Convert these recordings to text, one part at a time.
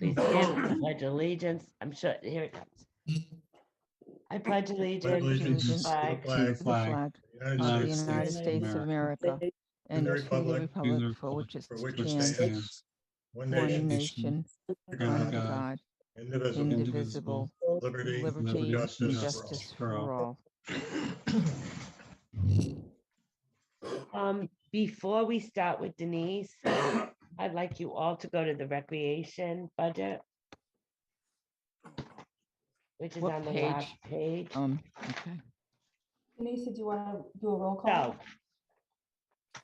Please stand for the Pledge of Allegiance. I'm sure, here it comes. I pledge allegiance to the flag to the flag of the United United States of America and to the republic for which it stands, one one nation, nation, under God, indivisible, liberty, liberty, and justice for all. Before we start with Denise, I'd like you all to go to the recreation budget, which is What on the page? last page. Okay. Denise, did you want to do a roll call? So,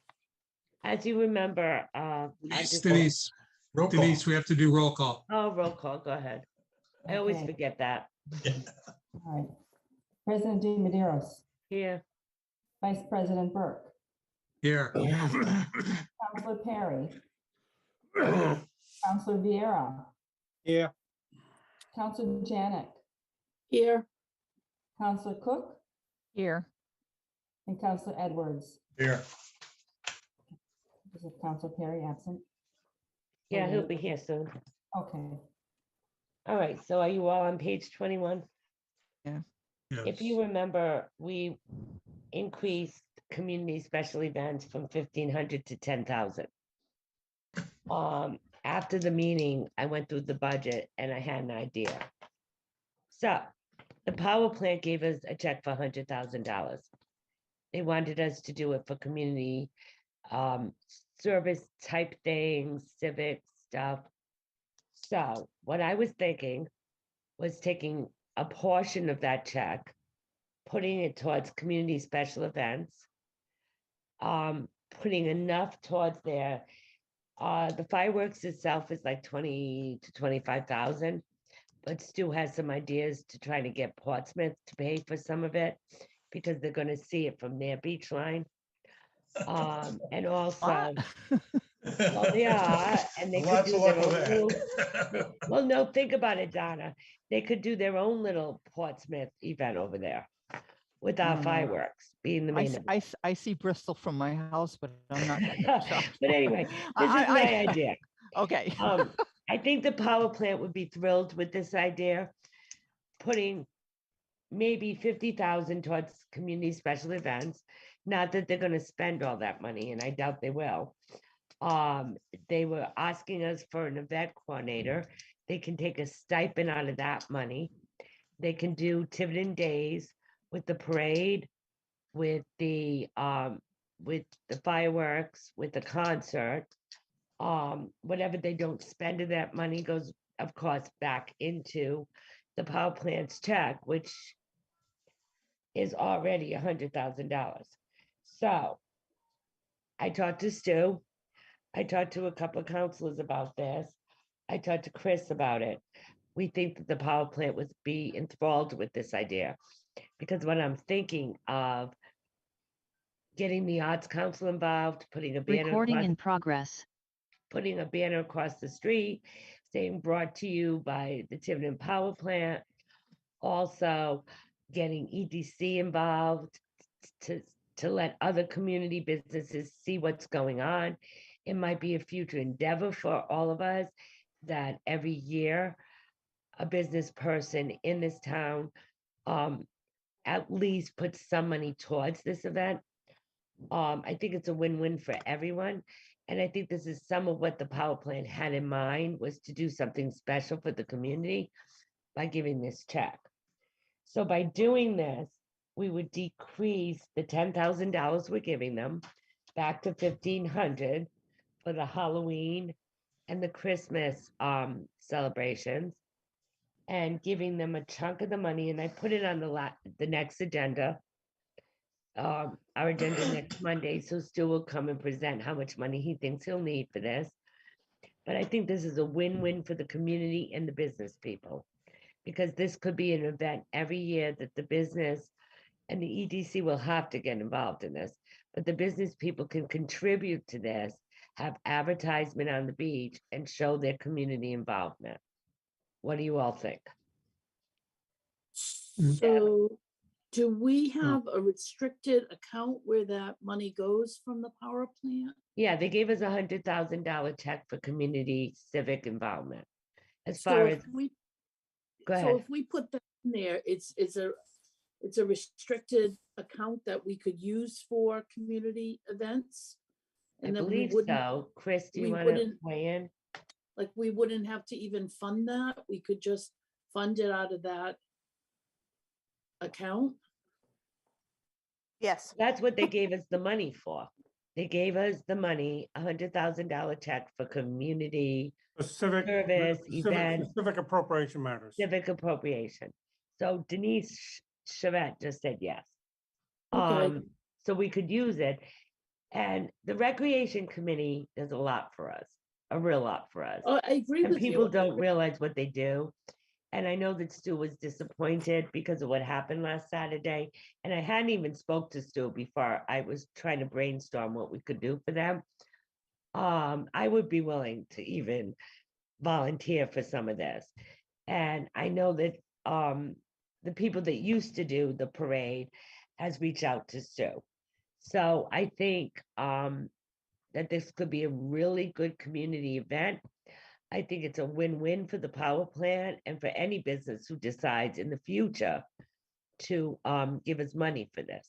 as you remember, Denise, Roll call. Denise, we have to do roll call. oh, roll call, go ahead. I always Okay. forget that. All right. President deMedeiros, Here, Vice President Burk, Here. Councilor Perry, Councilor Vieira, Here. Councilor Janick, Here. Councilor Cook, Here. and Councilor Edwards. Here. Is Councilor Perry absent? yeah, he'll be here soon. Okay. All right, so are you all on page 21? Yeah. If you remember, we increased community special events from 1,500 to 10,000. After the meeting, I went through the budget and I had an idea. So the power plant gave us a check for $100,000. They wanted us to do it for community service type things, civic stuff. So what I was thinking was taking a portion of that check, putting it towards community special events, putting enough towards there. The fireworks itself is like 20 to 25,000, but Stu has some ideas to try to get Portsmouth to pay for some of it because they're going to see it from their beach line. And also, well, yeah, and they could Lots do of their luck with own that. little, well, no, think about it, Donna. They could do their own little Portsmouth event over there with our fireworks being the main event. I see Bristol from my house, but I'm not. But anyway, this is my idea. Okay. I think the power plant would be thrilled with this idea, putting maybe 50,000 towards community special events. Not that they're going to spend all that money, and I doubt they will. They were asking us for an event coordinator. They can take a stipend out of that money. They can do Tiverton days with the parade, with the fireworks, with the concert. Whatever they don't spend of that money goes, of course, back into the power plant's check, which is already $100,000. So I talked to Stu. I talked to a couple of counselors about this. I talked to Chris about it. We think that the power plant would be enthralled with this idea because what I'm thinking of getting the arts council involved, putting a banner Recording in progress. putting a banner across the street saying brought to you by the Tiverton Power Plant. Also getting EDC involved to let other community businesses see what's going on. It might be a future endeavor for all of us that every year a business person in this town at least puts some money towards this event. I think it's a win-win for everyone. And I think this is some of what the power plant had in mind was to do something special for the community by giving this check. So by doing this, we would decrease the $10,000 we're giving them back to 1,500 for the Halloween and the Christmas celebrations, and giving them a chunk of the money. And I put it on the next agenda, our agenda next Monday. So Stu will come and present how much money he thinks he'll need for this. But I think this is a win-win for the community and the business people, because this could be an event every year that the business and the EDC will have to get involved in this, but the business people can contribute to this, have advertisement on the beach, and show their community involvement. What do you all think? So do we have a restricted account where that money goes from the power plant? Yeah, they gave us $100,000 check for community civic involvement. as So far if as, we, go so ahead. if we put that in there, it's a restricted account that we could use for community events? I And then we believe wouldn't, so. Chris, do you we want to wouldn't- weigh in? like, we wouldn't have to even fund that? We could just fund it out of that account? Yes, That's what they gave us the money for. They gave us the money, $100,000 check for community service, events, Civic appropriation matters. civic appropriation. So Denise Charette just said yes. Okay. So we could use it. And the recreation committee does a lot for us, a real lot for us. Oh, I agree And with you. people don't realize what they do. And I know that Stu was disappointed because of what happened last Saturday. And I hadn't even spoke to Stu before. I was trying to brainstorm what we could do for them. I would be willing to even volunteer for some of this. And I know that the people that used to do the parade has reached out to Stu. So I think that this could be a really good community event. I think it's a win-win for the power plant and for any business who decides in the future to give us money for this.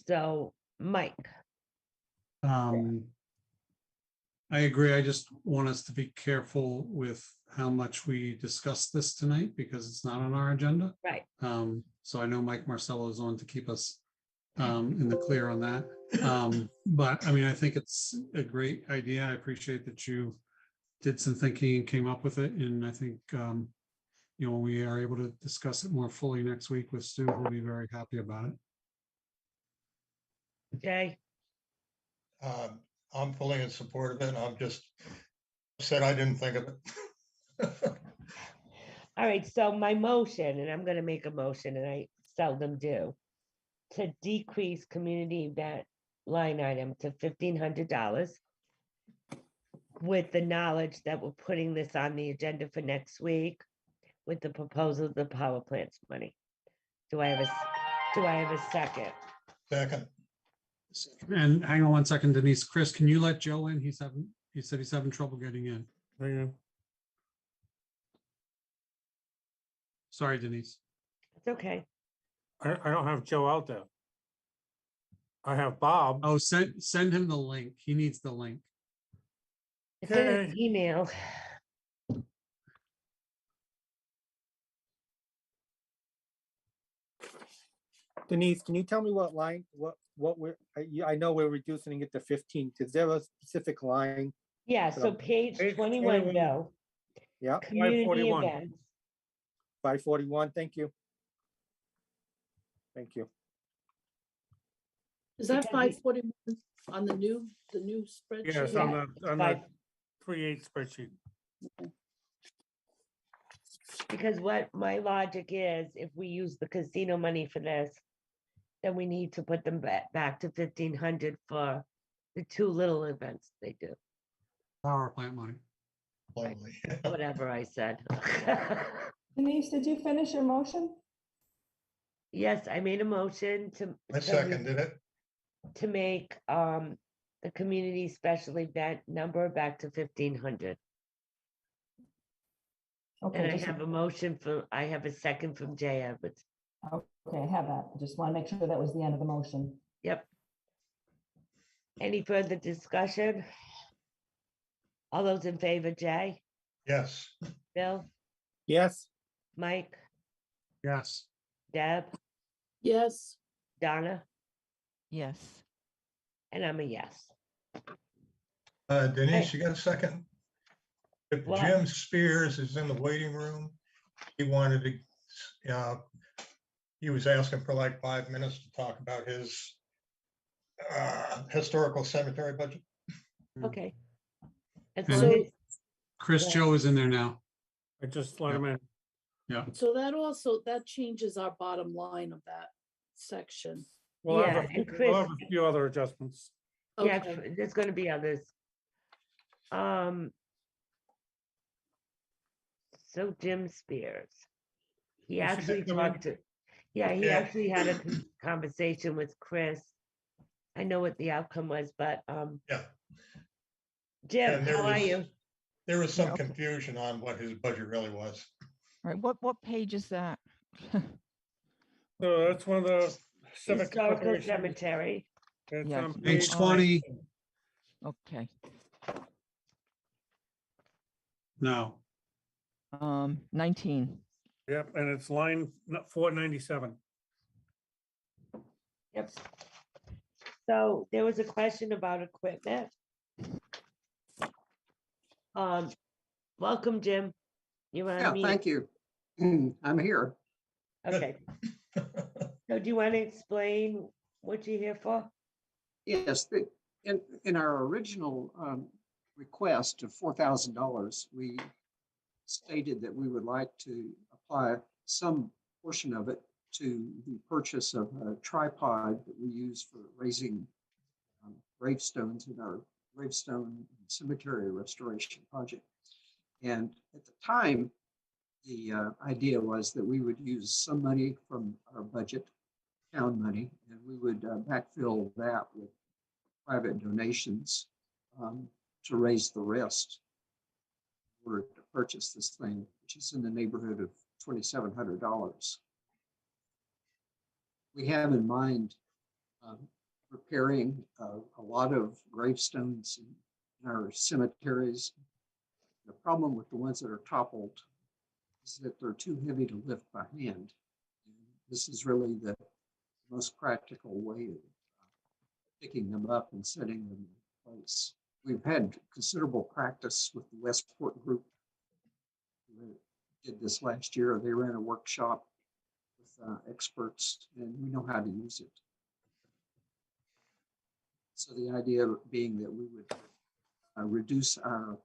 So Mike, I agree. I just want us to be careful with how much we discuss this tonight because it's not on our agenda. right, So I know Mike Marcello is on to keep us in the clear on that. But I mean, I think it's a great idea. I appreciate that you did some thinking and came up with it. And I think, you know, when we are able to discuss it more fully next week with Stu, we'll be very happy about it. Jay, I'm fully in support of it. I'm just said I didn't think of it. all right, so my motion, and I'm gonna make a motion, and I seldom do, to decrease community event line item to $1,500 with the knowledge that we're putting this on the agenda for next week with the proposal of the power plant's money. Do I have a second? Second, And hang on one second, Denise. Chris, can you let Joe in? He said he's having trouble getting in. Yeah. Sorry, Denise. It's okay. I don't have Joe out there. I have Bob. Oh, send him the link. He needs the link. It's in an Okay. email. Denise, can you tell me what line, what we're, I know we're reducing it to 15. Is there a specific line? Yeah, so page Page 21, 21. Bill, Yeah, community 541. events. 541, thank you. Thank you. Is that Because we- 541 on the new spreadsheet? Yes, Yeah, on it's the five- 3/8 spreadsheet. Because what my logic is, if we use the casino money for this, then we need to put them back to 1,500 for the two little events they do, Power plant money. plainly. whatever I said. Denise, did you finish your motion? Yes, I made a motion to. I seconded it. To make the community special event number back to 1,500. And Okay, I just, have a motion I have a second from Jay Edwards. okay, I have that. Just want to make sure that was the end of the motion. Yep. Any further discussion? All those in favor, Jay, Yes, Bill, Yes, Mike, Yes. Deb, Yes, Donna, Yes, and I'm a yes. Denise, you got a second? If What? Jim Spears is in the waiting room, he wanted to, he was asking for like 5 minutes to talk about his historical cemetery budget. Okay. As And- long as, Chris Yeah. Joe is in there now. I just let him in. so that changes our bottom line of that section. We'll have Yeah, a and few- we'll have Chris- a few other adjustments. yeah, Okay, there's gonna be others. So Jim Spears. He Is he actually coming in? talked to, yeah, he Yeah. actually had a conversation with Chris. I know what the outcome was, but Yeah. Jim, And there how are was- you? there was some okay. confusion on what his budget really was. All right, what page is that? So that's one of the civic. Historical corporations. cemetery. It's Yeah. on Page page 20. 19. Okay, No, 19. Yep, and it's line 497. Yep. So there was a question about equipment. Welcome, Jim. You want to Yeah, meet? thank you. I'm here. Okay. So do you want to explain what you're here for? Yes, in our original request of $4,000, we stated that we would like to apply some portion of it to the purchase of a tripod that we use for raising gravestones in our gravestone cemetery restoration project. And at the time, the idea was that we would use some money from our budget, town money, and we would backfill that with private donations to raise the rest in order to purchase this thing, which is in the neighborhood of $2,700. We have in mind repairing a lot of gravestones in our cemeteries. The problem with the ones that are toppled is that they're too heavy to lift by hand. And this is really the most practical way of picking them up and setting them in place. We've had considerable practice with the Westport group. We did this last year. They ran a workshop with experts, and we know how to use it. So the idea being that we would reduce our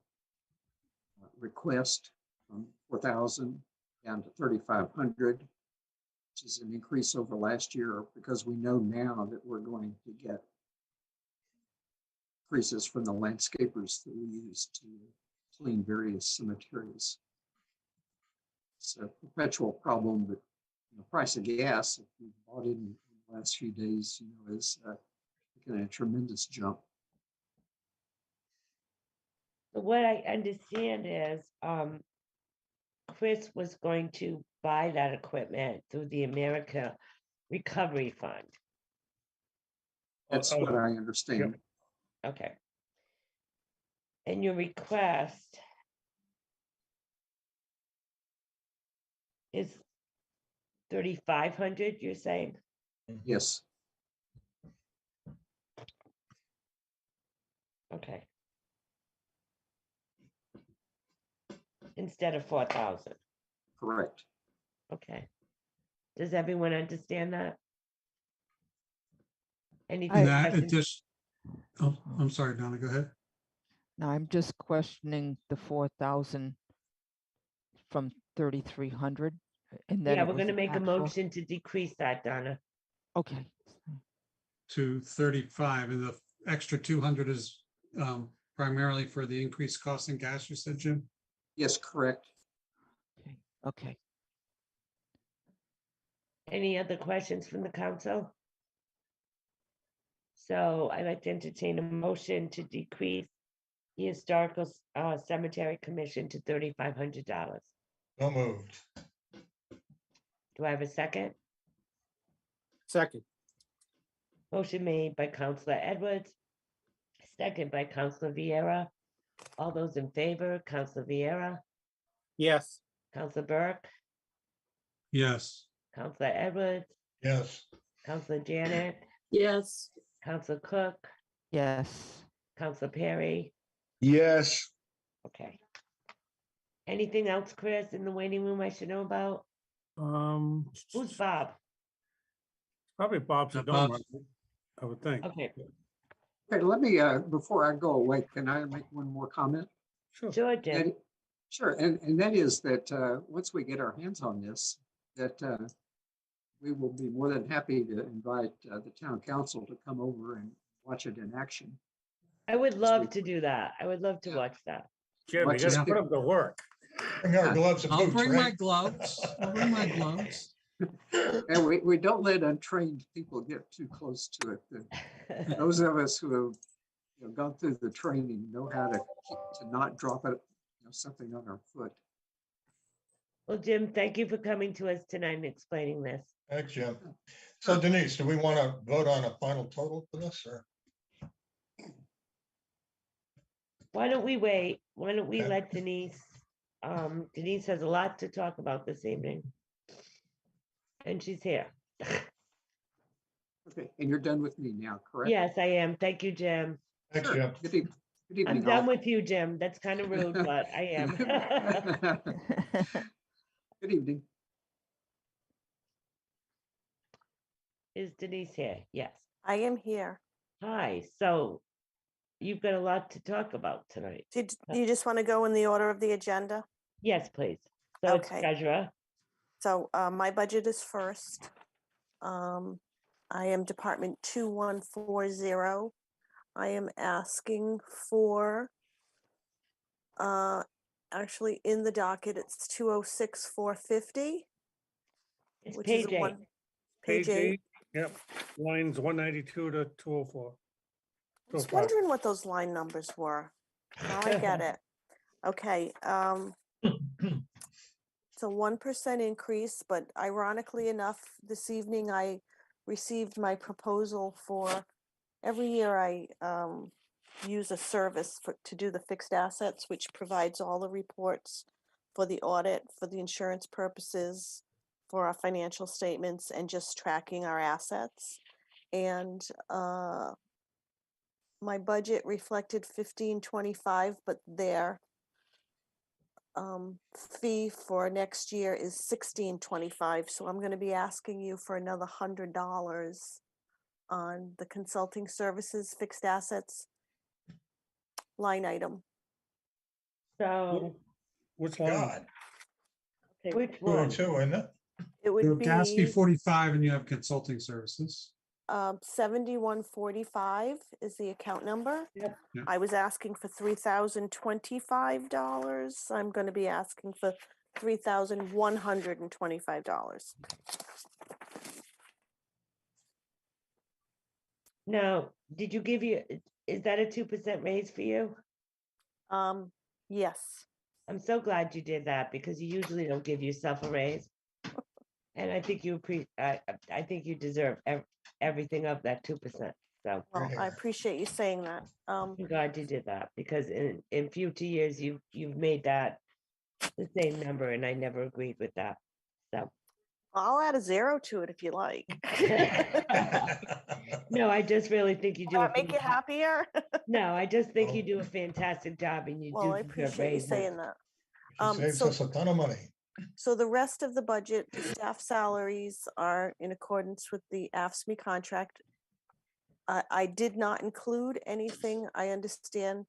request from 4,000 down to 3,500, which is an increase over last year, because we know now that we're going to get increases from the landscapers that we use to clean various cemeteries. It's a perpetual problem, but the price of gas, if you bought it in the last few days, is taking a tremendous jump. So what I understand is Chris was going to buy that equipment through the America Recovery Fund. That's what I understand. Okay. And your request is 3,500, you're saying? Yes. Okay. Instead of 4,000. Correct. Okay. Does everyone understand that? Any and that questions? just, oh, I'm sorry, Donna, go ahead. Now I'm just questioning the 4,000 from 3,300. And then Yeah, it we're was going to an make a actual- motion to decrease that, Donna. Okay, To 35, and the extra 200 is primarily for the increased cost in gas, you said, Jim? Yes, correct. okay. Any other questions from the council? So I'd like to entertain a motion to decrease the Historical Cemetery Commission to $3,500. So moved. Do I have a second? Second, Motion made by Councilor Edwards, second by Councilor Vieira. All those in favor, Councilor Vieira, yes, Councilor Burke, Yes. Councilor Edwards, Yes. Councilor Janick, Yes, Councilor Cook, Yes, Councilor Perry. Yes, Okay. Anything else, Chris, in the waiting room I should know about? Who's Bob? Probably Bob Yeah, Sedona, Bob. I would think. Okay, Okay, let me, before I go away, can I make one more comment? Sure. sure, Jim. And- Sure, and that is that once we get our hands on this, that we will be more than happy to invite the town council to come over and watch it in action. I would love to do that. I would love to Yeah. watch that. Jim, you Much gotta as- put up the work. Bring our gloves and I'll boots, bring my right? gloves. I'll bring my gloves. And we don't let untrained people get too close to it. Those of us who have gone through the training know how to not drop it something on our foot. Well, Jim, thank you for coming to us tonight and explaining this. Thanks, Jim. So Denise, do we want to vote on a final total for this or? Why don't we wait? Why don't we Okay. let Denise, Denise has a lot to talk about this evening. And she's here. Okay, and you're done with me now, correct? Yes, I am. Thank you, Jim. Thanks, Sure. Jim. Good evening. Good evening. I'm done all. with you, Jim. That's kind of rude, but I am. Good evening. Is Denise here? Yes. I am here. Hi, so you've got a lot to talk about tonight. Did you just want to go in the order of the agenda? Yes, please. So it's Okay. treasurer. So my budget is first. I am Department 2140. I am asking for, actually in the docket, it's 206,450. It's Which is page a 8. one, page 8. Yep, lines 192 to 204. I was wondering what those line numbers were. Now I get it. Okay, it's a 1% increase, but ironically enough, this evening I received my proposal for, every year I use a service to do the fixed assets, which provides all the reports for the audit, for the insurance purposes, for our financial statements, and just tracking our assets. And my budget reflected 1525, but their fee for next year is 1625. So I'm going to be asking you for another $100 on the consulting services fixed assets line item. So Which line? God, which one? 202, isn't it? It would You have Gatsby be 45 and you have consulting services. 7145 is the account number. Yep. Yeah. I was asking for $3,025. I'm going to be asking for $3,125. Now, did you give you, is that a 2% raise for you? Yes. I'm so glad you did that because you usually don't give yourself a raise. And I think you I think you deserve everything of that 2%. So Well, I appreciate you saying that. I'm glad you did that because in future years you've made that the same number and I never agreed with that. So I'll add a 0 to it if you like. no, I just really think you do. That make you happier? No, I just think you do a fantastic job and you Well, I do deserve appreciate you raises. saying that. She saves so- us a ton of money. So the rest of the budget, the staff salaries are in accordance with the AFSCME contract. I did not include anything. I understand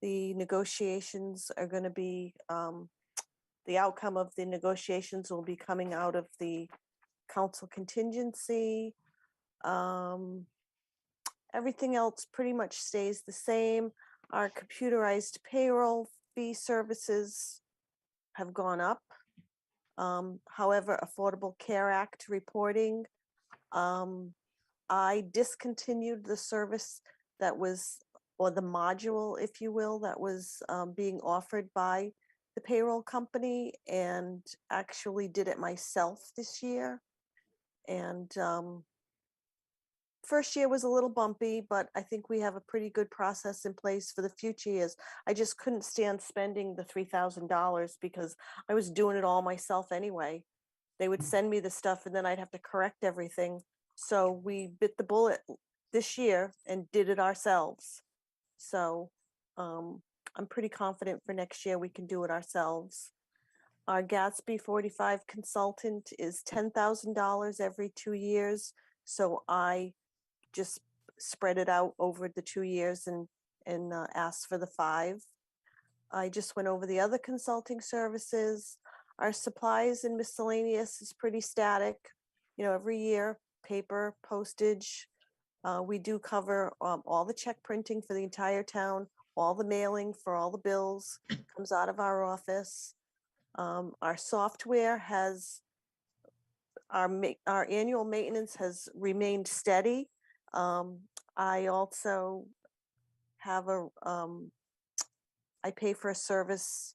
the negotiations are going to be, the outcome of the negotiations will be coming out of the council contingency. Everything else pretty much stays the same. Our computerized payroll fee services have gone up. However, Affordable Care Act reporting, I discontinued the service that was, or the module, if you will, that was being offered by the payroll company and actually did it myself this year. And first year was a little bumpy, but I think we have a pretty good process in place for the future years. I just couldn't stand spending the $3,000 because I was doing it all myself anyway. They would send me the stuff and then I'd have to correct everything. So we bit the bullet this year and did it ourselves. So I'm pretty confident for next year we can do it ourselves. Our Gatsby 45 consultant is $10,000 every 2 years. So I just spread it out over the 2 years and asked for the 5. I just went over the other consulting services. Our supplies and miscellaneous is pretty static, every year, paper, postage. We do cover all the check printing for the entire town, all the mailing for all the bills comes out of our office. Our software has, our annual maintenance has remained steady. I also have I pay for a service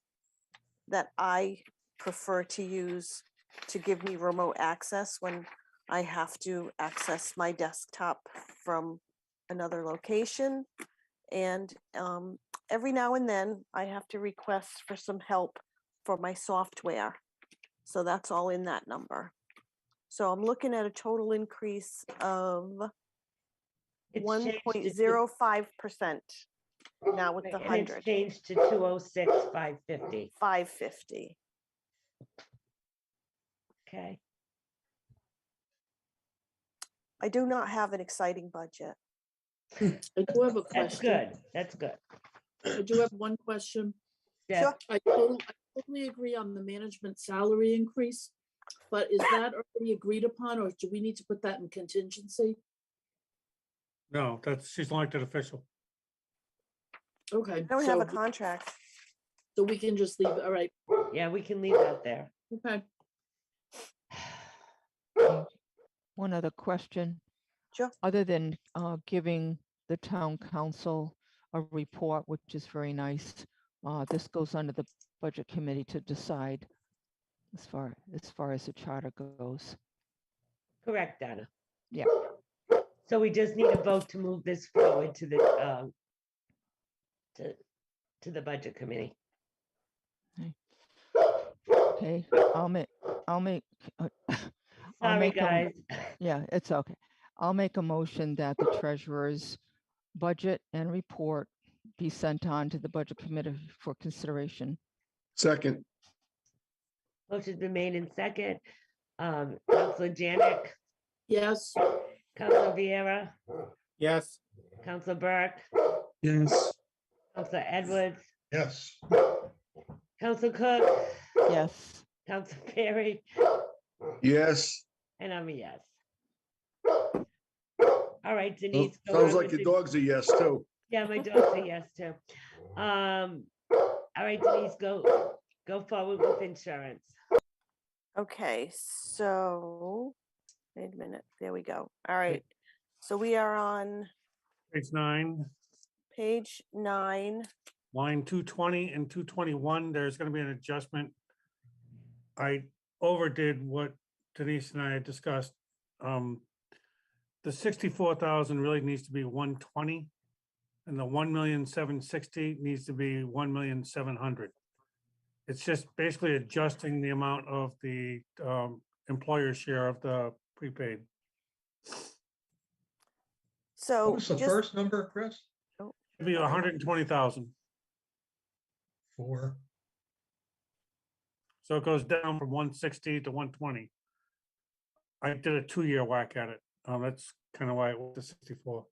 that I prefer to use to give me remote access when I have to access my desktop from another location. And every now and then I have to request for some help for my software. So that's all in that number. So I'm looking at a total increase of It's one changed point to zero 0.05% now with the and it's 100, changed to 206,550. 550. Okay. I do not have an exciting budget. I do have a That's question. good. That's good. I do have one question. Deb, Sure. I totally agree on the management salary increase, but is that already agreed upon, or do we need to put that in contingency? No, she's an elected official. Okay. I don't have a contract. So we can just leave it, all right, Yeah, we can leave that there. okay. One other question. Sure. Other than giving the town council a report, which is very nice, this goes under the budget committee to decide as far as the charter goes. Correct, Donna. Yeah. So we just need a vote to move this forward to the to the budget committee. Okay, I'll make Sorry, a- guys. yeah, it's okay. I'll make a motion that the treasurer's budget and report be sent on to the budget committee for consideration. Second, Motion's been made in second. Counselor Janick, Yes, Counselor Vieira, Yes, Counselor Burke, Yes. Counselor Edwards, Yes. Counselor Cook, Yes, Counselor Perry, yes. and I'm a yes. All right, Denise. go Sounds on like with your the- dog's a yes too. Yeah, my dog's a yes too. All right, Denise, go forward with insurance. Okay, so wait a minute. There we go. All right. So we are on Page 9, page 9. line 220 and 221, there's gonna be an adjustment. I overdid what Denise and I had discussed. The 64,000 really needs to be 120, and the 1,760,000 needs to be 1,700,000. It's just basically adjusting the amount of the employer share of the prepaid. So What was the just first number, Chris? It'd be 120,000. 4. So it goes down from 160 to 120. I did a 2-year whack at it. That's kind of why it went to 64.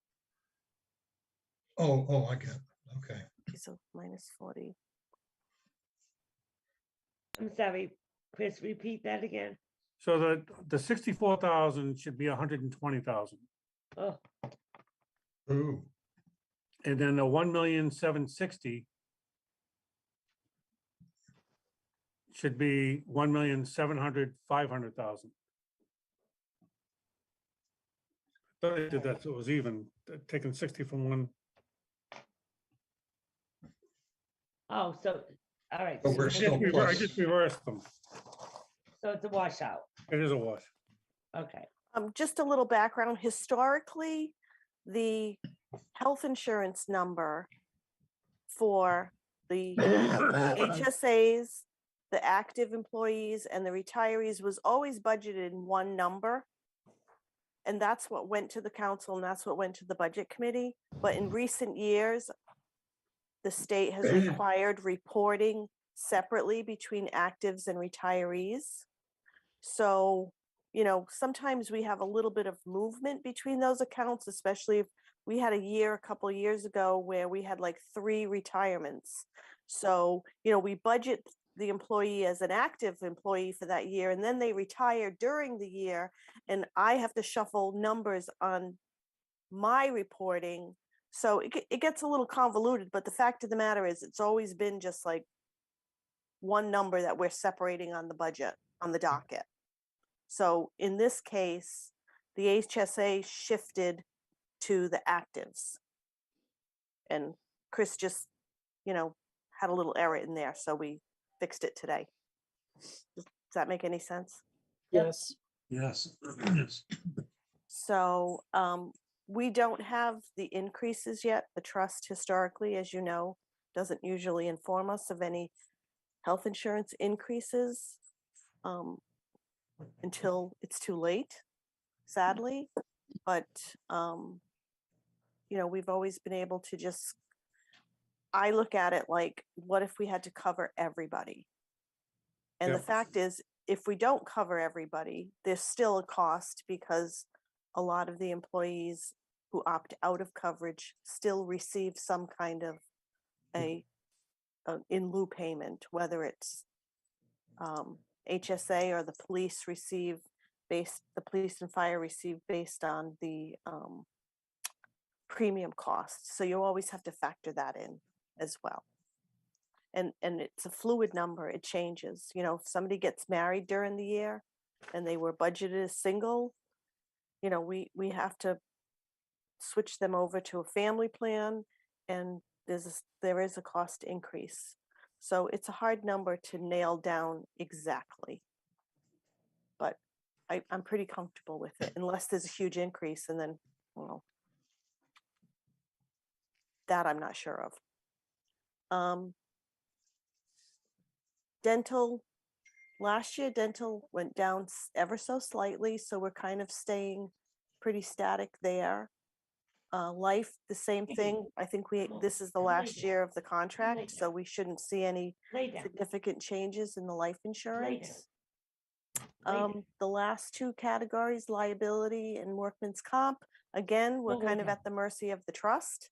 Oh, I get it. Okay. so minus 40. I'm sorry, Chris, repeat that again. So the 64,000 should be 120,000. Oh, Ooh, And then the 1,760,000 should be 1,700,000. Thought I did that, so it was even, taking 60 from one. oh, so, all right. But so we're it's- still I plus. just reversed them. So it's a washout. It is a wash. Okay. Just a little background. Historically, the health insurance number for the HSAs, the active employees, and the retirees was always budgeted in one number. And that's what went to the council and that's what went to the budget committee. But in recent years, the state has required reporting separately between actives and retirees. So, sometimes we have a little bit of movement between those accounts, especially if we had a couple of years ago where we had like 3 retirements. So, we budget the employee as an active employee for that year, and then they retire during the year, and I have to shuffle numbers on my reporting. So it gets a little convoluted, but the fact of the matter is it's always been just like one number that we're separating on the budget, on the docket. So in this case, the HSA shifted to the actives. And Chris just, had a little error in there. So we fixed it today. Does that make any sense? Yes. Yes. Yes. So we don't have the increases yet. The trust historically, as you know, doesn't usually inform us of any health insurance increases until it's too late, sadly. But, you know, we've always been able to just, I look at it like, what if we had to cover everybody? And the Yep. fact is, if we don't cover everybody, there's still a cost because a lot of the employees who opt out of coverage still receive some kind of a in lieu payment, whether it's HSA or the police receive the police and fire receive based on the premium cost. So you always have to factor that in as well. And it's a fluid number, it changes. You know, if somebody gets married during the year and they were budgeted as single, you know, we have to switch them over to a family plan, and there is a cost increase. So it's a hard number to nail down exactly. But I'm pretty comfortable with it, unless there's a huge increase, and then, well, that I'm not sure of. Dental, last year dental went down ever so slightly, so we're kind of staying pretty static there. Life, the same thing. I think this is the last year of the contract, so we shouldn't see any Later. significant changes in the life insurance. Later. The last two categories, liability and workman's comp, again, we're Well, kind of later. at the mercy of the trust.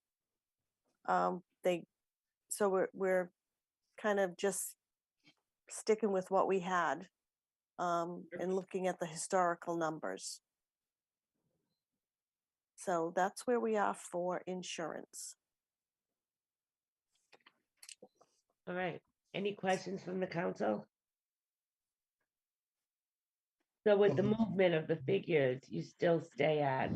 So we're kind of just sticking with what we had and looking at the historical numbers. So that's where we are for insurance. All right. Any questions from the council? So with the movement of the figures, you still stay at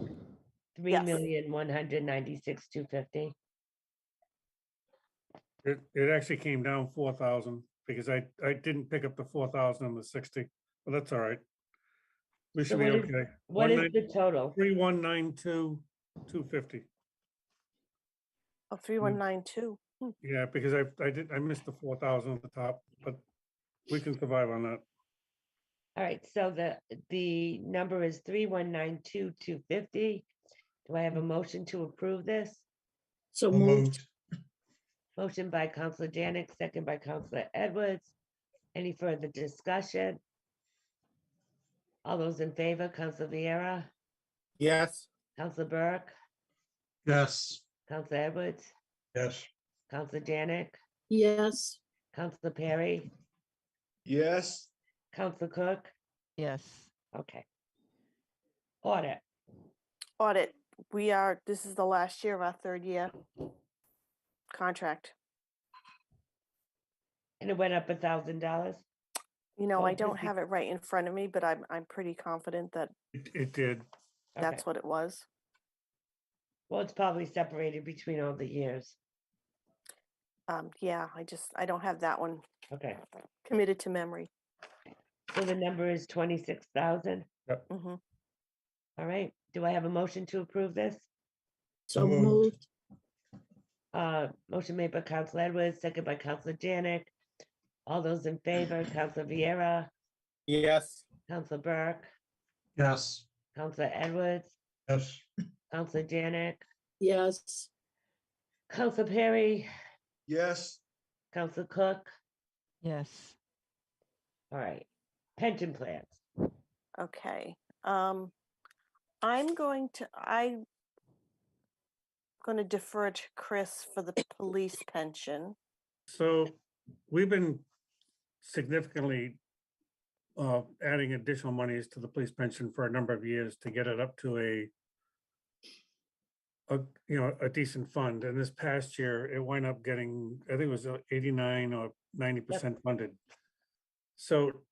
Yes. 3,196,250. It actually came down 4,000 because I didn't pick up the 4,000 and the 60, but that's all right. We So should be what is, okay. what is the total? 3,192,250. Oh, 3192. Yeah, because I missed the 4,000 at the top, but we can survive on that. All right, so the number is 3,192,250. Do I have a motion to approve this? So So moved. Motion by Counselor Janick, second by Counselor Edwards. Any further discussion? All those in favor, Counselor Vieira, Yes. Counselor Burke, Yes. Counselor Edwards, Yes. Counselor Janick, Yes. Counselor Perry, Yes. Counselor Cook. Yes. Okay. Audit. Audit, this is the last year of our third year contract. And it went up $1,000. You know, Oh, I don't 50. have it right in front of me, but I'm pretty confident that It did. that's Okay. what it was. Well, it's probably separated between all the years. Yeah, I don't have that one Okay. committed to memory. So the number is 26,000. Mhm. All right. Do I have a motion to approve this? So moved. Motion made by Counselor Edwards, second by Counselor Janick. All those in favor, Counselor Vieira, Yes. Counselor Burke, Yes. Counselor Edwards, Yes. Counselor Janick, Yes. Counselor Perry, Yes. Counselor Cook. Yes. All right. Pension plans. Okay. I'm going to defer to Chris for the police pension. So we've been significantly adding additional monies to the police pension for a number of years to get it up to a decent fund. And this past year, it wound up getting, I think it was 89 or 90% funded. So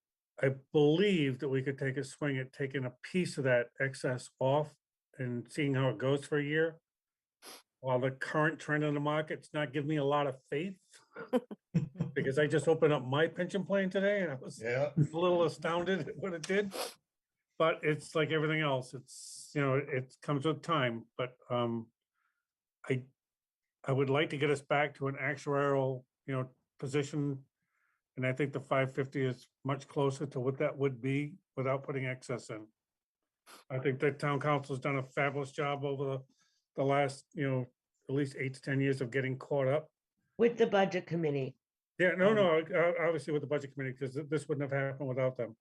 I believe that we could take a swing at taking a piece of that excess off and seeing how it goes for a year. While the current trend in the market's not giving me a lot of faith, Because I just opened up my pension plan today and I was Yeah, a little astounded at what it did. But it's like everything else. It's, you know, it comes with time, but I would like to get us back to an actuarial, you know, position. And I think the 550 is much closer to what that would be without putting excess in. I think that town council's done a fabulous job over the last, you know, at least 8 to 10 years of getting caught up. With the budget committee. Yeah, no, obviously with the budget committee, because this wouldn't have happened without them.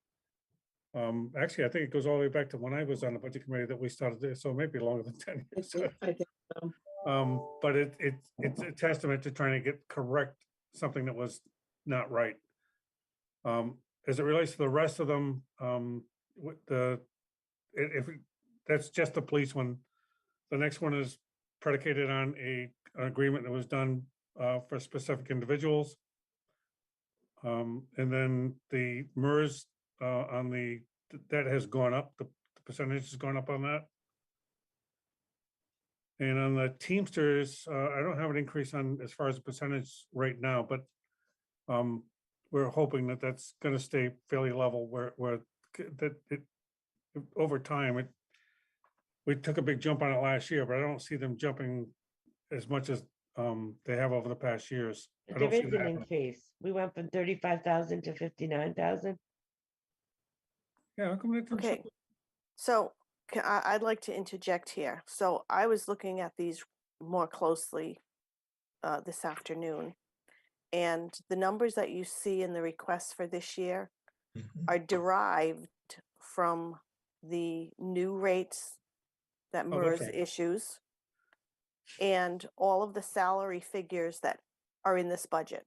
Actually, I think it goes all the way back to when I was on the budget committee that we started this, so maybe longer than 10 years. I think so. But it's a testament to trying to correct something that was not right. As it relates to the rest of them, that's just the police one. The next one is predicated on an agreement that was done for specific individuals. And then the MERS that has gone up, the percentage has gone up on that. And on the Teamsters, I don't have an increase on as far as the percentage right now, but we're hoping that that's going to stay fairly level where over time, we took a big jump on it last year, but I don't see them jumping as much as they have over the past years. I don't There see is that an happening. increase. We went from 35,000 to 59,000. Yeah, how come that didn't show Okay, so I'd like to interject here. So I was looking at these more closely this afternoon. And the numbers that you see in the request for this year are derived from the new rates that Oh, that's MERS right. issues and all of the salary figures that are in this budget.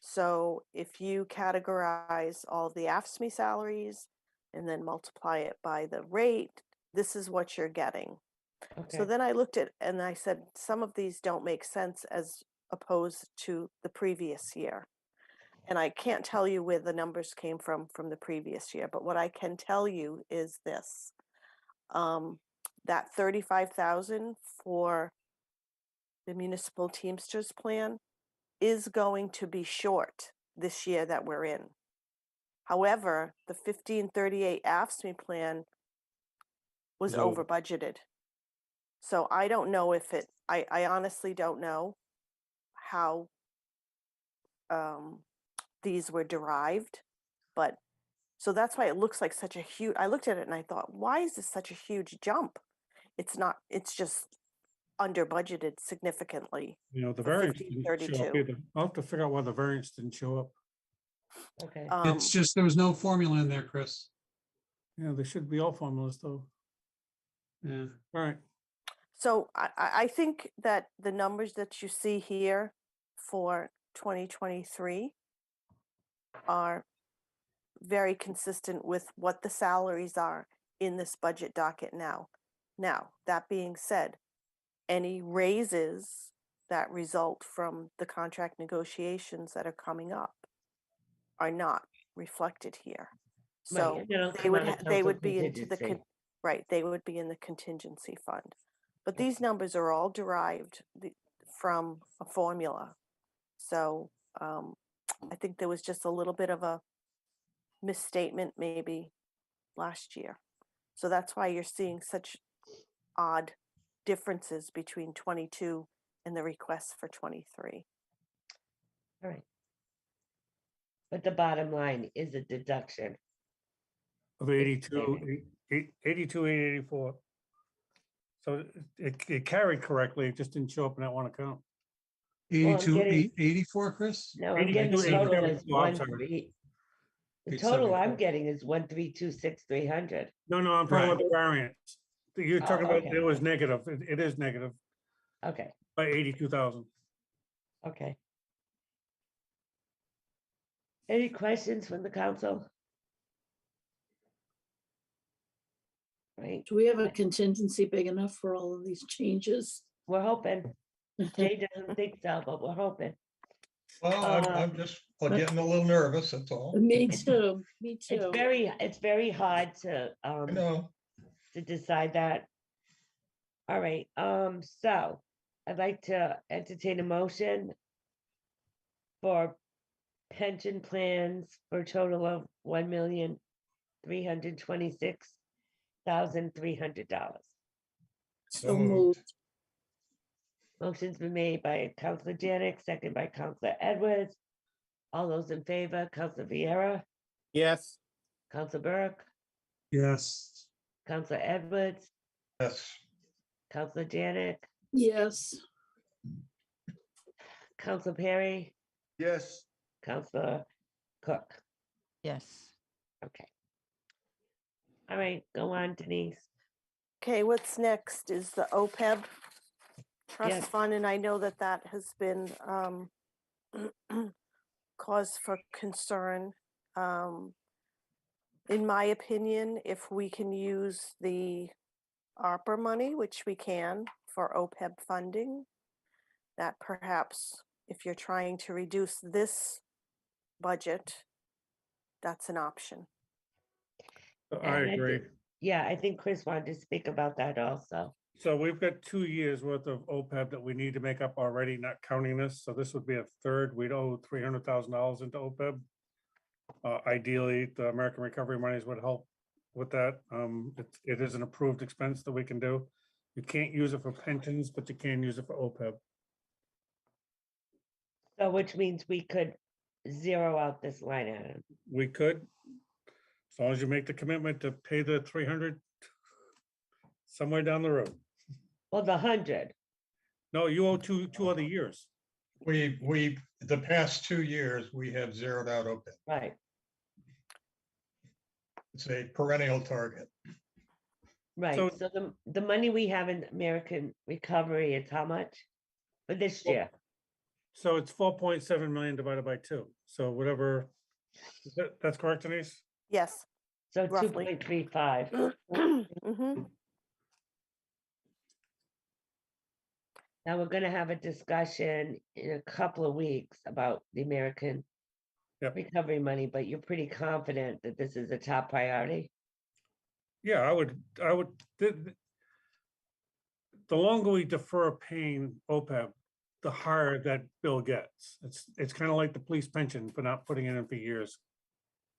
So if you categorize all of the AFSCME salaries and then multiply it by the rate, this is what you're getting. So Okay. then I looked at and I said, some of these don't make sense as opposed to the previous year. And I can't tell you where the numbers came from the previous year, but what I can tell you is this. That 35,000 for the municipal Teamsters plan is going to be short this year that we're in. However, the 1538 AFSCME plan was over budgeted. So I don't know if I honestly don't know how these were derived, but so that's why it looks like such a huge, I looked at it and I thought, why is this such a huge jump? It's not, it's just under budgeted significantly. You know, the for variance didn't show up 1532. either. I'll have to figure out why the variance didn't show up. Okay. It's just, there was no formula in there, Chris. Yeah, there should be all formulas though. Yeah. All right. So I think that the numbers that you see here for 2023 are very consistent with what the salaries are in this budget docket now. Now, that being said, any raises that result from the contract negotiations that are coming up are not reflected here. So Right, it'll they come would out of they council would be into the contingency. right, they would be in the contingency fund. But these numbers are all derived from a formula. So I think there was just a little bit of a misstatement maybe last year. So that's why you're seeing such odd differences between 22 and the requests for 23. All right. But the bottom line is a deduction. Of 82, 884. So it carried correctly, it just didn't show up in that one account. 82, getting- 884, Chris? No, I'm getting the 82, total 84. is Oh, I'm sorry. 1,300. The total I'm 874. getting is 1,326,300. No, I'm talking about the variance. You're Oh, talking about, okay. it was negative, it is negative Okay, by 82,000. okay. Any questions from the council? Right, Do we have a contingency big enough for all of these changes? we're hoping. Jay doesn't think so, but we're hoping. Well, I'm just getting a little nervous, that's all. Me too, me It's too. it's very hard to I know. decide that. All right, so I'd like to entertain a motion for pension plans for a total of $1,326,300. So moved. Motion's been made by Counselor Janick, second by Counselor Edwards. All those in favor, Counselor Vieira, Yes, Counselor Burke, Yes, Counselor Edwards, Yes, Counselor Janick, Yes, Counselor Perry, yes, Counselor Cook. Yes. Okay. All right, go on, Denise. Okay, what's next is the OPEB trust Yes. fund, and I know that that has been cause for concern. In my opinion, if we can use the ARPA money, which we can for OPEB funding, that perhaps if you're trying to reduce this budget, that's an option. I And agree. Yeah, I think Chris wanted to speak about that also. So we've got 2 years worth of OPEB that we need to make up already, not counting this. So this would be a third. We'd owe $300,000 into OPEB. Ideally, the American Recovery monies would help with that. It is an approved expense that we can do. You can't use it for pensions, but you can use it for OPEB. So which means we could zero out this line item. We could, as long as you make the commitment to pay the 300 somewhere down the road. Well, the 100. No, you owe two other years. the past 2 years, we have zeroed out OPEB. Right, It's a perennial target. right. So- So the money we have in American Recovery, it's how much? For this Well, year? So it's 4.7 million divided by 2. So whatever, that's correct, Denise? Yes. So roughly. 2.35. Mhm. Now we're gonna have a discussion in a couple of weeks about the American Yep. Recovery money, but you're pretty confident that this is a top priority? Yeah, I would, the longer we defer paying OPEB, the higher that bill gets. It's kind of like the police pension for not putting it in for years.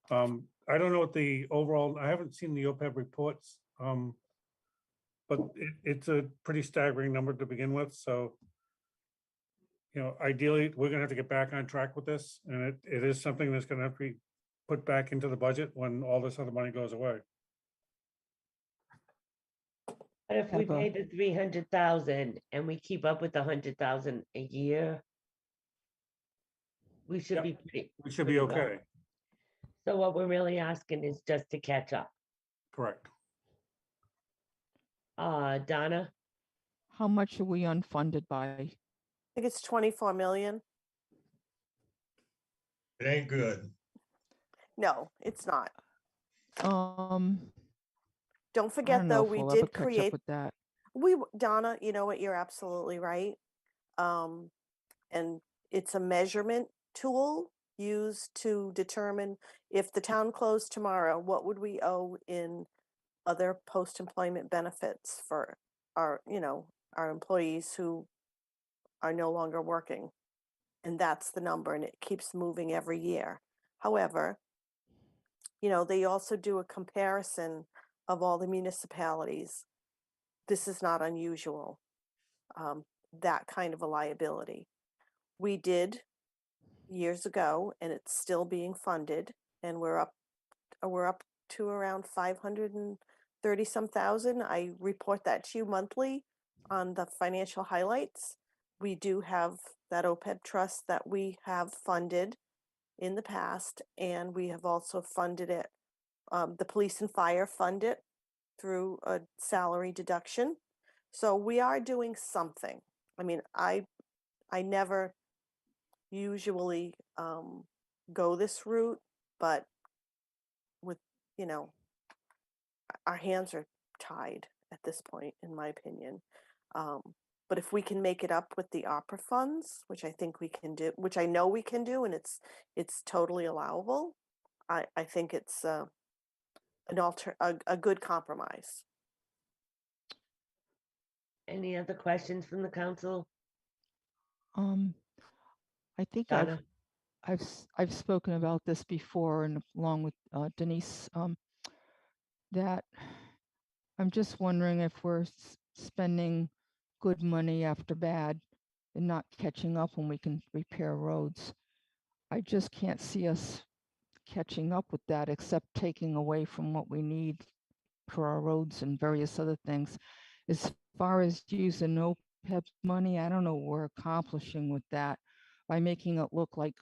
I don't know what the overall, I haven't seen the OPEB reports. But it's a pretty staggering number to begin with, so. Ideally, we're gonna have to get back on track with this, and it is something that's gonna have to be put back into the budget when all this other money goes away. But if we Deborah. pay the 300,000 and we keep up with the 100,000 a year, we should Yep. be pretty. We should be pretty well. okay, So what we're really asking is just to catch up. correct. Donna, How much are we unfunded by? I think it's 24 million. It ain't good. No, it's not. Don't Don't forget, though, we did catch up create, with that. Donna, you know what, you're absolutely right. And it's a measurement tool used to determine if the town closed tomorrow, what would we owe in other post-employment benefits for our employees who are no longer working. And that's the number, and it keeps moving every year. However, they also do a comparison of all the municipalities. This is not unusual, that kind of a liability. We did years ago, and it's still being funded, and we're up to around 530 some thousand. I report that to you monthly on the financial highlights. We do have that OPEB trust that we have funded in the past, and we have also funded it. The police and fire fund it through a salary deduction. So we are doing something. I mean, I never usually go this route, but with, our hands are tied at this point, in my opinion. But if we can make it up with the opera funds, which I think we can do, which I know we can do, and it's totally allowable, I think it's a good compromise. any other questions from the council? I think Donna? I've spoken about this before and along with Denise, that I'm just wondering if we're spending good money after bad and not catching up when we can repair roads. I just can't see us catching up with that, except taking away from what we need for our roads and various other things. As far as using OPEB money, I don't know what we're accomplishing with that by making it look like,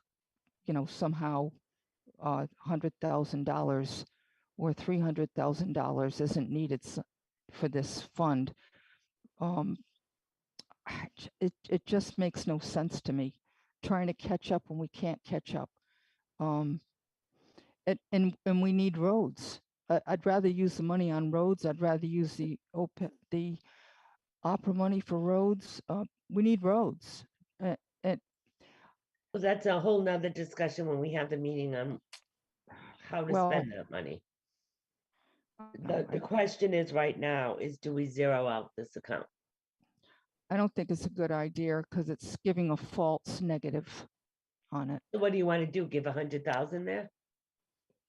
you know, somehow $100,000 or $300,000 isn't needed for this fund. It just makes no sense to me, trying to catch up when we can't catch up. And we need roads. I'd rather use the money on roads. I'd rather use the opera money for roads. We need roads. Well, that's a whole nother discussion when we have the meeting on how to Well, spend that money. The question is right now is, do we zero out this account? I don't think it's a good idea because it's giving a false negative on it. So what do you want to do? Give 100,000 there?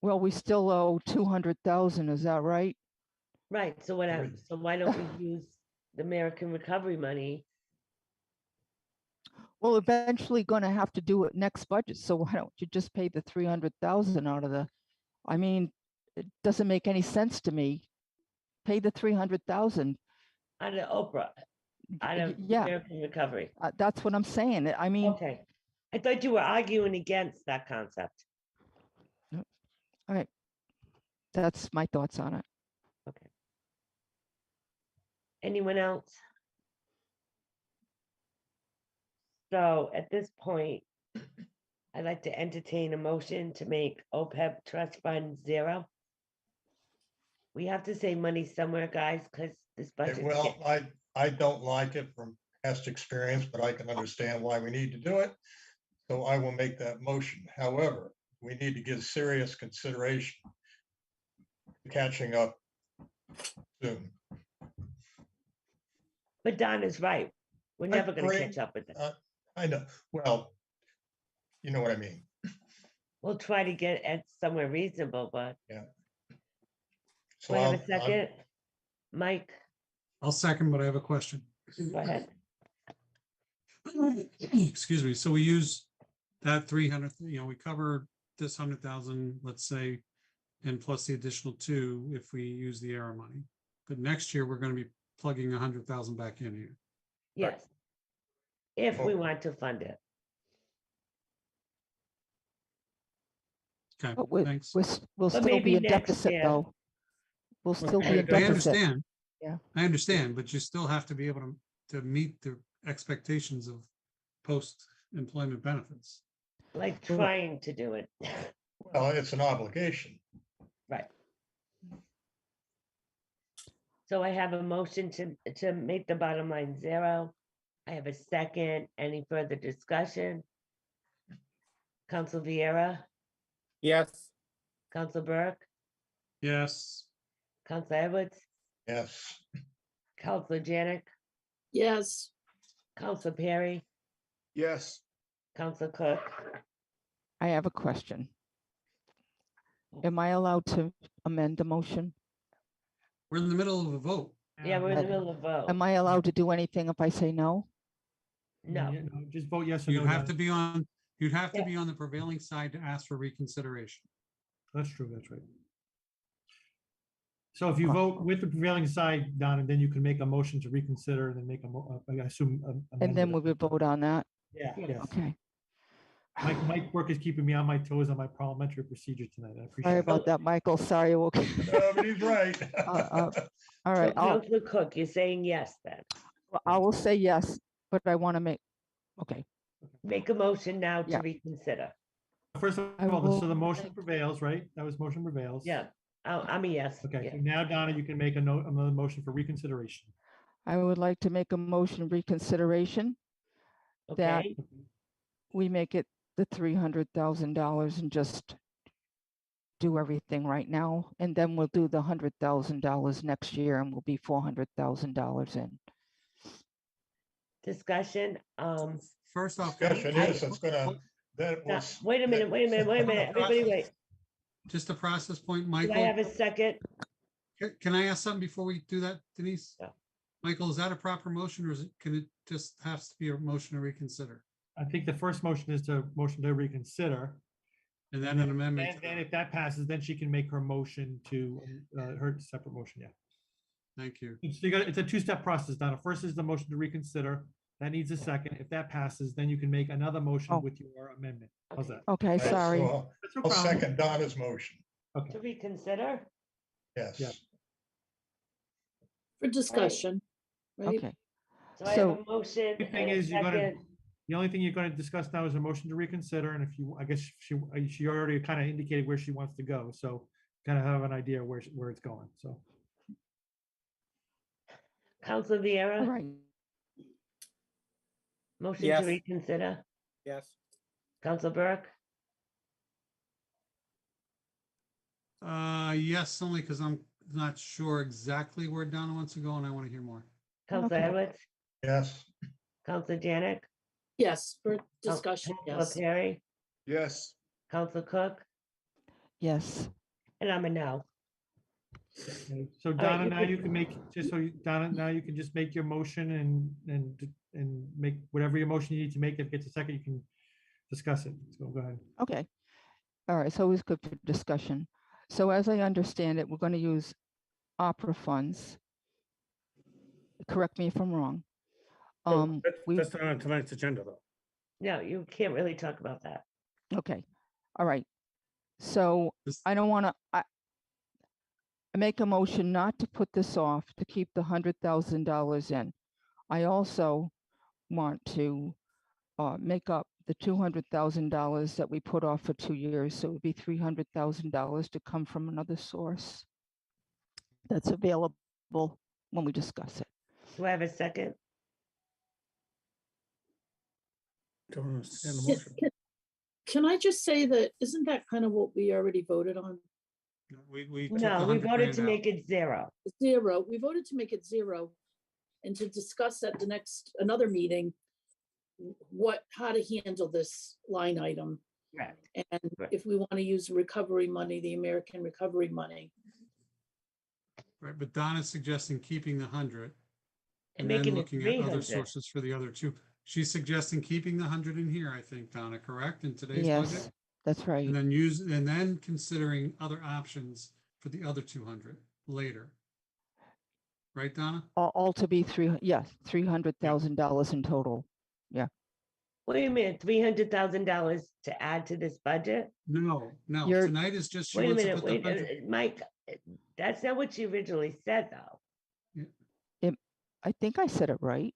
Well, we still owe 200,000, is that right? Right, so so why don't we use the American Recovery money? Well, eventually going to have to do it next budget. So why don't you just pay the 300,000 out of the, I mean, it doesn't make any sense to me. Pay the 300,000. Out of Oprah, out of Yeah. American Recovery. That's what I'm saying. I mean, Okay, I thought you were arguing against that concept. all right. That's my thoughts on it. Okay. Anyone else? So at this point, I'd like to entertain a motion to make OPEB trust fund 0. We have to save money somewhere, guys, because this budget. Well, I don't like it from past experience, but I can understand why we need to do it. So I will make that motion. However, we need to give serious consideration to catching up soon. But Donna's right. We're never going to agree. catch up with it. I know, well, you know what I mean. We'll try to get at somewhere reasonable, but So do I have I'll- a second? Mike, I'll second, but I have a question. go ahead. Excuse me. So we use that 300, we cover this 100,000, let's say, and plus the additional 2 if we use the ARA money. But next year, we're going to be plugging 100,000 back in here. Yes. If we Oh. want to fund it. Okay, But we'll thanks. still maybe be in next deficit year. though. We'll still be in I deficit. understand. Yeah. I understand, but you still have to be able to meet the expectations of post-employment benefits. Like trying to do it. Well, it's an obligation. Right. So I have a motion to make the bottom line 0. I have a second. Any further discussion? Council Vieira, Yes. Council Burke, Yes, Council Edwards, Yes. Council Janick, Yes, Council Perry, Yes. Council Cook. I have a question. Am I allowed to amend the motion? we're in the middle of a vote. Yeah, we're in the middle of vote. Am I allowed to do anything if I say no? No, Yeah, no, just vote yes or no. You'd have to Donna. be on, you'd have to Yeah. be on the prevailing side to ask for reconsideration. That's true, that's right. So if you vote with the prevailing side, Donna, then you can make a motion to reconsider and then make I assume. And then we would vote on that? Yeah, Yes. yes. Okay. Mike Burke is keeping me on my toes on my parliamentary procedure tonight. I appreciate Sorry it. about that, Michael. Sorry. We'll- No, but he's right. All so right. Council Cook, you're saying yes then. I will say yes, but I want to make, okay. Make a motion now to Yeah. reconsider. First of I all, so the will- motion prevails, right? That was motion prevails. Yeah, I'm a yes. Okay, so yeah. now Donna, you can make another motion for reconsideration. I would like to make a motion reconsideration that Okay, we make it the $300,000 and just do everything right now. And then we'll do the $100,000 next year and we'll be $400,000 in. discussion, First off, Discussion is, it's gonna That Now, was. wait a minute, wait a minute, wait a minute, everybody wait. Just a process point, Do I Michael. have a second? Can I ask something before we do that, Denise? Yeah. Michael, is that a proper motion or can it just has to be a motion to reconsider? I think the first motion is to motion to reconsider. And then an amendment? And then if that passes, then she can make her motion to her separate motion, yeah. Thank you. It's a two-step process, Donna. First is the motion to reconsider. That needs a second. If that passes, then you can make another motion Oh. with your amendment. How's that? Okay, Right, sorry. so That's no I'll problem. second Donna's motion. To reconsider? Yes. Yeah. For discussion, right? Okay, So I have So- a motion The thing and a is, you're gonna, second. the only thing you're gonna discuss now is a motion to reconsider, and if you, I guess she already kind of indicated where she wants to go, so kind of have an idea where it's going, so. Counselor all Vieira, right. motion to Yes. reconsider. Yes. Counselor Burke, Yes, only because I'm not sure exactly where Donna wants to go and I want to hear more. Counselor Okay. Edwards, Yes. Counselor Janick. Yes, for discussion, Counselor yes. Perry, Yes. Counselor Cook, Yes, and I'm a no. Okay, So right, Donna, you now could- you can make, Donna, now you can just make your motion and make whatever your motion you need to make. If it gets a second, you can discuss it. So go ahead. okay. All right, it's always good for discussion. So as I understand it, we're going to use opera funds. Correct me if I'm wrong. We, That's not on tonight's agenda, though. No, you can't really talk about that. okay, all right. So This- I don't want to, I make a motion not to put this off, to keep the $100,000 in. I also want to make up the $200,000 that we put off for 2 years. So it would be $300,000 to come from another source that's available when we discuss it. Do I have a second? Don't understand the Can- motion. can- Can I just say that, isn't that kind of what we already voted on? We took No, we 100 voted to grand make out. it zero. Zero, we voted to make it zero. And to discuss at the next, another meeting, how to handle this line item. Correct. And Right. if we want to use recovery money, the American recovery money. Right, but Donna's suggesting keeping the 100 And and then making it looking at other 300. sources for the other two. She's suggesting keeping the 100 in here, I think, Donna, correct, in today's Yes, budget? that's right. And then considering other options for the other 200 later. Right, Donna? All to be $300,000 in total. Wait a minute, $300,000 to add to this budget? No, You're- tonight is just, she Wait a wants to minute, put the wait, 100. Mike, that's not what you originally said, though. I think I said it right.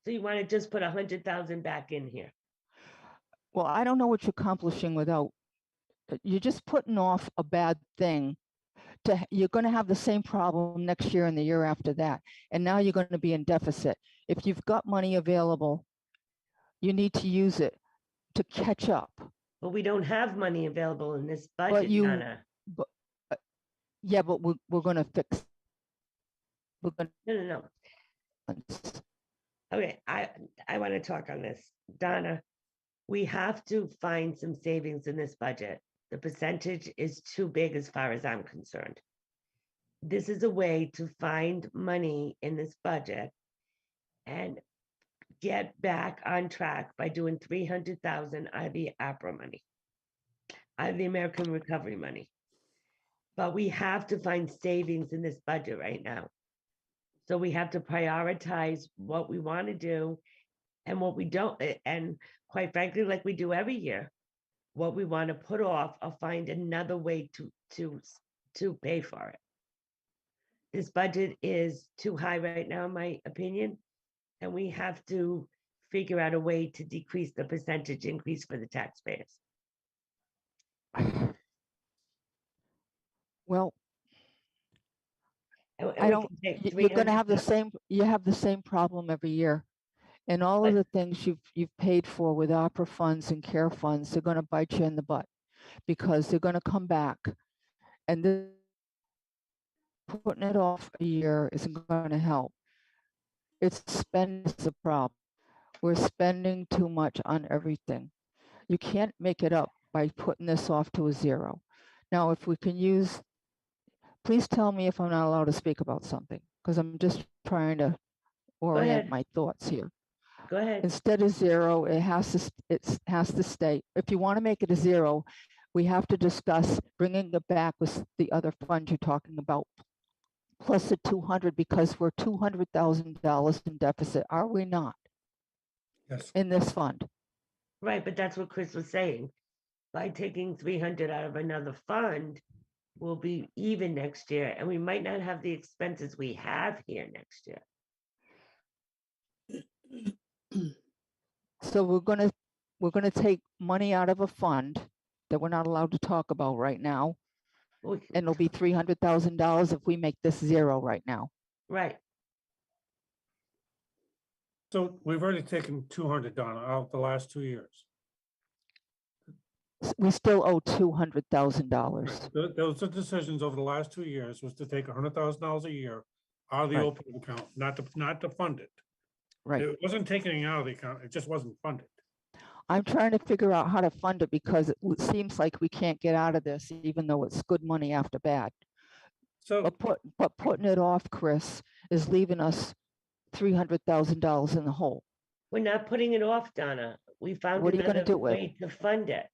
So you want to just put 100,000 back in here? Well, I don't know what you're accomplishing without, you're just putting off a bad thing. You're going to have the same problem next year and the year after that. And now you're going to be in deficit. If you've got money available, you need to use it to catch up. But we don't have money available in this But budget, you, Donna. yeah, but we're going to fix. We're going No. to. Okay, I want to talk on this. Donna, we have to find some savings in this budget. The percentage is too big as far as I'm concerned. This is a way to find money in this budget and get back on track by doing 300,000 out of the APRA money, out of the American Recovery money. But we have to find savings in this budget right now. So we have to prioritize what we want to do and what we don't, and quite frankly, like we do every year, what we want to put off or find another way to pay for it. This budget is too high right now, in my opinion, and we have to figure out a way to decrease the percentage increase for the taxpayers. Well, And I we don't, can take you're going to have the 300,000. same, you have the same problem every year. And all of the things you've paid for with opera funds and care funds, they're going to bite you in the butt because they're going to come back. And this, putting it off a year isn't going to help. It's spending is the problem. We're spending too much on everything. You can't make it up by putting this off to a zero. Now, if we can use, please tell me if I'm not allowed to speak about something, because I'm just trying to orient ahead. my thoughts here. Go ahead. Instead of zero, it has to stay. If you want to make it a zero, we have to discuss bringing it back with the other fund you're talking about, plus the 200, because we're $200,000 in deficit, are we not, Yes. in this fund? Right, but that's what Chris was saying. By taking 300 out of another fund, we'll be even next year, and we might not have the expenses we have here next year. So we're gonna take money out of a fund that we're not allowed to talk about right now, We- and it'll be $300,000 if we make this zero right now. Right, So we've already taken 200, Donna, out the last 2 years. We still owe $200,000. Those are decisions over the last 2 years was to take $100,000 a year out of the Right. Opeb account, not to fund it. Right. It wasn't taking it out of the account, it just wasn't funded. I'm trying to figure out how to fund it because it seems like we can't get out of this, even though it's good money after bad. So, But putting it off, Chris, is leaving us $300,000 in the hole. we're not putting it off, Donna. We found What are you gonna another do with way to fund it.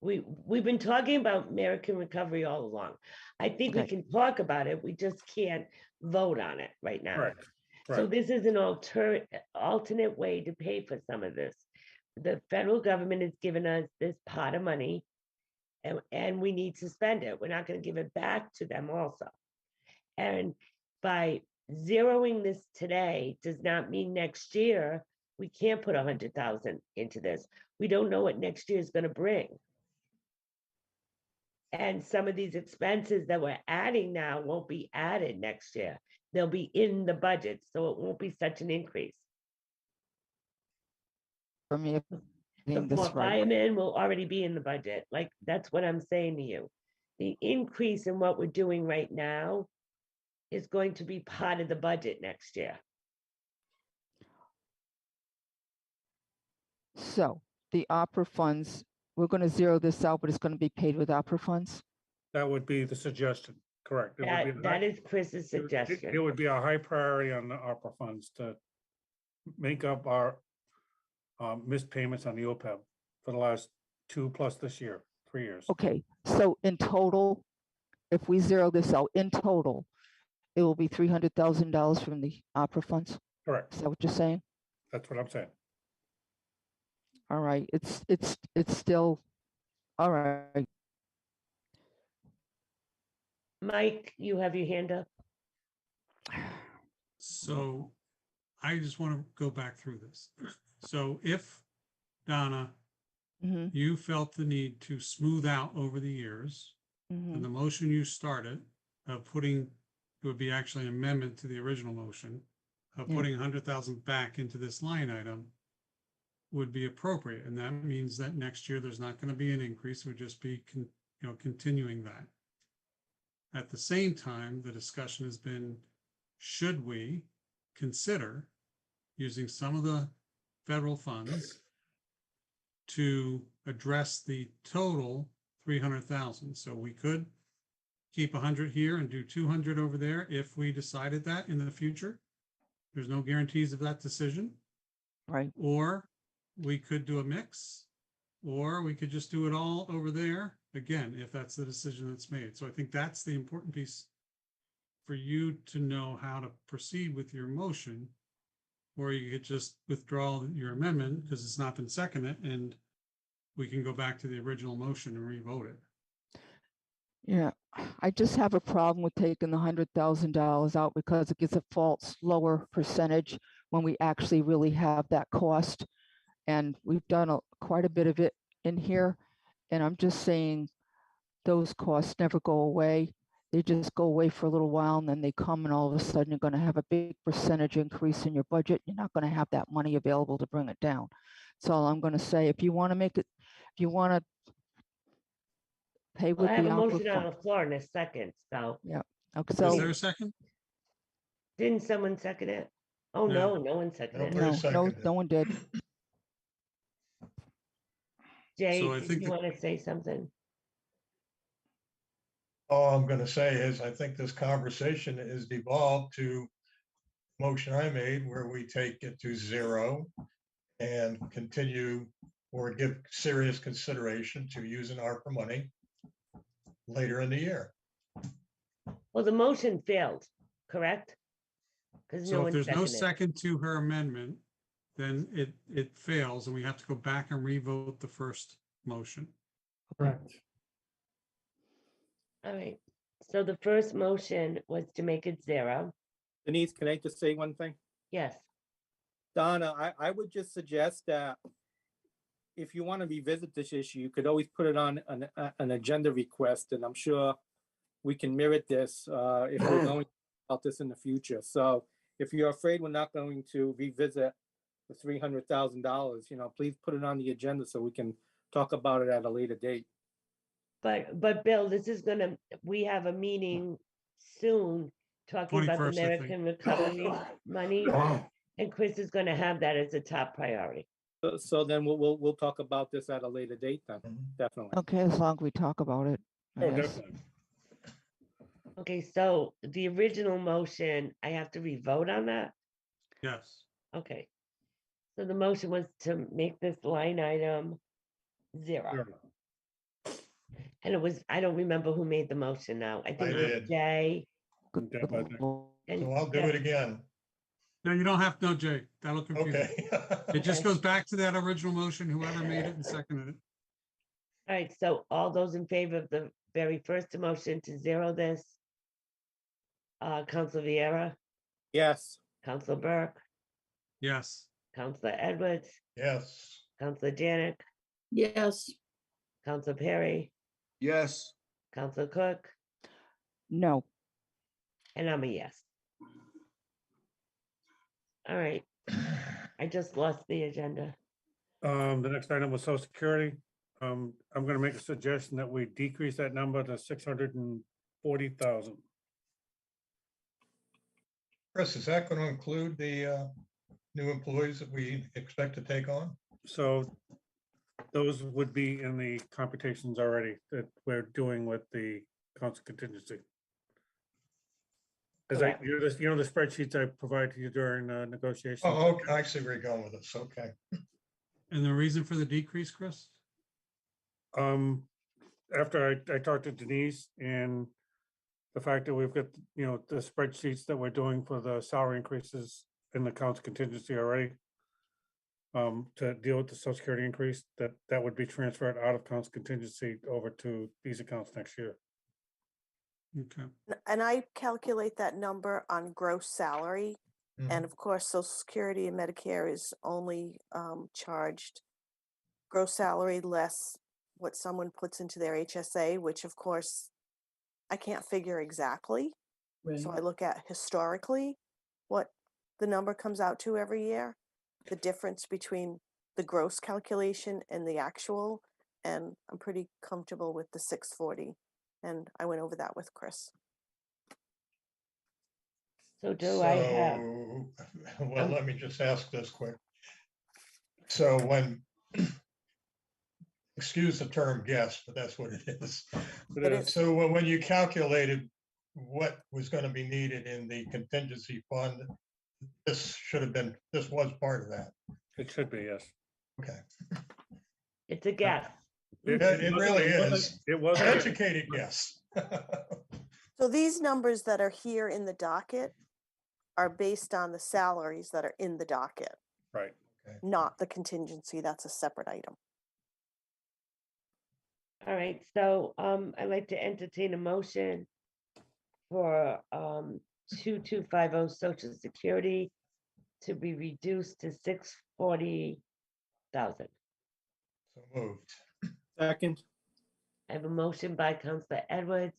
We've been talking about American Recovery all along. I think we Okay. can talk about it, we just can't vote on it right now. correct, So correct. this is an alternate way to pay for some of this. The federal government has given us this pot of money, and we need to spend it. We're not gonna give it back to them also. And by zeroing this today does not mean next year, we can't put 100,000 into this. We don't know what next year is gonna bring. And some of these expenses that we're adding now won't be added next year. They'll be in the budget, so it won't be such an increase. For me, if The getting four this right. firemen will already be in the budget, like, that's what I'm saying to you. The increase in what we're doing right now is going to be part of the budget next year. So the opera funds, we're gonna zero this out, but it's gonna be paid with opera funds? That would be the suggestion, correct. It would be a That high- is Chris's it- It suggestion. would be a high priority on the ARPA funds to make up our missed payments on the OPEB for the last 2+ this year, 3 years. Okay, so in total, if we zero this out, in total, it will be $300,000 from the opera funds? Correct, Is that what you're saying? that's what I'm saying. All right, it's still, all right. Mike, you have your hand up? So I just want to go back through this. So if, Donna, Mhm, you felt the need to smooth out over the years, mhm. and the motion you started of putting, it would be actually an amendment to the original motion of Yeah. putting 100,000 back into this line item would be appropriate. And that means that next year, there's not going to be an increase, it would just be, continuing that. At the same time, the discussion has been, should we consider using some of the federal funds to address the total 300,000? So we could keep 100 here and do 200 over there if we decided that in the future. There's no guarantees of that decision. Right, Or we could do a mix, or we could just do it all over there, again, if that's the decision that's made. So I think that's the important piece for you to know how to proceed with your motion. Or you could just withdraw your amendment because it's not been seconded, and we can go back to the original motion and re-vote it. yeah. I just have a problem with taking the $100,000 out because it gives a false lower percentage when we actually really have that cost. And we've done quite a bit of it in here. And I'm just saying those costs never go away. They just go away for a little while and then they come and all of a sudden you're going to have a big percentage increase in your budget. You're not going to have that money available to bring it down. That's all I'm going to say. If you want to make it, if you want to pay Well, with I have the a opera motion on fund. the floor in a second, so Okay, Is so there a second? didn't someone second it? Oh, No. no one seconded it. Nobody no, seconded it. no one did. Jay, So I did think you the- want to say something? All I'm gonna say is, I think this conversation is devolved to motion I made where we take it to 0 and continue or give serious consideration to using ARPA money later in the year. Well, the motion failed, correct? Because no So if one there's no seconded. second to her amendment, then it fails and we have to go back and revote the first motion. Correct. All right, so the first motion was to make it 0. Denise, can I just say one thing? Yes, Donna, I would just suggest that if you want to revisit this issue, you could always put it on an agenda request, and I'm sure we can merit this if we're going about this in the future. So if you're afraid we're not going to revisit the $300,000, please put it on the agenda so we can talk about it at a later date. but Bill, this is gonna, we have a meeting soon talking about the 21st, I think. American Recovery money. And Chris is gonna have that as a top priority. So then we'll talk about this at a later date then, definitely. Okay, as long as we talk about it. I Oh, guess. definitely. Okay, so the original motion, I have to re-vote on that? Yes. Okay. So the motion was to make this line item 0. Sure. And it was, I don't remember who made the motion now. I think it was did. Jay. Good Deb, I think. lord. and So I'll do Deb. it again. No, you don't have, no, Jay, that'll confuse you. Okay. It just Okay. goes back to that original motion, whoever made it and seconded it. All right, so all those in favor of the very first motion to 0 this? Council Vieira, Yes, Council Burke, Yes. Councilor Edwards, Yes. Councilor Janick, Yes, Councilor Perry, yes, Councilor Cook, No, and I'm a yes. All right, I just lost the agenda. The next item was social security. I'm gonna make a suggestion that we decrease that number to 640,000. Chris, is that going to include the new employees that we expect to take on? So those would be in the computations already that we're doing with the council contingency. As Correct. you know, the spreadsheets I provided you during negotiations. Oh, okay, I see where you're going with this. Okay. And the reason for the decrease, Chris? After I talked to Denise and the fact that we've got, the spreadsheets that we're doing for the salary increases in the council contingency already. To deal with the social security increase, that would be transferred out of council contingency over to these accounts next year. Okay. And I calculate that number on gross salary. And of course, Social Security and Medicare is only charged gross salary less what someone puts into their HSA, which of course I can't figure exactly. So I right. look at historically what the number comes out to every year, the difference between the gross calculation and the actual. And I'm pretty comfortable with the 640. And I went over that with Chris. So do I have, Well, let me just ask this quick. So excuse the term guess, but that's what it is. It is. So when you calculated what was going to be needed in the contingency fund, this was part of that. It should be, yes. Okay. it's a guess. It really is. It was. An educated guess. So these numbers that are here in the docket are based on the salaries that are in the docket, Right. not the contingency. That's a separate item. All right, so I'd like to entertain a motion for 2250 Social Security to be reduced to 640,000. So moved. second, I have a motion by Councilor Edwards,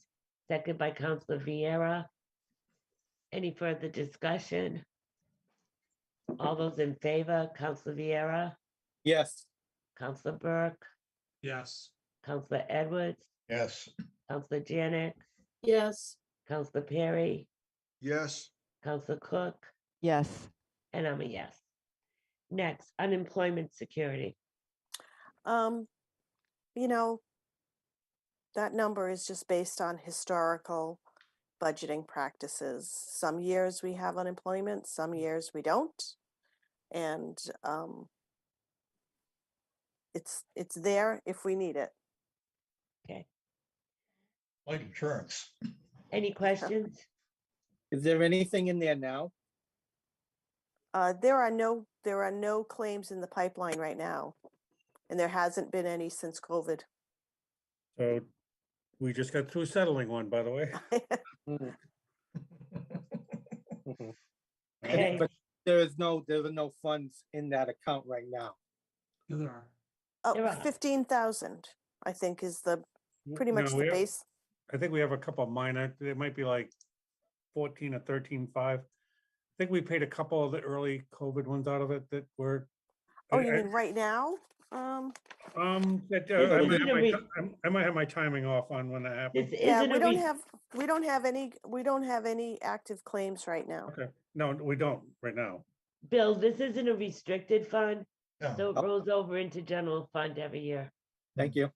second by Councilor Vieira. Any further discussion? All those in favor, Councilor Vieira, yes, Councilor Burke, Yes. Councilor Edwards, Yes. Councilor Janick, Yes, Councilor Perry, yes, Councilor Cook, yes, and I'm a yes. Next, unemployment security. you know, that number is just based on historical budgeting practices. Some years we have unemployment, some years we don't. And it's there if we need it. Okay. Like insurance. Any questions? Is there anything in there now? There are no claims in the pipeline right now. And there hasn't been any since COVID. So we just got through settling one, by the way. Okay. But there are no funds in that account right now. Yeah, there are. There Oh, are. 15,000, I think is the, pretty much No, the we have- base. I think we have a couple of minor, it might be like 14 or 13.5. I think we paid a couple of the early COVID ones out of it that were. Oh, you mean right now? That, This I isn't a re- I might have my timing off on when that happened. This Yeah, isn't we a don't re- have any active claims right now. Okay, no, we don't right now. Bill, this isn't a restricted fund, Yeah. so it rolls over into general fund every year. Thank you.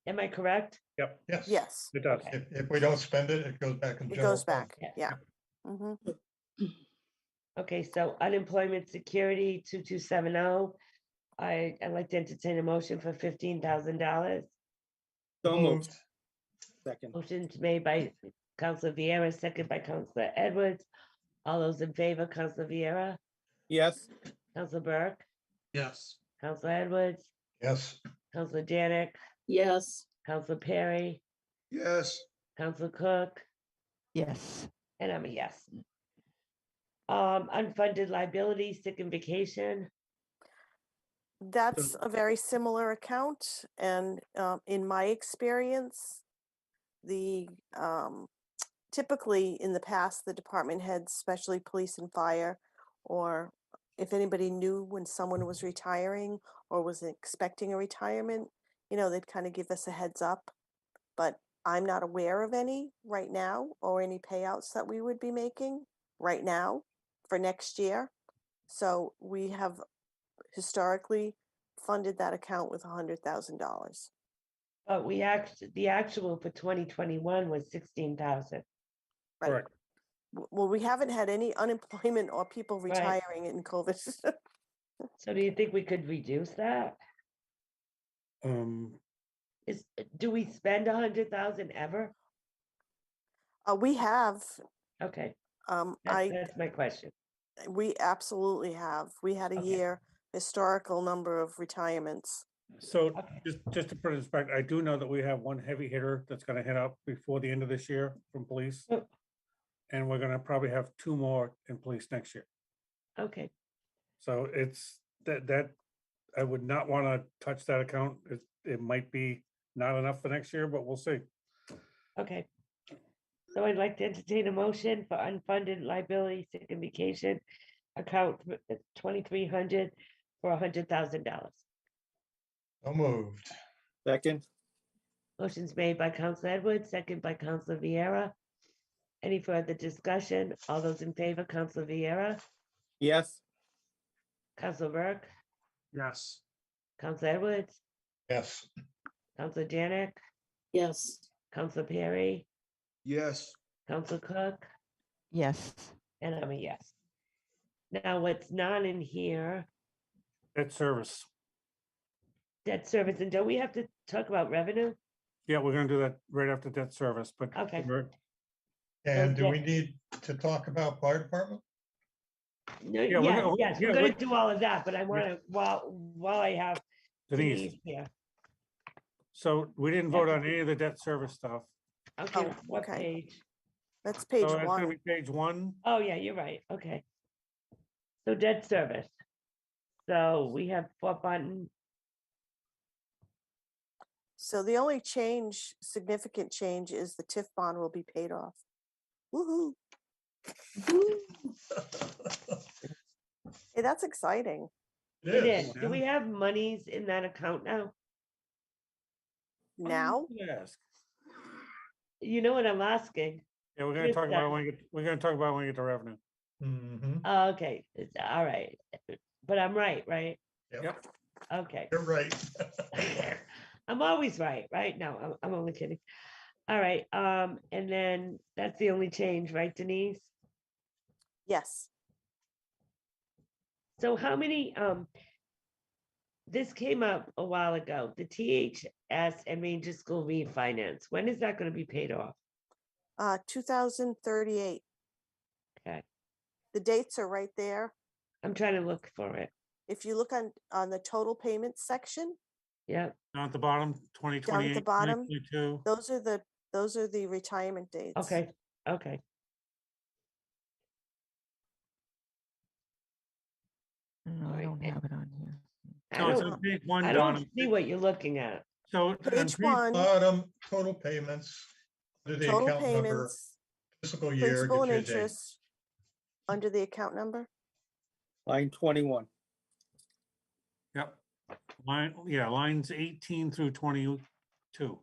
Am I correct? Yep, Yes. Yes, it does. If we don't spend it, it goes back in. it general goes fund. back. Yeah. Yeah. Mhm. Okay, so unemployment security 2270. I'd like to entertain a motion for $15,000. So moved. Second. Motion's made by Counselor Vieira, second by Counselor Edwards. All those in favor, Counselor Vieira, Yes. Counselor Burke, Yes. Counselor Edwards, Yes. Counselor Janick, Yes, Counselor Perry, Yes. Counselor Cook, Yes. and I'm a yes. Unfunded liability, sick and vacation. That's a very similar account, and in my experience, the typically in the past, the department heads, especially police and fire, or if anybody knew when someone was retiring or was expecting a retirement, you know, they'd kind of give us a heads up. But I'm not aware of any right now or any payouts that we would be making right now for next year. So we have historically funded that account with $100,000. But the actual for 2021 was 16,000. Right. Correct. Well, we haven't had any unemployment or people Right. retiring in COVID. So do you think we could reduce that? Um, Do we spend 100,000 ever? We have, Okay, I, that's my question. we absolutely have. We had a Okay. year historical number of retirements. So Okay. just to put it in perspective, I do know that we have one heavy hitter that's gonna hit up before the end of this year from police. Oh. And we're gonna probably have 2 more in police next year. Okay, So it's that I would not want to touch that account. It might be not enough for next year, but we'll see. okay. So I'd like to entertain a motion for unfunded liability, sick and vacation account 2,300 for $100,000. So moved. Second. Motion's made by Counselor Edwards, second by Counselor Vieira. Any further discussion? All those in favor, Counselor Vieira, Yes. Counselor Burke, Yes. Counselor Edwards, Yes. Counselor Janick, yes, Counselor Perry, Yes. Counselor Cook, Yes. and I'm a yes. Now, what's not in here, Debt service. debt service, and don't we have to talk about revenue? Yeah, we're gonna do that right after debt service, but. Okay. And do Okay. we need to talk about fire department? No, Yeah, we're yes, gonna- yes, we're yeah, gonna we- do all of that, but I wanna, while I have Denise, Denise here. so we didn't vote on any of the debt service stuff. Okay, Oh, what okay. page? That's page So it's gonna be one. page 1. Oh, yeah, you're right, okay. So debt service. So we have 4 buttons. So the only change, significant change, is the TIF bond will be paid off. Woohoo! Hey, that's exciting. It is. yeah. Do we have monies in that account now? Now, Yes. You know what I'm asking? Yeah, we're gonna Chris talk about does. we're gonna talk about when we get to revenue. Mhm. Okay, it's all right. But I'm right, right? Yep. Okay. You're right. I'm always right, right? No, I'm only kidding. All right, and then that's the only change, right, Denise? Yes. So how many, this came up a while ago, the THS and Ranger School refinance. When is that gonna be paid off? 2038. Okay, The dates are right there. I'm trying to look for it. If you look on the total payments section, Yep, Down at the bottom, down at 2028, the bottom, 2022. those are the retirement dates. okay, okay. No, I Right, don't have it on here. I No, it's don't, on page one, I Donna. don't see what you're looking at. So on Page one, Bottom, total payments, under the total account number, payments, fiscal year, principal get and you a date. interest, under the account number. Line 21. Yep. Lines 18 through 22.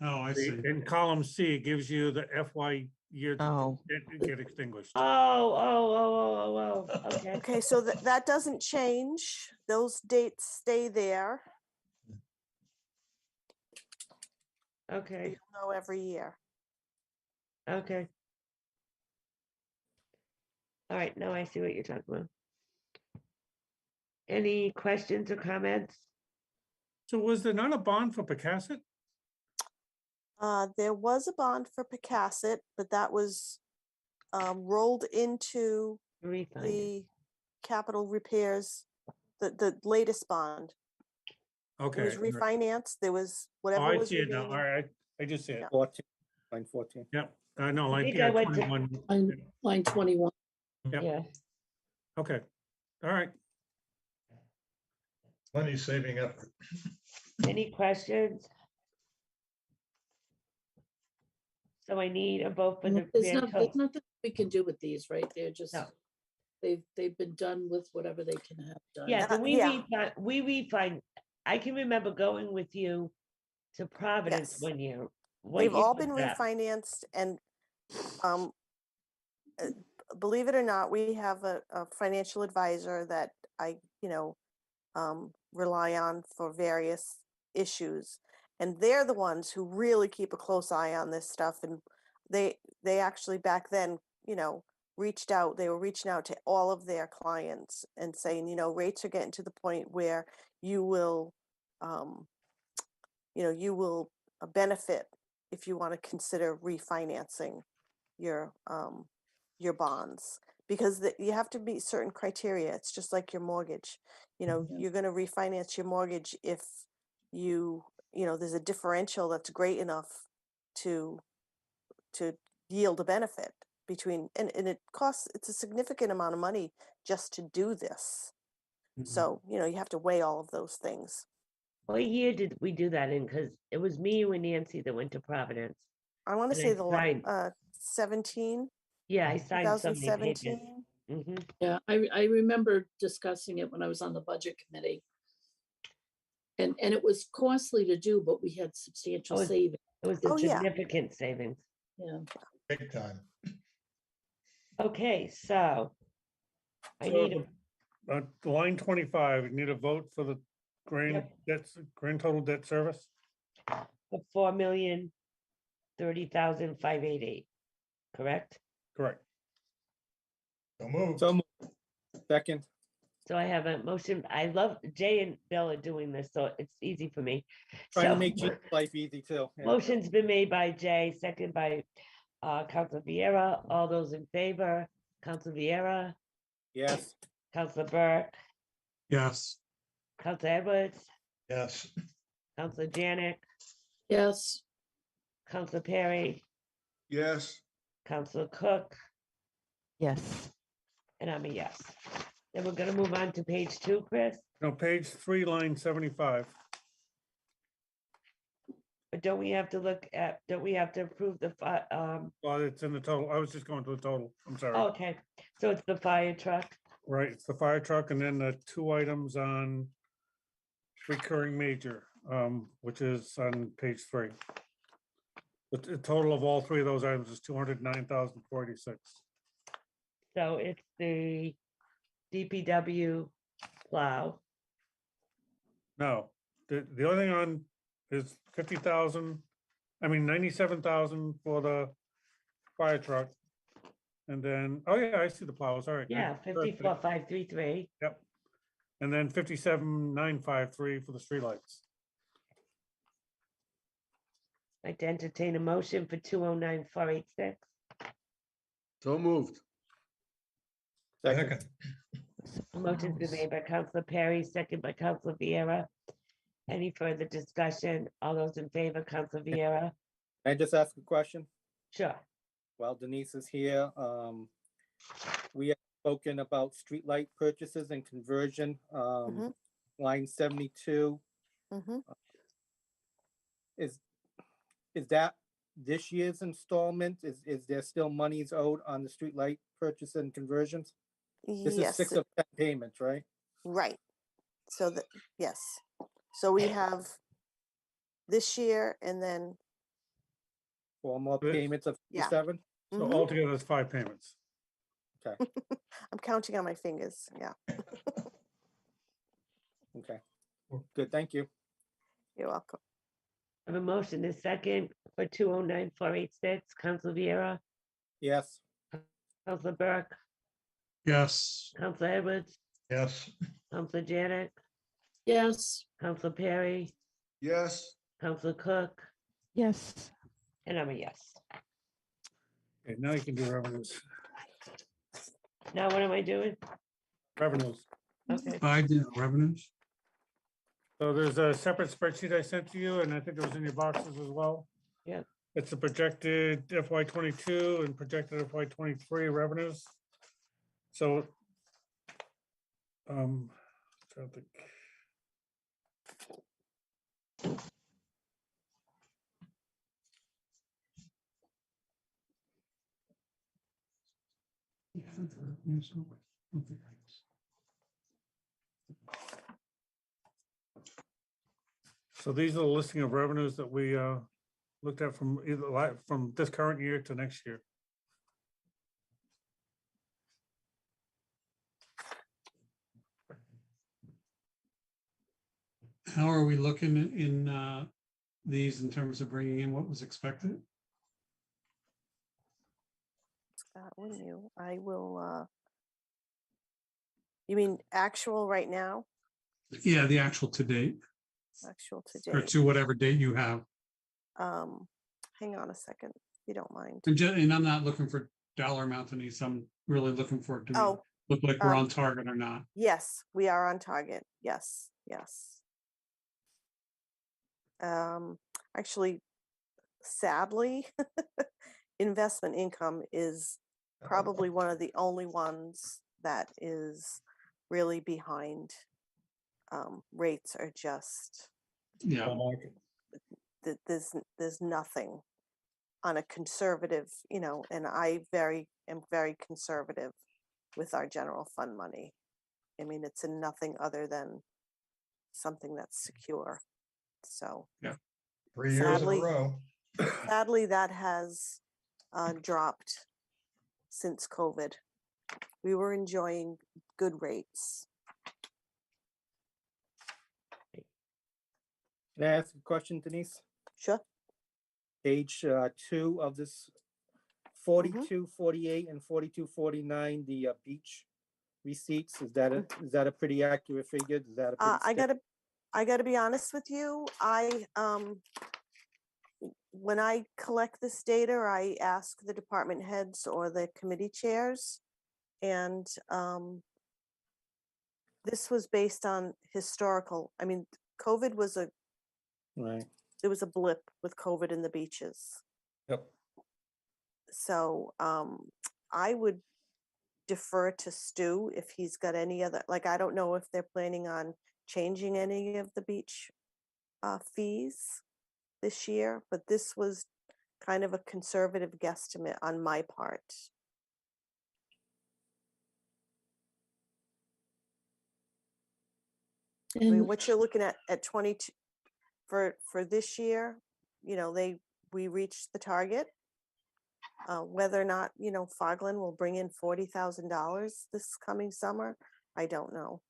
Oh, I see. In column C, it gives you the FY year Oh. get extinguished. Oh, okay. Okay, so that doesn't change. Those dates stay there. Okay, You'll know every year. okay. All right, now I see what you're talking about. Any questions or comments? So was there not a bond for Picasset? There was a bond for Picasset, but that was rolled into Refinance. the capital repairs, the latest bond. It Okay. was refinanced. There was Oh, whatever I was see it now. All remaining. right, I just see it. Yeah. 14, line 14. Yep. No, I like, think yeah, I went to- 21. Line 21. Yep. Yeah, Okay. All right. Money saving effort. any questions? So I need a vote for the There's grand there's total. nothing we can do with these, right? They're just, No. they've been done with whatever they can have done. Yeah, but Yeah. we refund, I can remember going with you to Providence Yes. one year. What They've year all was been that? refinanced, and believe it or not, we have a financial advisor that I, rely on for various issues. And they're the ones who really keep a close eye on this stuff. And they actually back then, reached out, they were reaching out to all of their clients and saying, rates are getting to the point where you will, you will benefit if you want to consider refinancing your bonds, because you have to meet certain criteria. It's just like your mortgage. Yeah. You're going to refinance your mortgage if there's a differential that's great enough to yield a benefit between, and it's a significant amount of money just to do this. So, you have to weigh all of those things. What year did we do that in? Because it was me, you and Nancy that went to Providence. I want to And say I signed- 17, Yeah, I signed so many papers. 2017. Mhm. Yeah, I remember discussing it when I was on the budget committee. And it was costly to do, but we had substantial Oh, savings. It was a Oh, yeah. significant savings. Yeah. Big time. Okay, so I So need, line 25, we need a vote for the grand total debt service. a 4,030,588, correct? Correct. So move. So moved. Second. So I have a motion. I love Jay and Bill are doing this, so it's easy for me. Trying to So, make Jean's life easy too. Yeah. motion's been made by Jay, second by Council Vieira. All those in favor, Council Vieira, Yes. Council Burke, Yes. Council Edwards, Yes. Council Janick, Yes. Council Perry, Yes. Council Cook, Yes. and I'm a yes. Then we're gonna move on to page 2, Chris. No, page 3, line 75. But don't we have to approve the, Well, it's in the total. I was just going to the total. I'm sorry. okay, so it's the fire truck. Right, it's the fire truck and then the 2 items on recurring major, which is on page 3. The total of all 3 of those items is 209,486. So it's the DPW plow. No, the only thing on is 50,000, I mean 97,000 for the fire truck. And then, oh yeah, I see the plows, all right. Yeah, 54,533. Yep. And then 57,953 for the streetlights. I'd like to entertain a motion for 209,486. So moved. Second, A motion's been made by Counselor Perry, second by Counselor Vieira. Any further discussion? All those in favor, Counselor Vieira? Can I just ask a question? Sure. While Denise is here, we have spoken about streetlight purchases and conversion, Mhm. line 72. Mhm. Is that this year's installment? Is there still monies owed on the streetlight purchase and conversions? This is Yes, 6 of 10 payments, right? right. So that, yes. So we have this year and then, 4 more Good. payments of Yeah. 7? So Mhm. altogether, it's 5 payments. I'm counting on my fingers. Yeah, Okay, good, thank you. you're welcome. I have a motion is second for 209,486. Counselor Vieira, Yes, Counselor Burke, Yes, Counselor Edwards, yes, Counselor Janick, Yes, Counselor Perry, Yes, Counselor Cook, Yes, and I'm a yes. Okay, now you can do revenues. Now what am I doing? Revenues. Okay, I did revenues. So there's a separate spreadsheet I sent to you, and I think it was in your boxes as well. Yeah. It's the projected FY 22 and projected FY 23 revenues. So, trying to think. So these are the listing of revenues that we looked at from from this current year to next year. How are we looking in these in terms of bringing in what was expected? Wouldn't you? I will, you mean actual right now? Yeah, the actual to date, Actual or today? to whatever date you have. Hang on a second, if you don't mind. And I'm not looking for dollar amount, Denise. I'm really looking for, do we Oh, look like we're on target or not? yes, we are on target. Yes, yes. Actually, sadly, investment income is probably one of the only ones that is really behind. Rates are just, Yeah, there's nothing on a conservative, and I am very conservative with our general fund money. I mean, it's in nothing other than something that's secure. So 3 years in a Sadly- row. sadly, that has dropped since COVID. We were enjoying good rates. can I ask a question, Denise? Sure. Page 2 of this 42, 48, and 42, 49, the beach receipts, is that a pretty accurate figure? Is that a pretty I gotta be honest with you. When I collect this data, I ask the department heads or the committee chairs, and this was based on historical. I mean, COVID was right? there was a blip with COVID in the beaches. Yep. So I would defer to Stu if he's got any other, like, I don't know if they're planning on changing any of the beach fees this year, but this was kind of a conservative guesstimate on my part. I mean, and what you're looking at 22 for this year, we reached the target. Whether or not, Fogland will bring in $40,000 this coming summer, I don't know.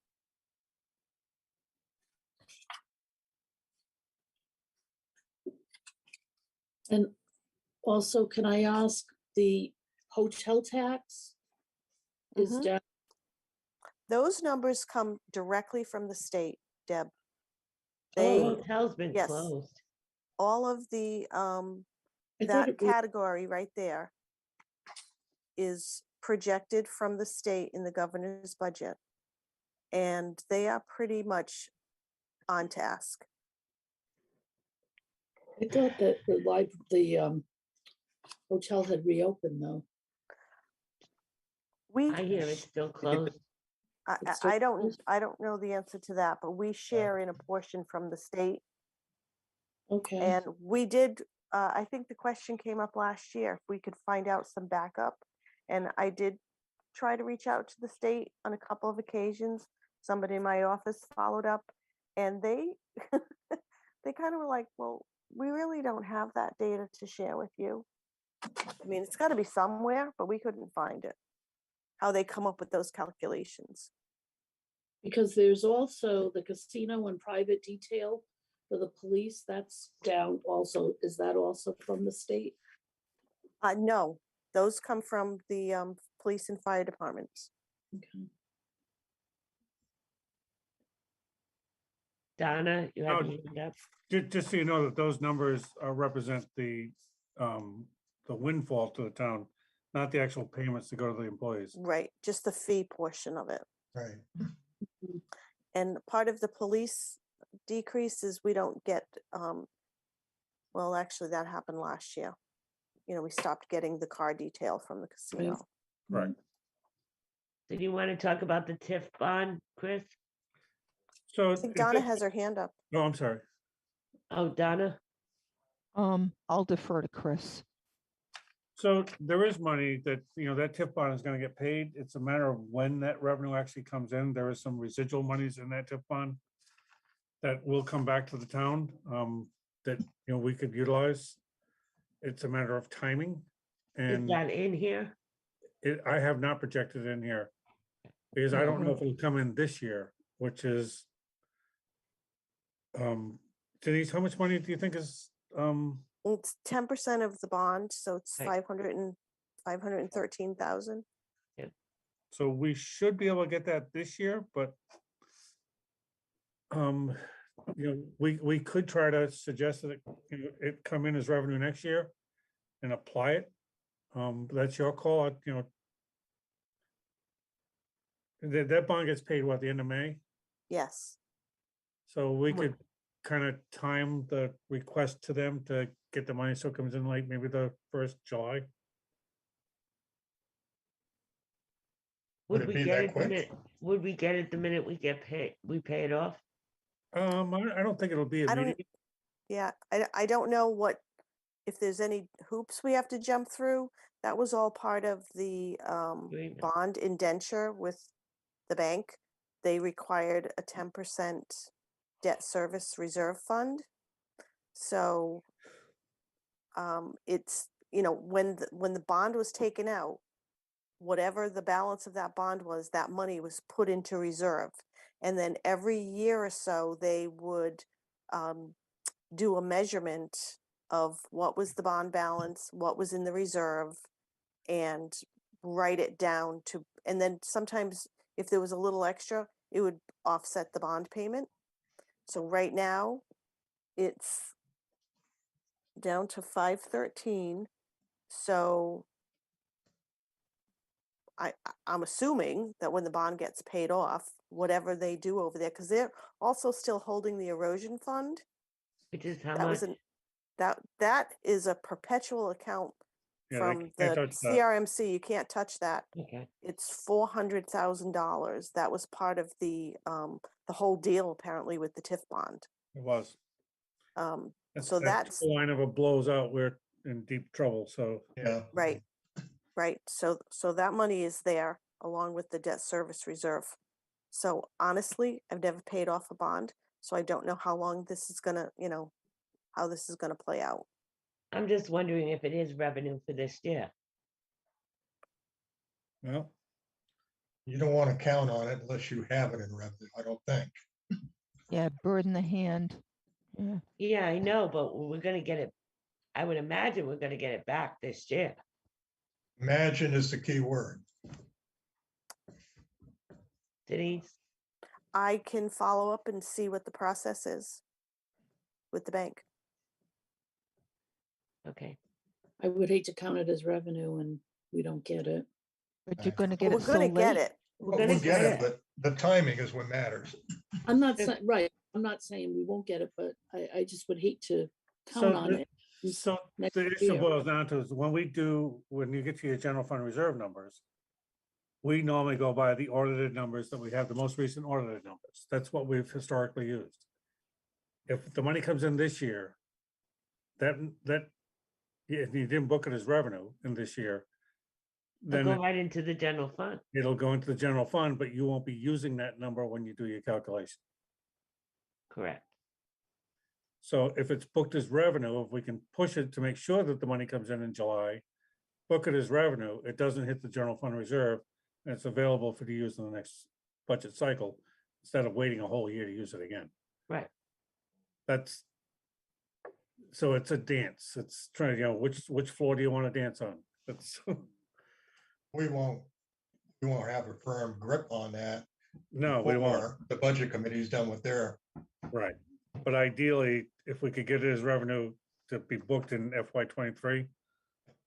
And also, can I ask, the hotel tax is Mhm. down, Those numbers come directly from the state, Deb. The They, hotel's been yes. closed. all of the, I thought that it was, category right there is projected from the state in the governor's budget. And they are pretty much on task. I thought that the hotel had reopened though. We, I hear it's still closed. It's still closed? I don't know the answer to that, but we share in a portion from the state. Okay, And we did, I think the question came up last year, if we could find out some backup. And I did try to reach out to the state on a couple of occasions. Somebody in my office followed up and they, they kind of were like, well, we really don't have that data to share with you. I mean, it's gotta be somewhere, but we couldn't find it. How they come up with those calculations. because there's also the casino and private detail for the police, that's down also. Is that also from the state? No, those come from the police and fire departments. Okay. Donna, you have Oh, your hand up? Just so you know that those numbers represent the windfall to the town, not the actual payments to go to the employees. Right, just the fee portion of it. Right. And part of the police decrease is we don't get, well, actually, that happened last year. You know, we stopped getting the car detail from the casino. Right. Did you want to talk about the TIF bond, Chris? So. I think Donna has her hand up. No, I'm sorry. Oh, Donna? I'll defer to Chris. So there is money that, that TIF bond is gonna get paid. It's a matter of when that revenue actually comes in. There is some residual monies in that TIF bond that will come back to the town, that, we could utilize. It's a matter of timing. Is And that in here? I have not projected in here. Because I don't know if it'll come in this year, which is, Denise, how much money do you think is, It's 10% of the bond, so it's Right. 513,000. so we should be able to get that this year, but we could try to suggest that it come in as revenue next year and apply it. That's your call, that bond gets paid, what, the end of May? Yes, So we could kind of time the request to them to get the money, so it comes in like maybe the 1st July. Would Would it we be get that it the quick? minute, would we get it the minute we get paid, we pay it off? I don't think it'll be I don't- immediate. yeah, I don't know if there's any hoops we have to jump through. That was all part of the Agreement. bond indenture with the bank. They required a 10% debt service reserve fund. So it's, when the bond was taken out, whatever the balance of that bond was, that money was put into reserve. And then every year or so, they would do a measurement of what was the bond balance, what was in the reserve, and write it down to, and then sometimes if there was a little extra, it would offset the bond payment. So right now, it's down to 513. So I'm assuming that when the bond gets paid off, whatever they do over there, because they're also still holding the erosion fund. Which is how That much? was that is a perpetual account Yeah, they from can't the touch that. CRMC. You can't touch that. Okay, It's $400,000. That was part of the whole deal apparently with the TIF bond. It was. So that's The line of it blows out, we're in deep trouble, so. Yeah. right. So that money is there along with the debt service reserve. So honestly, I've never paid off a bond, so I don't know how long this is gonna, how this is gonna play out. I'm just wondering if it is revenue for this year. Well, You don't want to count on it unless you have it in revenue, I don't think. Yeah, bird in the hand. Yeah. Yeah, I know, but we're gonna get it. I would imagine we're gonna get it back this year. Imagine is the key word. Denise, I can follow up and see what the process is with the bank. okay, I would hate to count it as revenue and we don't get it. But you're Right. gonna But get we're it so gonna get late. it. we're Well, gonna we'll get it, get it. but the timing is what matters. I'm not If- saying, right, I'm not saying we won't get it, but I just would hate to So count on the- it. So next the issue year. boils down to is when you get to your general fund reserve numbers, we normally go by the audited numbers that we have, the most recent audited numbers. That's what we've historically used. If the money comes in this year, if you didn't book it as revenue in this year, It'll then go right into the general fund. it'll go into the general fund, but you won't be using that number when you do your calculation. Correct. So if it's booked as revenue, if we can push it to make sure that the money comes in July, book it as revenue, it doesn't hit the general fund reserve, and it's available for the use in the next budget cycle, instead of waiting a whole year to use it again. Right. So it's a dance. It's trying, which floor do you want to dance on? That's, We won't have a firm grip on that. no, we won't. before The budget committee's done with their, Right. But ideally, if we could get it as revenue to be booked in FY '23,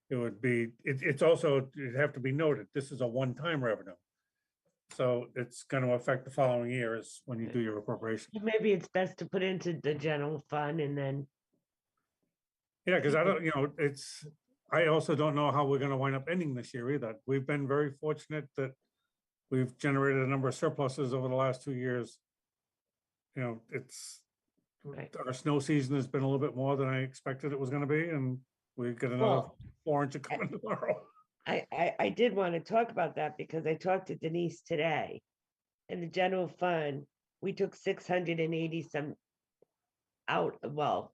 it would be, it's also, it'd have to be noted, this is a one-time revenue. So it's going to affect the following years when you do your appropriation. Maybe it's best to put into the general fund and then, Yeah, because I don't, I also don't know how we're going to wind up ending this year either. We've been very fortunate that we've generated a number of surpluses over the last 2 years. Right. Our snow season has been a little bit more than I expected it was going to be, and we get another Well, 4 inches coming tomorrow. I did want to talk about that because I talked to Denise today. In the general fund, we took 680 some out, well,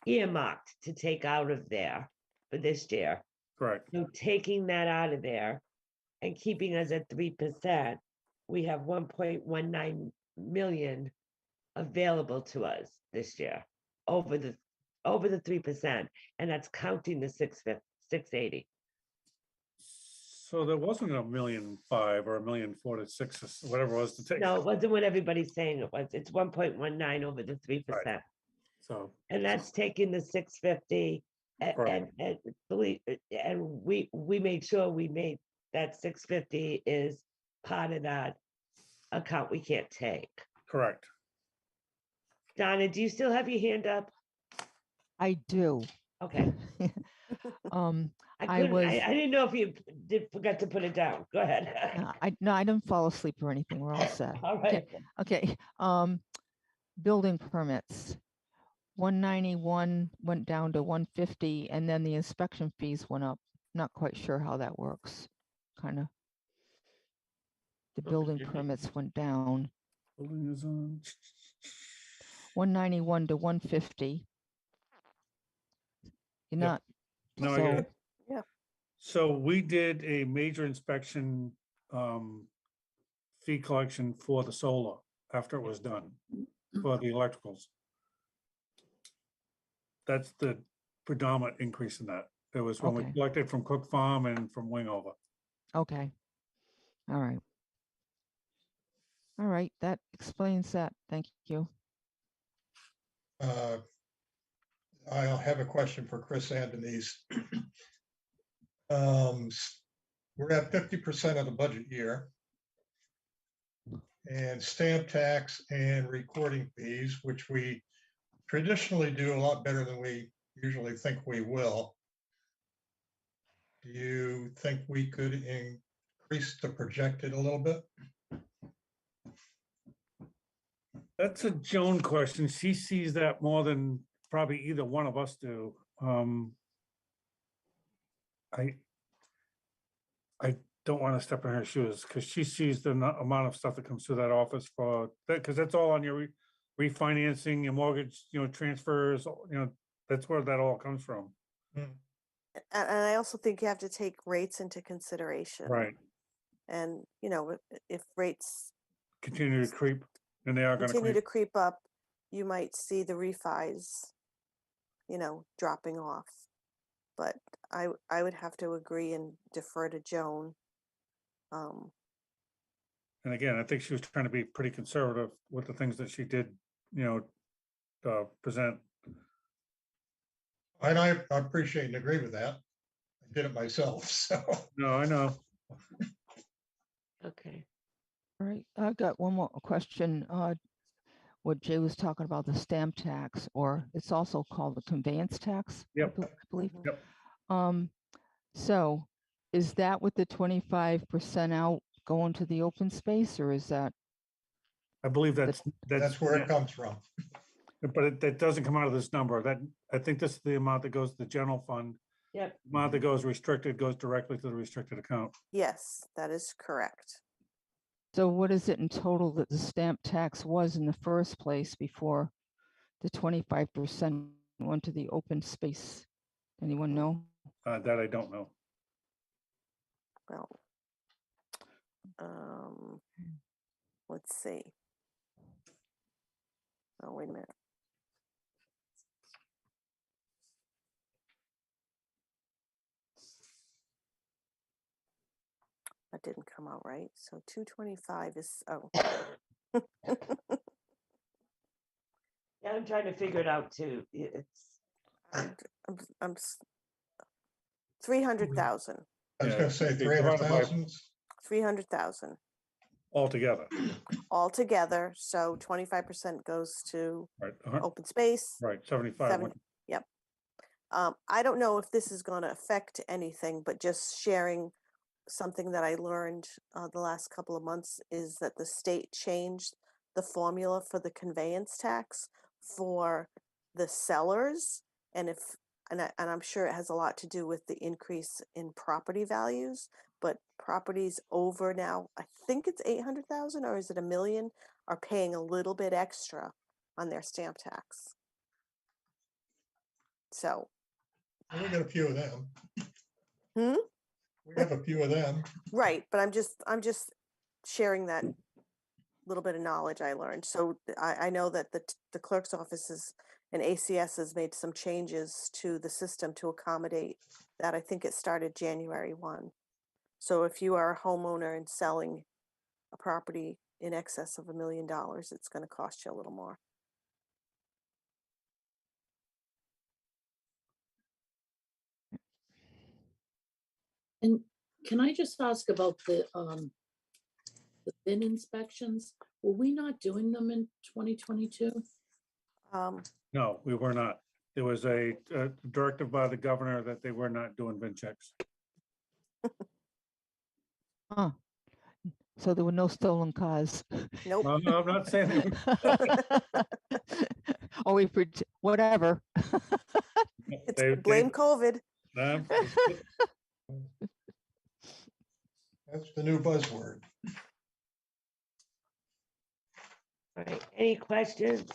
earmarked to take out of there for this year. Correct. So taking that out of there and keeping us at 3%, we have 1.19 million available to us this year over the 3%, and that's counting the 680. So there wasn't 1.5 million or 1.4 to 6, or whatever it was to take. No, it wasn't what everybody's saying it was. It's 1.19 over the 3%. So, And that's taking the 650 Correct. and believe, and we made sure we made that 650 is part of that account we can't take. correct. Donna, do you still have your hand up? I do. Okay. I didn't know if you forgot to put it down. Go ahead. No, I didn't fall asleep or anything. We're all set. All right. Okay, building permits. 191 went down to 150, and then the inspection fees went up. Not quite sure how that works, kind of. The building Okay. permits went down, Building is on. 191 to 150. You're Yep. not, No, I get so, it. Yeah. So we did a major inspection fee collection for the solar after it was done, for the electricals. That's the predominant increase in that. It was when we Okay. collected from Cook Farm and from Wingover. okay. All right. All right, that explains that. Thank you. I'll have a question for Chris and Denise. We're at 50% of the budget year. And stamp tax and recording fees, which we traditionally do a lot better than we usually think we will. Do you think we could increase the projected a little bit? That's a Joan question. She sees that more than probably either one of us do. I don't want to step in her shoes because she sees the amount of stuff that comes through that office for that, because that's all on your refinancing, your mortgage, transfers, that's where that all comes from. And I also think you have to take rates into consideration. Right. And, if rates Continue to creep, and they are going to continue to creep. creep up, you might see the refis, dropping off. But I would have to agree and defer to Joan. And again, I think she was trying to be pretty conservative with the things that she did, present. And I appreciate and agree with that. I did it myself, so. No, I know. Okay. All right, I've got one more question. What Jay was talking about, the stamp tax, or it's also called the conveyance tax. Yep. I believe. Yep. So is that with the 25% out going to the open space, or is that? I believe that's That's where it comes from. But it doesn't come out of this number. That, I think this is the amount that goes to the general fund. Yep. The amount that goes restricted goes directly to the restricted account. Yes, that is correct. So what is it in total that the stamp tax was in the first place before the 25% went to the open space? Anyone know? That I don't know. Well, let's see. Oh, wait a minute. That didn't come out right. So 225 is, oh. Yeah, I'm trying to figure it out too. It's I'm 300,000. I was Yeah, gonna say they divided by 300,000. 300,000 altogether. altogether. So 25% goes to Right. open space. Right. 75. Seven- Yep. I don't know if this is going to affect anything, but just sharing something that I learned the last couple of months is that the state changed the formula for the conveyance tax for the sellers, and I'm sure it has a lot to do with the increase in property values. But properties over now, I think it's 800,000 or is it 1 million, are paying a little bit extra on their stamp tax. So. We got a few of them. Hmm? We have a few of them. Right, but I'm just sharing that little bit of knowledge I learned. So I know that the clerk's offices and ACS has made some changes to the system to accommodate that. I think it started January 1. So if you are a homeowner and selling a property in excess of $1 million, it's going to cost you a little more. And can I just ask about the bin inspections? Were we not doing them in 2022? No, we were not. There was a directive by the governor that they were not doing VIN checks. Huh. So there were no stolen cars. Nope. No, I'm not saying that. Or whatever. It's blame COVID. Um, That's the new buzzword. all right. Any questions?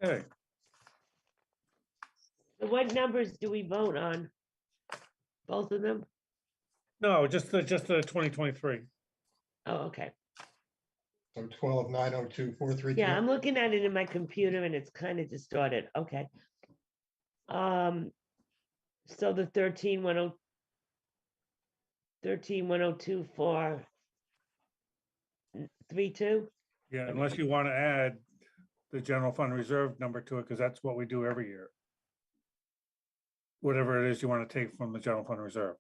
Okay, So what numbers do we vote on? Both of them? no, just the 2023. Oh, okay. So 12,902,432. Yeah, I'm looking at it in my computer and it's kind of distorted. Okay. So the 13,102 for 32? Yeah, unless you want to add the general fund reserve number to it, because that's what we do every year. Whatever it is you want to take from the general fund reserve.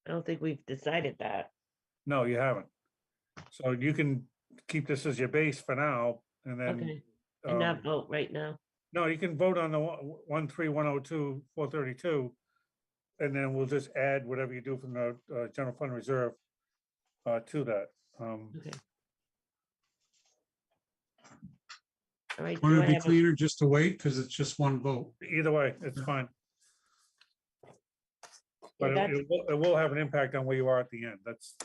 I don't think we've decided that. No, you haven't. So you can keep this as your base for now, and then. Okay. And not vote right now. No, you can vote on the 13,102,432, and then we'll just add whatever you do from the general fund reserve to that. Okay. All right. Wouldn't do it I be have a- cleaner just to wait because it's just one vote? Either way, it's fine. But Yeah, it will have an impact on where you are at the end. That's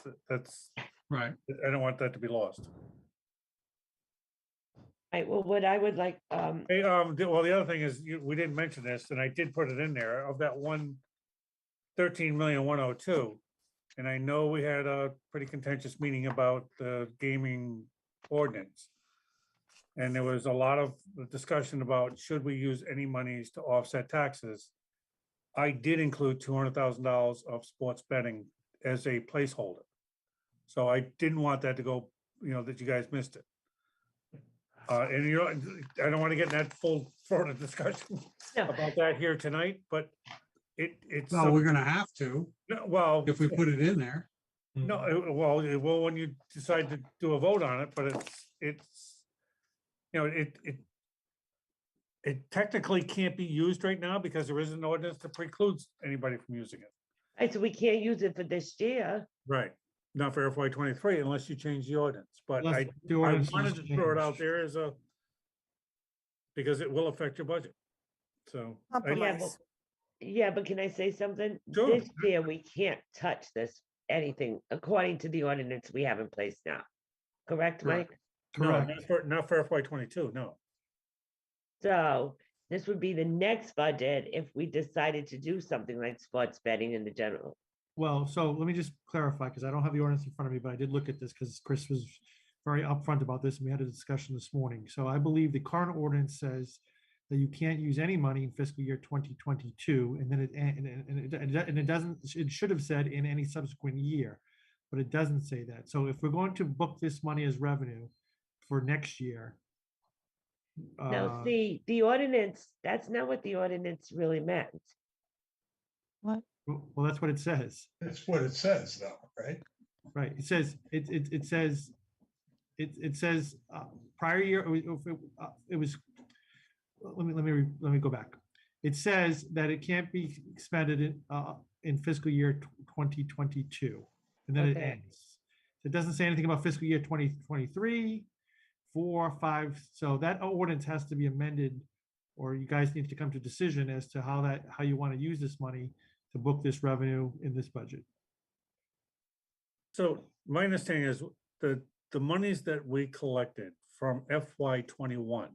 Right. I don't want that to be lost. Right, well, what I would like, Hey, well, the other thing is, we didn't mention this, and I did put it in there, of that 13,102,000. And I know we had a pretty contentious meeting about the gaming ordinance. And there was a lot of discussion about should we use any monies to offset taxes? I did include $200,000 of sports betting as a placeholder. So I didn't want that to go, that you guys missed it. And I don't want to get in that full further discussion No. about that here tonight, but it's. Well, we're gonna have to, No, well, if we put it in there. no, well, when you decide to do a vote on it, but it technically can't be used right now because there is an ordinance that precludes anybody from using it. Right, so we can't use it for this year. Right. Not for FY '23 unless you change the ordinance, but Unless I the ordinance is wanted to throw it out changed. there because it will affect your budget. So. Compromise. Yeah, but can I say something? Sure. This year, we can't touch anything according to the ordinance we have in place now. Correct, Mike? No, Correct. not for FY '22, no. So this would be the next budget if we decided to do something like sports betting in the general. Well, so let me just clarify, because I don't have the ordinance in front of me, but I did look at this because Chris was very upfront about this, and we had a discussion this morning. So I believe the current ordinance says that you can't use any money in fiscal year 2022, and then it doesn't, it should have said in any subsequent year, but it doesn't say that. So if we're going to book this money as revenue for next year. Now, see, the ordinance, that's not what the ordinance really meant. What? Well, that's what it says. That's what it says though, right? Right, it says, it says, prior year, it was, let me go back. It says that it can't be expended in fiscal year 2022, and then it Okay. ends. It doesn't say anything about fiscal year 2023, 4, 5, so that ordinance has to be amended, or you guys need to come to a decision as to how you want to use this money to book this revenue in this budget. So my understanding is the monies that we collected from FY '21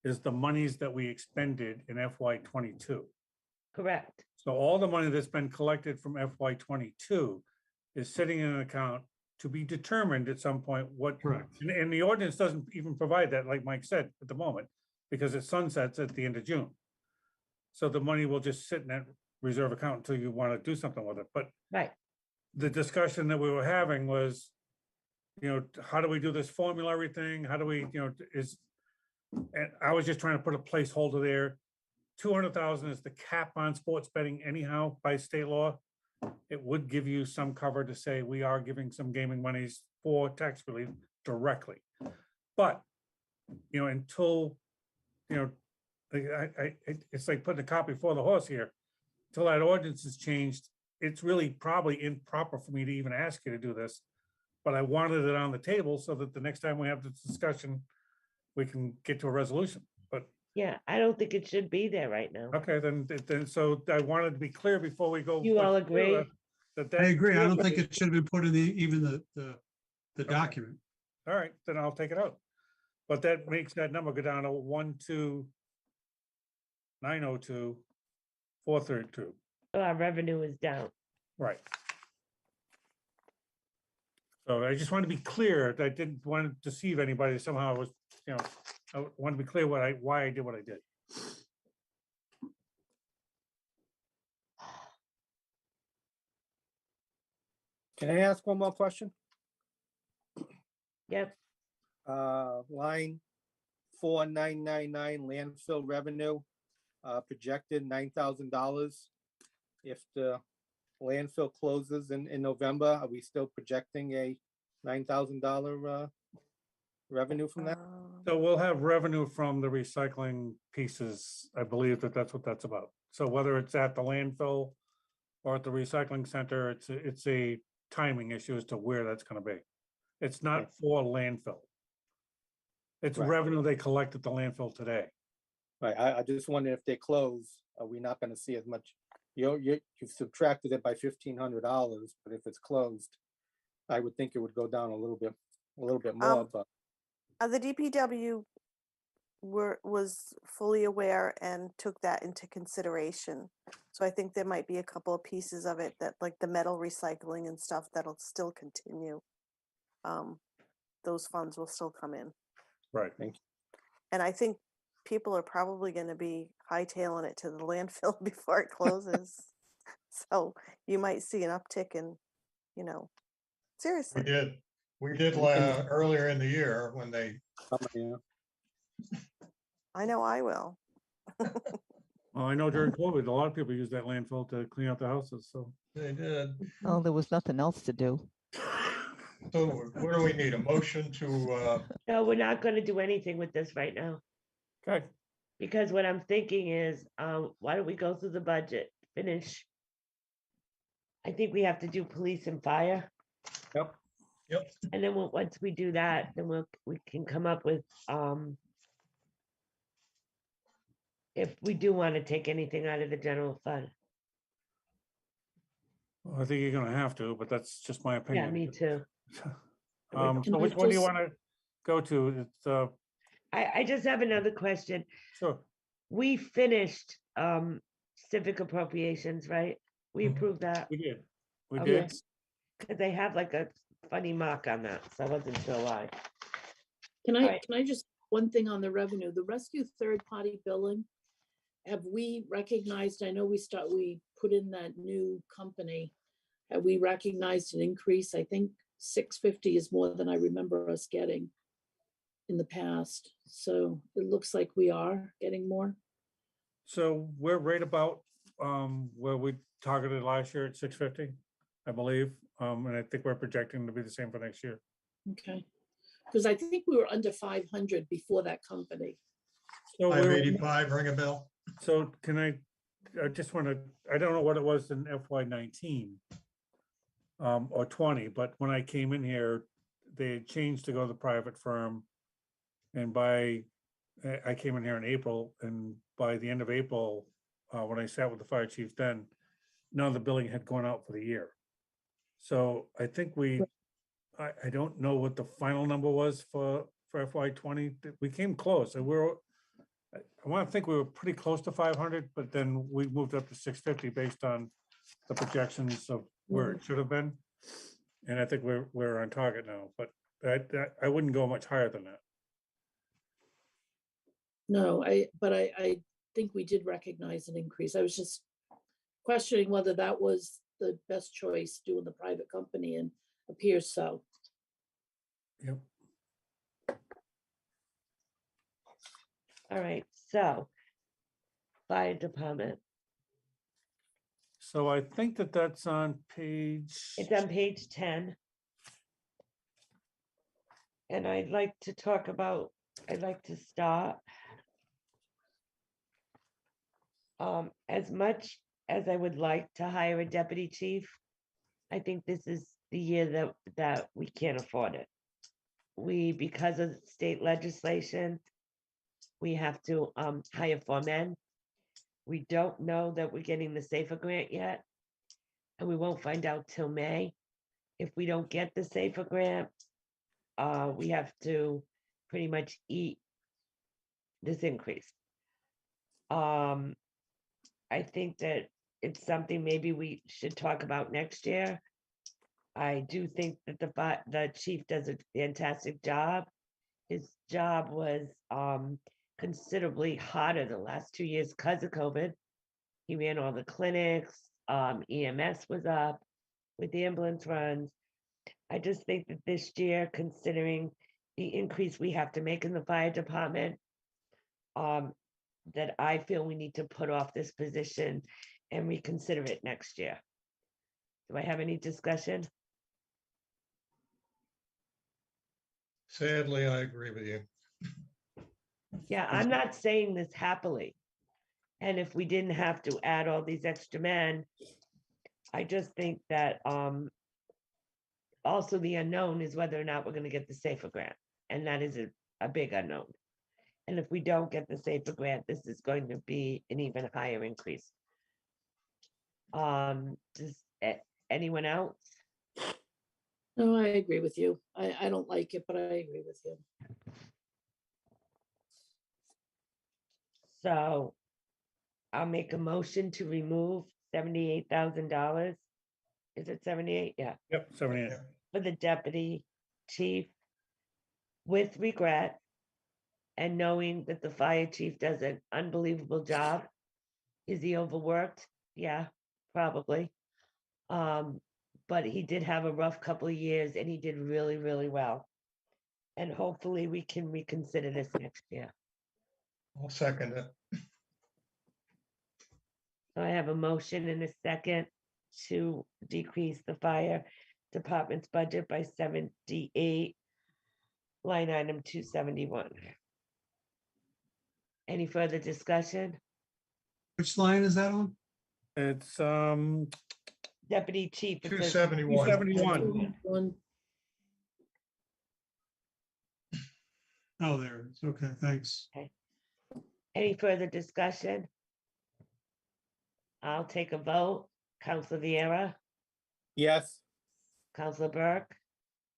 is the monies that we expended in FY '22. Correct. So all the money that's been collected from FY '22 is sitting in an account to be determined at some point what. Correct. And the ordinance doesn't even provide that, like Mike said, at the moment, because it sunsets at the end of June. So the money will just sit in that reserve account until you want to do something with it. But Right. the discussion that we were having was, how do we do this formulary thing? How do we, and I was just trying to put a placeholder there. 200,000 is the cap on sports betting anyhow by state law. It would give you some cover to say we are giving some gaming monies for tax relief directly. But, until, it's like putting a cart before the horse here. Until that ordinance is changed, it's really probably improper for me to even ask you to do this. But I wanted it on the table so that the next time we have this discussion, we can get to a resolution. But Yeah, I don't think it should be there right now. okay, then so I wanted to be clear before we go. You all much agree? further that I agree. I don't think that- it should have been put in even the document. All right, then I'll take it out. But that makes that number go down to 12902,432. Our revenue is down. Right. So I just want to be clear that I didn't want to deceive anybody somehow. I was, I want to be clear why I did what I did. Can I ask one more question? Yep. Line 4999 landfill revenue, projected $9,000. If the landfill closes in November, are we still projecting a $9,000 revenue from that? So we'll have revenue from the recycling pieces. I believe that's what that's about. So whether it's at the landfill or at the recycling center, it's a timing issue as to where that's going to be. It's not Okay. for landfill. It's Right. revenue they collect at the landfill today. Right, I just wondered if they close, are we not gonna see as much? You've subtracted it by $1,500, but if it's closed, I would think it would go down a little bit more, but. The DPW was fully aware and took that into consideration. So I think there might be a couple of pieces of it that, like the metal recycling and stuff, that'll still continue. Those funds will still come in. Right. Thank you. And I think people are probably going to be hightailing it to the landfill before it closes. So you might see an uptick in, you know, We seriously. did, earlier in the year when they, Yeah. I know I will. Well, I know during COVID, a lot of people use that landfill to clean out the houses, so. they did. Oh, there was nothing else to do. So what do we need? A motion to, No, we're not gonna do anything with this right now, Okay, because what I'm thinking is, why don't we go through the budget, finish? I think we have to do police and fire, yep, yep, and then once we do that, then we can come up with, if we do want to take anything out of the general fund. well, I think you're gonna have to, but that's just my Yeah, opinion. me too. Can So I which one do you just- wanna go to? It's, I just have another question. sure, We finished, civic appropriations, right? We Mhm. approved that, we did, we Okay. did. Yes. because they have like a funny mark on that, so I wasn't sure why. Can Right. I just, one thing on the revenue, the rescue third-party billing, have we recognized, I know we put in that new company. Have we recognized an increase? I think 650 is more than I remember us getting in the past. So it looks like we are getting more. So we're right about where we targeted last year at 650, I believe. And I think we're projecting to be the same for next year. Okay. Because I think we were under 500 before that company. So we're, 585, ring a bell? so can I just want to, I don't know what it was in FY19 or 20, but when I came in here, they had changed to go to the private firm. And I came in here in April, and by the end of April, when I sat with the fire chief then, none of the billing had gone out for the year. So I think I don't know what the final number was for FY20. We came close, and I want to think we were pretty close to 500, but then we moved up to 650 based on the projections of where it should have been. And I think we're on target now, but I wouldn't go much higher than that. No, but I think we did recognize an increase. I was just questioning whether that was the best choice, doing the private company, and appears so. Yep. All right, so fire department, So I think that's on page. it's on page 10. And I'd like to start. As much as I would like to hire a deputy chief, I think this is the year that we can't afford it. Because of state legislation, we have to hire 4 men. We don't know that we're getting the SAFER grant yet, and we won't find out till May. If we don't get the SAFER grant, we have to pretty much eat this increase. I think that it's something maybe we should talk about next year. I do think that the chief does a fantastic job. His job was considerably harder the last 2 years because of COVID. He ran all the clinics, EMS was up with the ambulance runs. I just think that this year, considering the increase we have to make in the fire department, that I feel we need to put off this position and reconsider it next year. Do I have any discussion? Sadly, I agree with you. Yeah, I'm not saying this happily. And if we didn't have to add all these extra men, I just think that also the unknown is whether or not we're gonna get the SAFER grant. And that is a big unknown. And if we don't get the SAFER grant, this is going to be an even higher increase. Does anyone else? No, I agree with you. I don't like it, but I agree with you. So I'll make a motion to remove $78,000. Is it 78? Yeah, Yep, 78. for the deputy chief with regret, and knowing that the fire chief does an unbelievable job. Is he overworked? Yeah, probably. But he did have a rough couple of years and he did really, really well. And hopefully we can reconsider this next year. I'll second it. So I have a motion and a second to decrease the fire department's budget by 78, line item 271. Any further discussion? Which line is that on? It's Deputy Chief. it says 271. 271. One, Oh, there it is. Okay, thanks. Any further discussion? I'll take a vote. Counselor Vieira, Yes, Counselor Burke,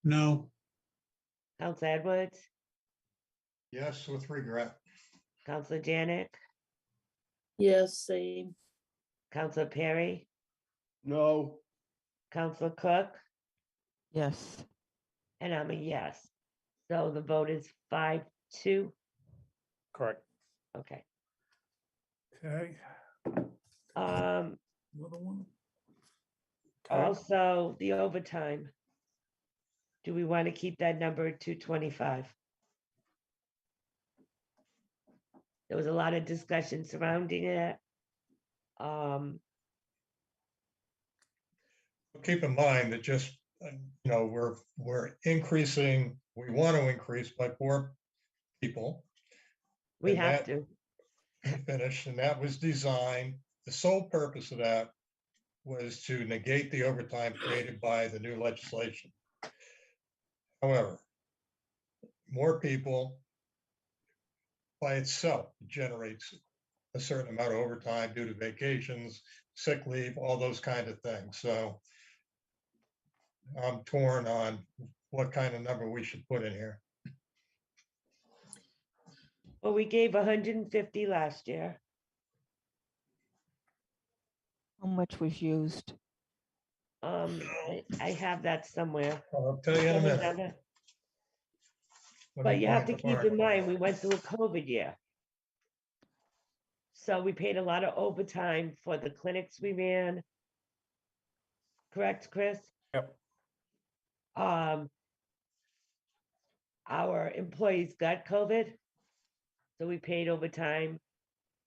No, Counselor Edwards, Yes, with regret. Counselor Janick, yes, same. Counselor Perry, No, Counselor Cook, Yes, and I'm a yes. So the vote is 5-2. Correct. Okay. Okay. Um, Another one. Okay. also the overtime. Do we want to keep that number at 225? There was a lot of discussion surrounding it. Keep in mind that just, we're increasing, we want to increase by 4 people. We And have that- to. Finished, and that was designed, the sole purpose of that was to negate the overtime created by the new legislation. However, more people by itself generates a certain amount of overtime due to vacations, sick leave, all those kind of things. So I'm torn on what kind of number we should put in here. Well, we gave 150 last year. how much was used? I have that somewhere. I'll tell you in a minute. Donna, Let But me you have to find the keep in bar. mind, we went through a COVID year. So we paid a lot of overtime for the clinics we ran. Correct, Chris? Yep. Our employees got COVID. So we paid overtime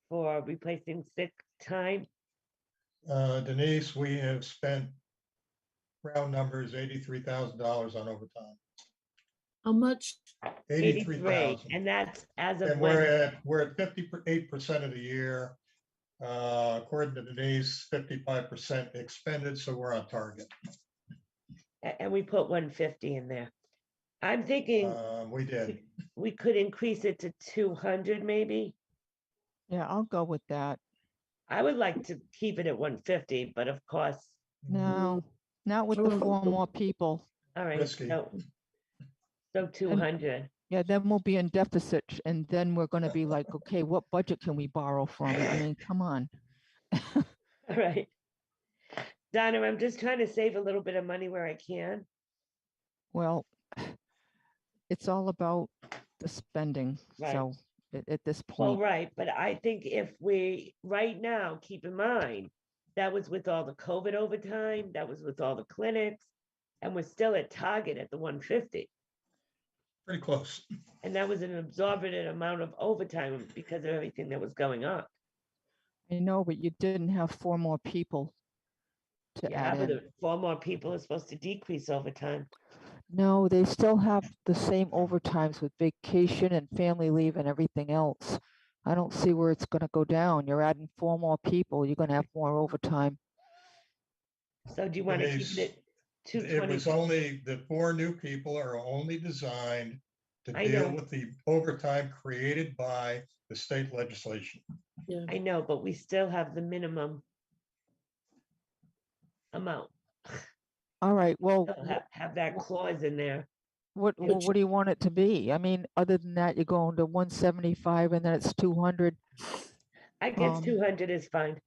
for replacing sick time. Denise, we have spent round numbers, $83,000 on overtime. How much? 83,000. And that's as of And when, we're at 58% of the year. According to Denise, 55% expended, so we're on target. and we put 150 in there. I'm thinking We did. we could increase it to 200 maybe. Yeah, I'll go with that. I would like to keep it at 150, but of course, No, not with the Well, 4 more people. all right, Risky. so 200. Yeah, then we'll be in deficit and then we're gonna be like, okay, what budget can we borrow from? I mean, come on. All right. Donna, I'm just trying to save a little bit of money where I can. Well, it's all about the spending. Right. So at this Well, point, right, but I think if we, right now, keep in mind, that was with all the COVID overtime, that was with all the clinics, and we're still at target at the 150. Pretty close. And that was an absorbent amount of overtime because of everything that was going on. I know, but you didn't have 4 more people to Yeah, add but in. the 4 more people are supposed to decrease overtime. No, they still have the same overtimes with vacation and family leave and everything else. I don't see where it's gonna go down. You're adding 4 more people, you're gonna have more overtime. So do you want to keep Denise, it at It was 220? only, the 4 new people are only designed to I deal know. with the overtime created by the state legislation. Yeah, I know, but we still have the minimum amount. All right, well, Still have that clause in there. what do you want it to be? I mean, other than that, you're going to 175 and then it's 200. I guess Um, 200 is fine.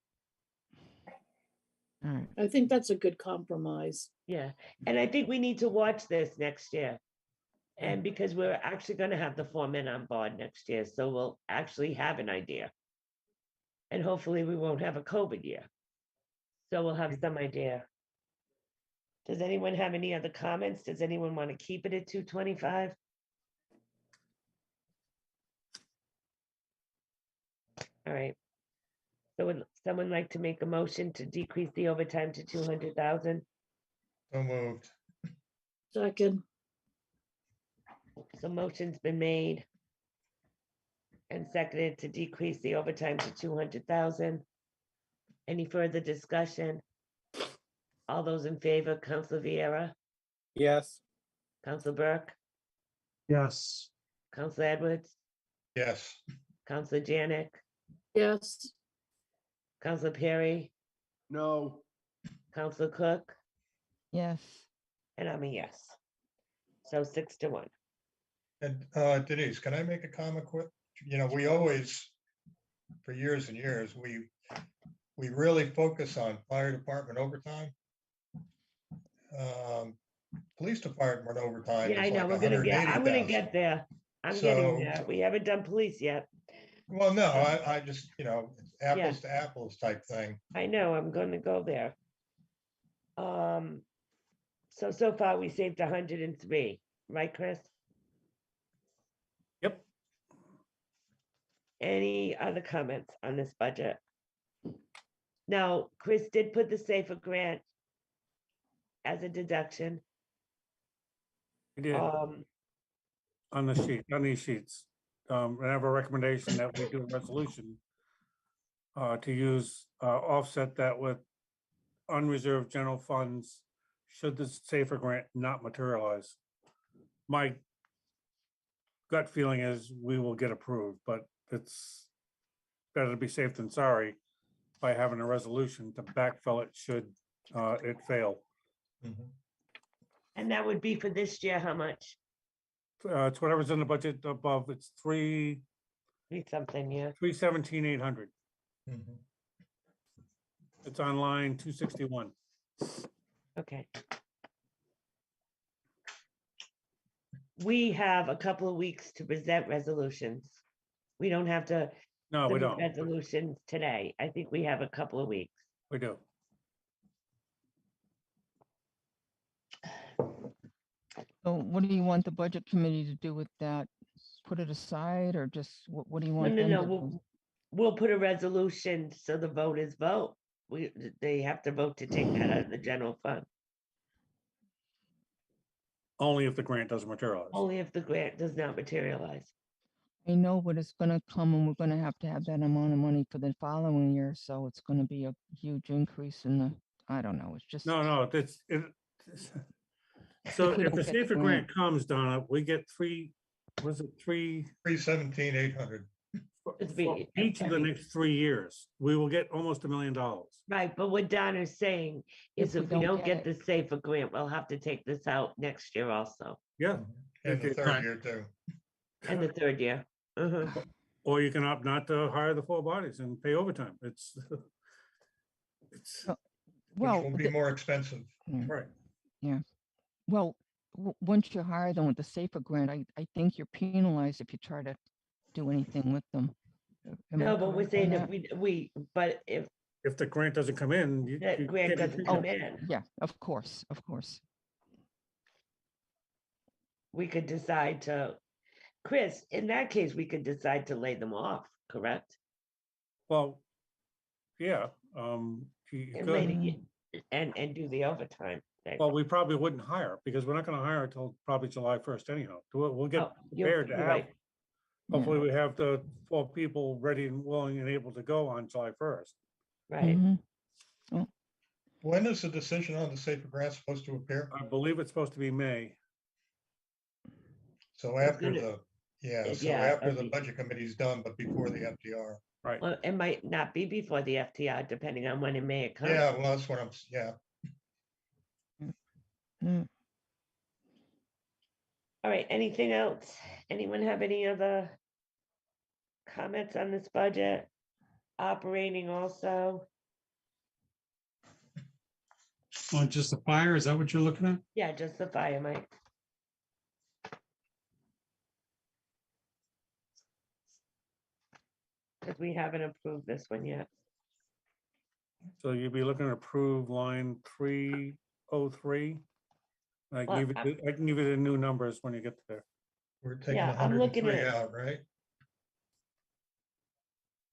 All right, I think that's a good compromise. Yeah, and I think we need to watch this next year. And because we're actually gonna have the foreman on board next year, so we'll actually have an idea. And hopefully we won't have a COVID year. So we'll have some idea. Does anyone have any other comments? Does anyone want to keep it at 225? All right. So would someone like to make a motion to decrease the overtime to 200,000? So moved. Second, So motion's been made and seconded to decrease the overtime to 200,000. Any further discussion? All those in favor, Council Vieira, Yes, Council Burke, Yes. Council Edwards, Yes, Council Janick, yes, Council Perry, No. Council Cook, Yes. and I'm a yes. So 6-1. and Denise, can I make a comment quick? You know, we always, for years and years, we really focus on fire department overtime. Police department overtime Yeah, I is know, like we're gonna get, I'm gonna 180,000. get there. I'm getting So- there. We haven't done police yet. Well, no, I just, you know, it's apples to apples type thing. I know, I'm gonna go there. So far we saved 103, right, Chris? Yep. Any other comments on this budget? Now, Chris did put the safer grant as a deduction. We did Um, on the sheet, on these sheets. And I have a recommendation that we do a resolution to use, offset that with unreserved general funds should the safer grant not materialize. My gut feeling is we will get approved, but it's better to be safe than sorry by having a resolution to backfill it should it fail. Mhm. and that would be for this year, how much? It's whatever's in the budget above, it's Three something, yeah. 317,800. Mhm. It's on line 261. Okay. We have a couple of weeks to present resolutions. We don't have to No, we submit don't. resolutions today. I think we have a couple of weeks. We do. So what do you want the budget committee to do with that? Put it aside or just, what do you No, want? no, them no, to do? we'll put a resolution so the voters vote. They have to vote to take that out of the general fund, Only if the grant doesn't materialize. only if the grant does not materialize. I know, but it's gonna come and we're gonna have to have that amount of money for the following year, so it's gonna be a huge increase in the, I don't know, it's just. No, so If we if don't the get the safer grant. grant comes, Donna, we get three, was it three? 317,800. It's For be- each of the every- next 3 years, we will get almost $1 million. Right, but what Donna's saying is If we if we don't don't get get the safer grant, we'll have to take this out next year also, Yeah, And the Okay. third Right. year too. and the third year. Uh-huh. or you can opt not to hire the 4 bodies and pay overtime. It's Oh, Which Well, will be the- more expensive. right. well, once you hire them with the safer grant, I think you're penalized if you try to do anything with them. Am I No, but we're correct on saying if that? but if If the grant doesn't come in, you that grant can't be doesn't treated- come in, Yeah, of course, of course. we could decide to, Chris, in that case, we could decide to lay them off, correct? Well, yeah, you And could. lay the- and do the overtime thing. Well, we probably wouldn't hire because we're not gonna hire until probably July 1st anyhow. We'll get Oh, you're- prepared to you're have. right. Yeah. Hopefully, we have the 4 people ready and willing and able to go on July 1st. Right, Mhm. When is the decision on the safer grant supposed to appear? I believe it's supposed to be May. So It's after gonna- the, yeah, so yeah, after it'll the be- budget committee's done, but before the FDR. Right. well, it might not be before the FTR, depending on when in May it comes. Yeah, well, that's what yeah. Mm. All right, anything else? Anyone have any other comments on this budget? Operating also? On just the fire, is that what you're looking at? Yeah, just the fire, Mike. because we haven't approved this one yet. So you'd be looking to approve line 303. I Well, can give you the new numbers when you get there. We're taking Yeah, I'm looking 103 at- out, right?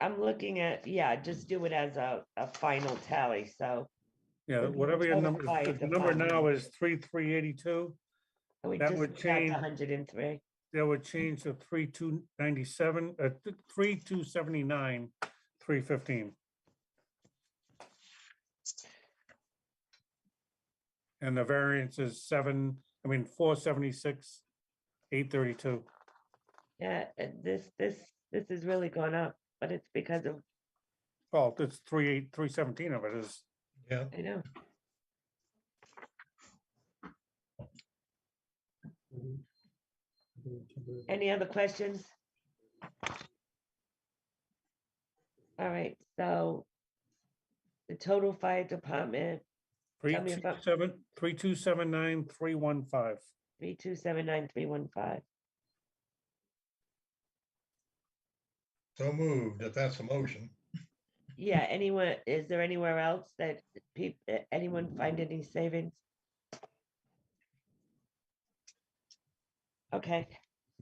I'm looking at, yeah, just do it as a final tally, so. Yeah, Would be whatever your total number, fire if the number now department. is 3382, We That just would got change- 103. that would change to 3297, 3279, 315. And the variance is 476, 832. Yeah, and this has really gone up, but it's because of, Well, it's 317 of it is, Yeah. I know. Any other questions? All right, so the total fire department, Tell me if I'm- 3279, 315. 3279315. So moved, if that's a motion. Yeah, anyone, is there anywhere else that anyone find any savings? Okay,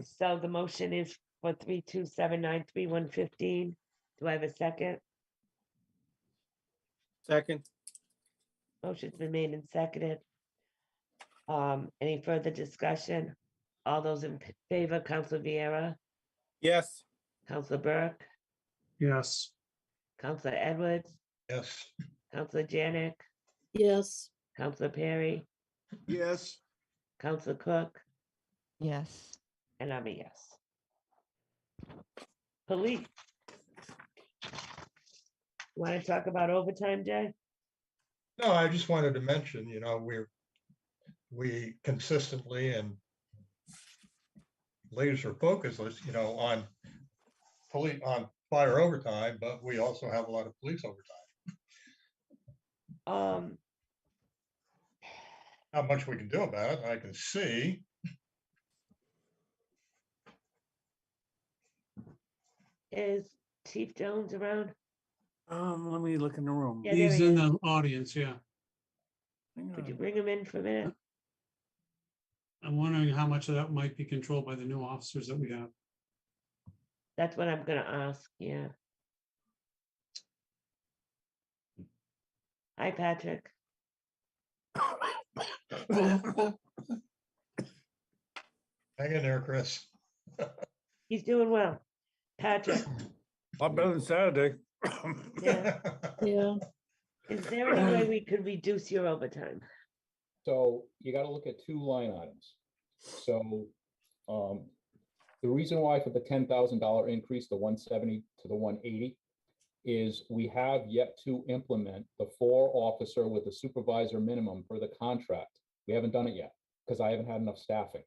so the motion is for 32793115. Do I have a second? Second, Motion's been made and seconded. Any further discussion? All those in favor, Council Vieira, yes. Council Burke, Yes. Council Edwards, Yes. Council Janick, yes, Council Perry, Yes. Council Cook, Yes. and I'm a yes. Police. Want to talk about overtime, Jay? No, I just wanted to mention, we consistently and laser focus, on on fire overtime, but we also have a lot of police overtime. Not much we can do about it. I can see. Is Chief Jones around? Let me look in the room. Yeah, there He's he in is. the audience, yeah. Hang Could you on. bring him in for a minute? I'm wondering how much of that might be controlled by the new officers that we have. That's what I'm gonna ask, yeah. Hi, Patrick. Hang in there, Chris. He's doing well. Patrick, A lot better than Saturday. yeah. yeah. Is there any way we could reduce your overtime? So you gotta look at two line items. So, the reason why for the $10,000 increase, the 170 to the 180, is we have yet to implement the 4-officer with a supervisor minimum for the contract. We haven't done it yet, because I haven't had enough staffing.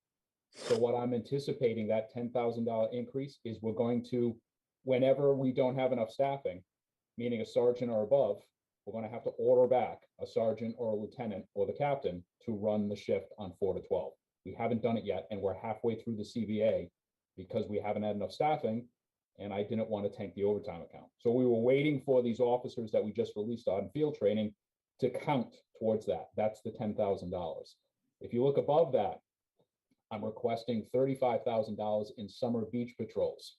So what I'm anticipating, that $10,000 increase, is we're going to, whenever we don't have enough staffing, meaning a sergeant or above, we're gonna have to order back a sergeant or a lieutenant or the captain to run the shift on 4 to 12. We haven't done it yet, and we're halfway through the CBA because we haven't had enough staffing, and I didn't want to tank the overtime account. So we were waiting for these officers that we just released on field training to count towards that. That's the $10,000. If you look above that, I'm requesting $35,000 in summer beach patrols,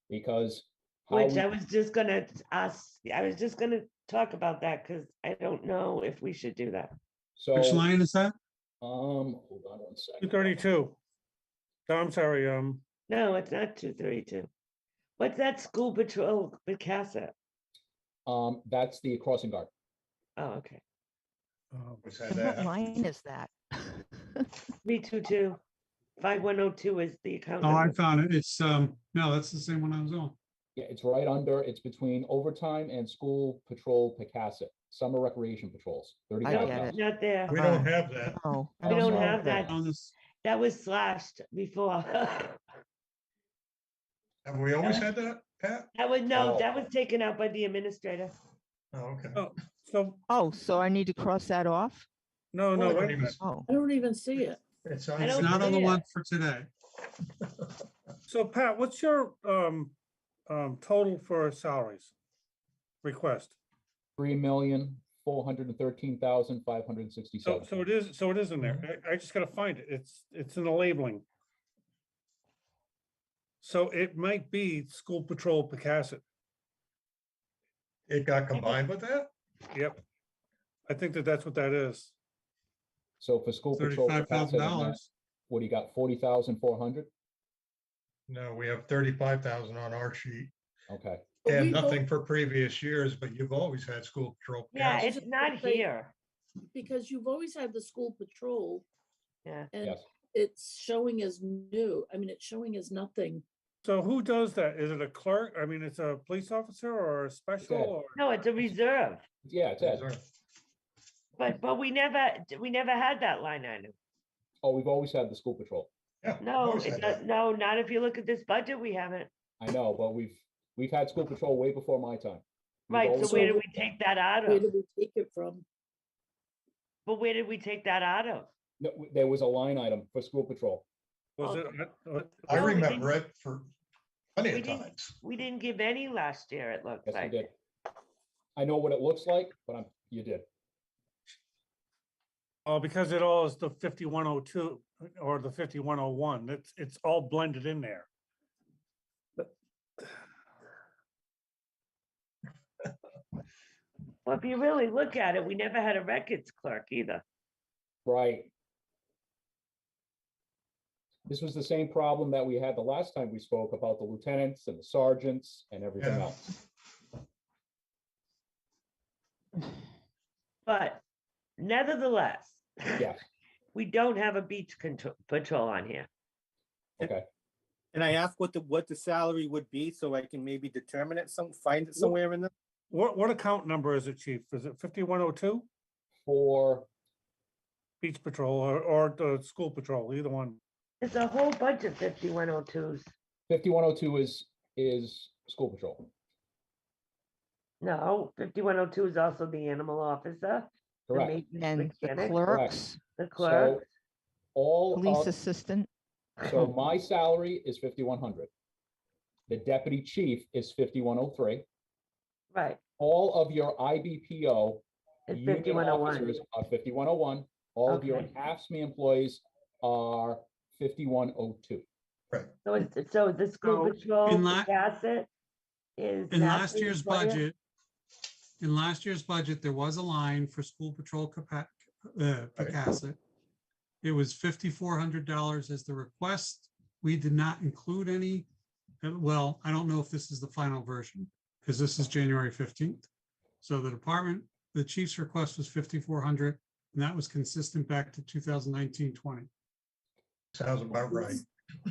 because how Which we- I was just gonna ask, I was just gonna talk about that, because I don't know if we should do that. so, Which line is that? hold on one second. 232. No, I'm sorry, No, it's not 232. What's that school patrol, Picasso? That's the crossing guard. Oh, okay. What's And that? what line is that? 322. 5102 is the account Oh, I number. found it. It's, no, that's the same one I was on. Yeah, it's right under, it's between overtime and school patrol Picasso, summer recreation patrols, I No, get $35,000. it. not there. We don't have that. Oh, I We don't know. have that. On this, That was slashed before. Have we always had that, Pat? That was, no, Oh. that was taken out by the administrator. Oh, okay. oh, so, Oh, so I need to cross that off? no, Well, wait a it minute. Oh, I don't even see it. It's it's don't not on the see one it. for today. So Pat, what's your total for salaries request. 3,413,567. So it is in there. I just gotta find it. It's in the labeling. So it might be school patrol Picasset. It got combined with that? Yep. I think that's what that is. So for school patrol, Picasset, $35,000. what do you got, 40,400? No, we have 35,000 on our sheet Okay, But and we vote- nothing for previous years, but you've always had school patrol. Yeah, Yes. it's not here. Because you've always had the school patrol. Yeah. And yes. it's showing as new. I mean, it's showing as nothing. So who does that? Is it a clerk? I mean, it's a police officer or a special Ed. or? No, it's a reserve, Yeah, it's Ed. but we never had that line item. Oh, we've always had the school patrol. Yeah, we've No, always had that. no, not if you look at this budget, we haven't. I know, but we've had school patrol way before my time. We've Right, so always- where did we take that out Where of? did we take it from? But where did we take that out of? No, there was a line item for school patrol. Was it? I No, we remember it for plenty We of didn't, times. we didn't give any last year, it looks Yes, we like. did. I know what it looks like, but you did. Oh, because it all is the 5102 or the 5101. It's all blended in there. Well, if you really look at it, we never had a records clerk either. Right. This was the same problem that we had the last time we spoke about the lieutenants and the sergeants and everything Yeah. else. But nevertheless, Yes, we don't have a beach patrol on here. okay. Can I ask what the salary would be so I can maybe determine it, find it somewhere in the? What account number is it, chief? Is it 5102? For, Beach patrol or the school patrol, either one. There's a whole bunch of 5102s. 5102 is school patrol, No, 5102 is also the animal officer, the correct? maintenance And the mechanic, clerks, the clerk. So all police of, assistant, so my salary is 5,100. The deputy chief is 5,103. Right, All of your IBPO it's union 5101. officers are 5,101. All of your Okay. AFSMI employees are 5,102. So the school So, patrol, in Picasset is. In not last the year's employer? budget, there was a line for school patrol Picasset. It was $5,400 as the request. We did not include any. Well, I don't know if this is the final version because this is January 15th. So the chief's request was 5,400 and that was consistent back to 2019-20. Sounds about right.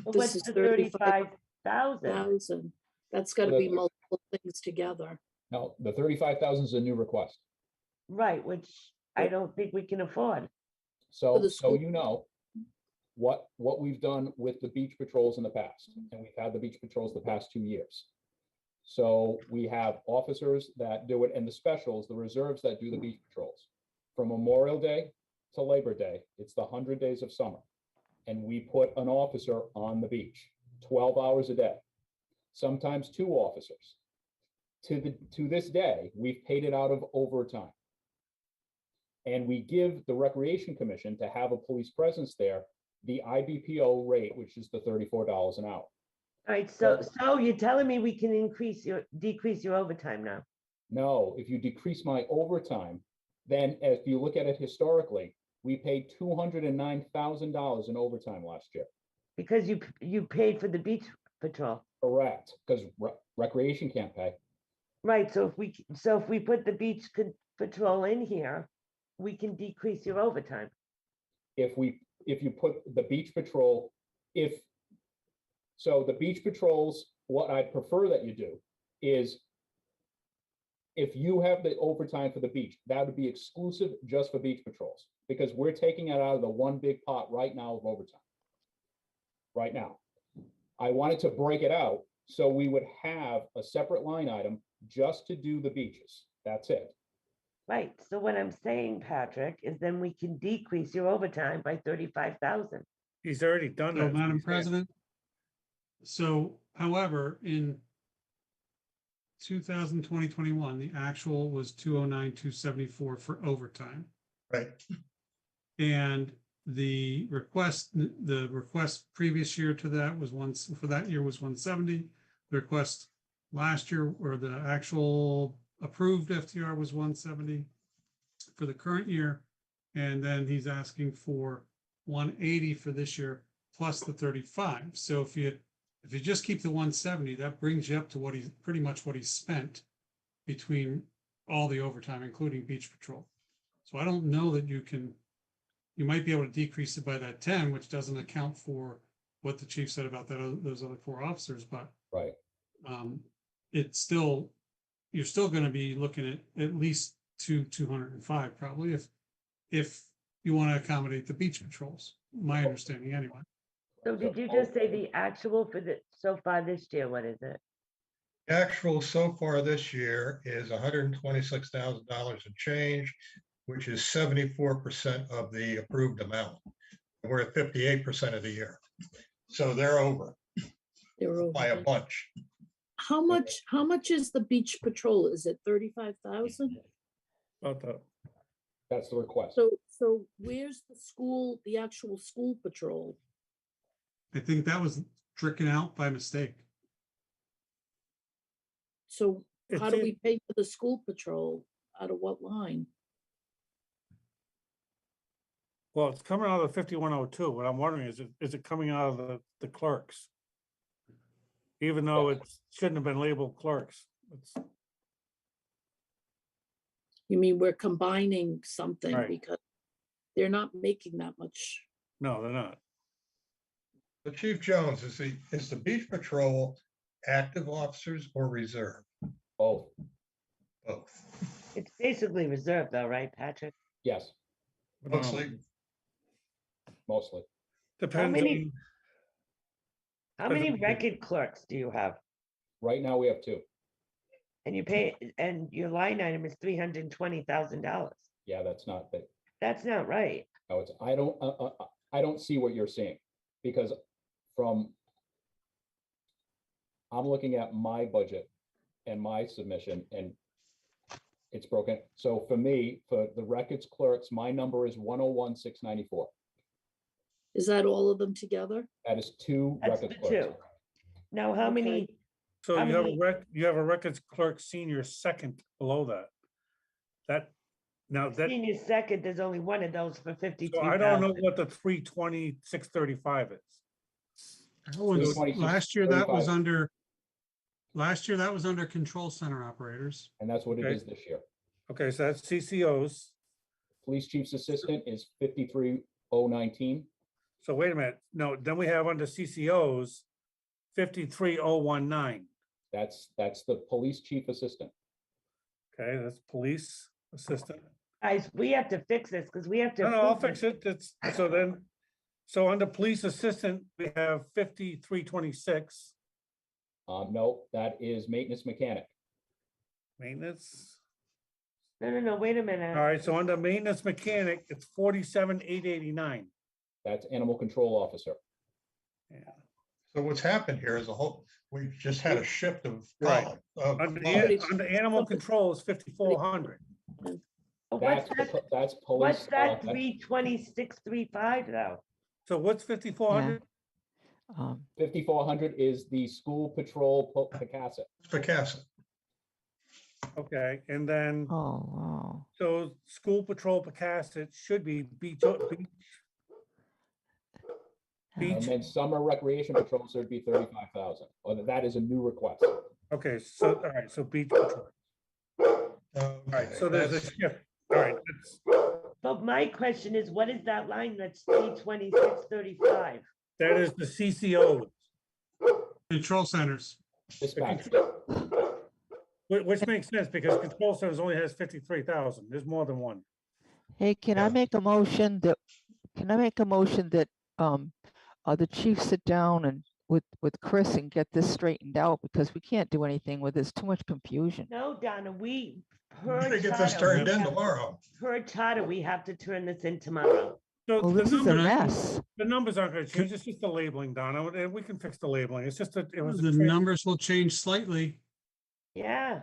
Well, This What's is the 35,000. 35,000? That's gotta Well, be multiple things together. No, the 35,000 is a new request. Right, which I don't think we can afford. So, the so school- you know what we've done with the beach patrols in the past, and we've had the beach patrols the past 2 years. So we have officers that do it and the specials, the reserves that do the beach patrols. From Memorial Day to Labor Day, it's the 100 days of summer. And we put an officer on the beach, 12 hours a day, sometimes 2 officers. To this day, we've paid it out of overtime. And we give the Recreation Commission to have a police presence there, the IBPO rate, which is the $34 an hour. All right, so you're telling me we can decrease your overtime now? No, if you decrease my overtime, then if you look at it historically, we paid $209,000 in overtime last year. Because you paid for the beach patrol. Correct, because recreation can't pay. Right, so if we put the beach patrol in here, we can decrease your overtime. If you put the beach patrol, so the beach patrols, what I prefer that you do is if you have the overtime for the beach, that would be exclusive just for beach patrols, because we're taking it out of the one big pot right now of overtime. Right now. I wanted to break it out so we would have a separate line item just to do the beaches. That's it. Right, so what I'm saying, Patrick, is then we can decrease your overtime by 35,000. He's already done So, that. Madam President, so however, in 2021, the actual was 209,274 for overtime. Right. And the request previous year to that was for that year was 170. The request last year, or the actual approved FTR, was 170 for the current year. And then he's asking for 180 for this year, plus the 35. So if you just keep the 170, that brings you up to what he's pretty much what he spent between all the overtime, including beach patrol. So I don't know that you might be able to decrease it by that 10, which doesn't account for what the chief said about those other 4 officers, but Right. It's still, you're still going to be looking at least 205 probably if you want to accommodate the beach patrols, my understanding anyway. So did you just say the actual for the, so far this year, what is it? Actual so far this year is $126,000 and change, which is 74% of the approved amount. We're at 58% of the year. So they're over They're over. by a bunch. How much is the beach patrol? Is it 35,000? That's the request. So where's the school, the actual school patrol? I think that was stricken out by mistake. So how do It's we pay for the school patrol? Out of what line? Well, it's coming out of the 5102. What I'm wondering is it coming out of the clerks? Even though it shouldn't have been labeled clerks. You mean we're combining something Right. because they're not making that much? No, they're not. The Chief Jones, is the beach patrol active officers or reserve? Both. Both. It's basically reserved though, right, Patrick? Yes, Mostly. mostly. Depends many- on, How many record clerks do you have? Right now, we have 2. And you pay, and your line item is $320,000. Yeah, that's not big. That's not right. No, it's, I don't see what you're seeing, because I'm looking at my budget and my submission, and it's broken. So for me, for the records clerks, my number is 101,694. Is that all of them together? That is 2 That's records the clerks. 2. Now, how many, so How you have many- you have a records clerk senior second below that. Now that, senior second, there's only one of those for 53,000. so I don't know what the 320,635 is. That was, 26, last year that was 35. under control center operators. And that's what it Okay. is this year. Okay, so that's CCOs. Police chief's assistant is 53,019. So wait a minute. No, then we have under CCOs 53,019. That's the police chief assistant. Okay, that's police assistant. Guys, we have to fix this because we have to. No, I'll approve fix it. That's, so under police assistant, we have 53,26. No, that is maintenance mechanic. Maintenance. No, wait a minute. All right, so under maintenance mechanic, it's 47,889. That's animal control officer. Yeah. So what's happened here is we've just had a shift of. Right. of Under funds. animal control is 5,400. What's that? That's What's police. that 326,35 though? So what's 5,400? 5,400 is the school patrol Picasset. Picasset. Okay, and then, Oh, wow. so school patrol Picasset should be beach. And then summer recreation patrols, there'd be 35,000. Or that is a new request. Okay, so, all right, so beach patrol. All right, so there's a shift. All right, But my question is, what is that line that's 326,35? that is the CCO, Control centers. Dispatch. which makes sense because control centers only has 53,000. There's more than one. Hey, can I Yeah. make a motion that, the chief sit down and with Chris and get this straightened out, because we can't do anything with this, too much confusion. No, Donna, We're gonna get this turned in tomorrow. Per charter, we have to turn this in tomorrow. So Well, the this is a numbers, mess. the numbers aren't going to change. It's just the labeling, Donna, and we can fix the labeling. It's just that it was. a The trans- numbers will change slightly. Yeah,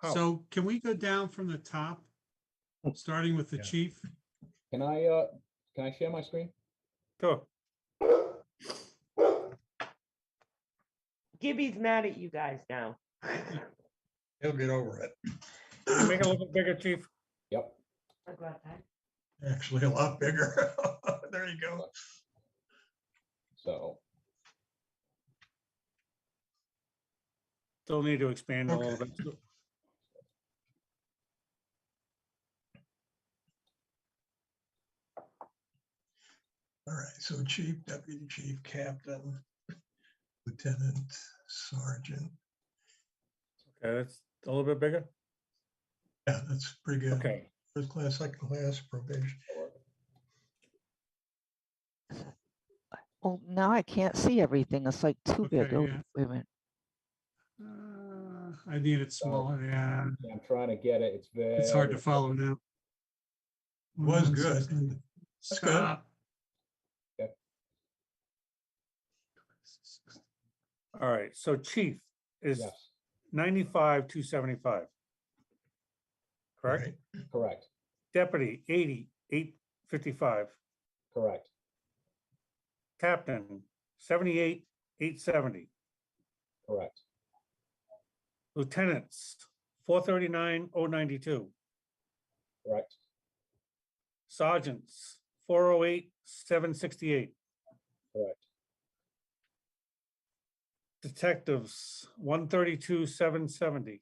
How? So can we go down from the top, starting with the Yeah. chief? Can I share my screen? Sure. Gibby's mad at you guys now. He'll get over it. You make it look bigger, chief. Yep. Actually, a lot bigger. There you go. So, Still need to expand a little Okay. bit. All right, so chief, deputy chief, captain, lieutenant, sergeant. Okay, that's a little bit bigger. Yeah, that's pretty good. Okay. First class, second class, probation. Well, now I can't see everything. It's like too big. Okay, Oh, yeah. wait a minute. I need it smaller, yeah. I'm trying to get it. It's very. It's hard to follow now. Was One good. second. That's good. Stop. All right, so chief is Yes, 95,275. Correct? Right. correct, Deputy 80,855. correct, Captain 78,870. correct, Lieutenants 439,092. correct, Sergeants 408,768. correct, Detectives 132,770.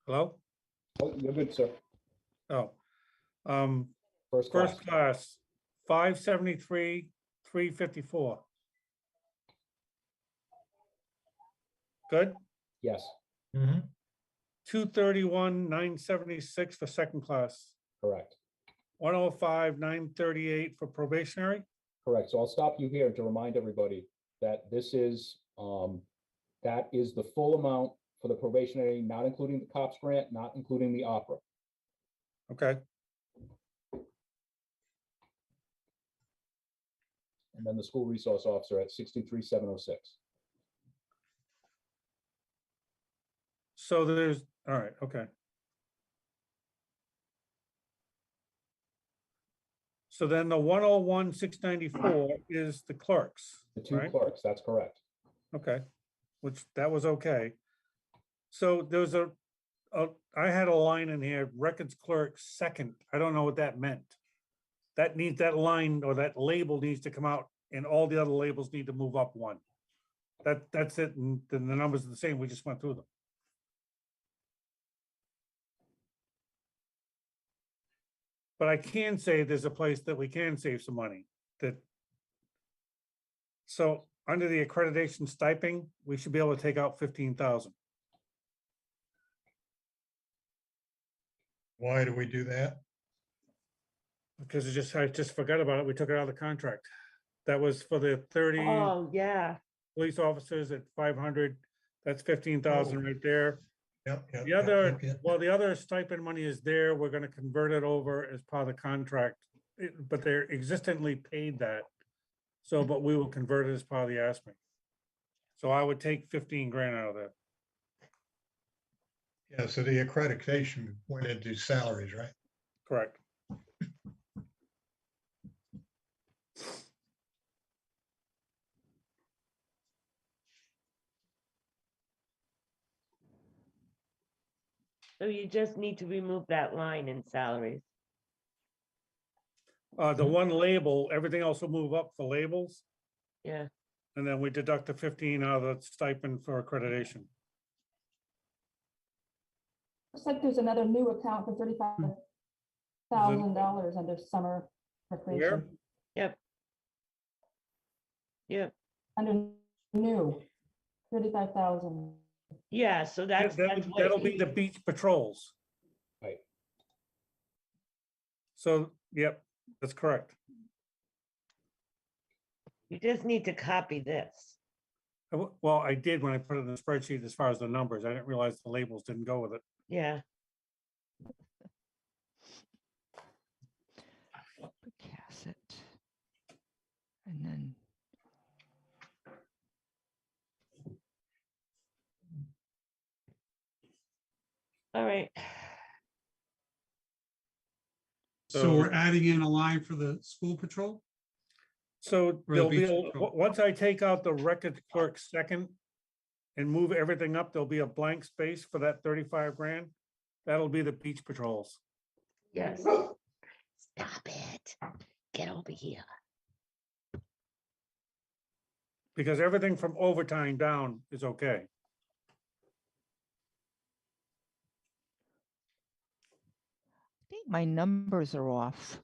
Hello? Oh, you're good, sir. Oh. First class, First class 573,354. Good. yes, 231,976 for second class. correct, 105,938 for probationary. correct. So I'll stop you here to remind everybody that this is, that is the full amount for the probationary, not including the COPS grant, not including the opera. Okay. And then the school resource officer at 63,706. So there's, all right, okay. So then the 101,694 is the clerks, The two right? clerks, that's correct. Okay, which that was okay. So there's I had a line in here, records clerk second. I don't know what that meant. That needs, that line or that label needs to come out and all the other labels need to move up one. That's it. And then the numbers are the same. We just went through them. But I can say there's a place that we can save some money that. So under the accreditation stipend, we should be able to take out 15,000. Why do we do that? Because I just forgot about it. We took it out of the contract. That was for the 30 Oh, yeah. police officers at 500. That's 15,000 Oh. right there. Yep, yep, The yep, other, yep, yep. well, the other stipend money is there. We're gonna convert it over as part of the contract. But they're existently paid that. So, but we will convert it as part of the ASME. So I would take 15 grand out of that. Yeah, so the accreditation went into salaries, right? Correct. So you just need to remove that line in salaries. The one label, everything else will move up for labels. Yeah. And then we deduct the 15 out of the stipend for accreditation. Looks like there's another new account for $35,000 under summer recreation. Yep. Yep. Under new, 35,000. Yeah, so that's what That'll be the beach patrols. Right. So, yep, that's correct. you just need to copy this. Well, I did when I put it in the spreadsheet as far as the numbers. I didn't realize the labels didn't go with it. Yeah. Casset. And then, All right. So we're adding in a line for the school patrol? So Or the there'll be, beach patrol. once I take out the record clerk second and move everything up, there'll be a blank space for that 35 grand. That'll be the beach patrols. Yes. Stop it. Get over here. Because everything from overtime down is okay. I think my numbers are off.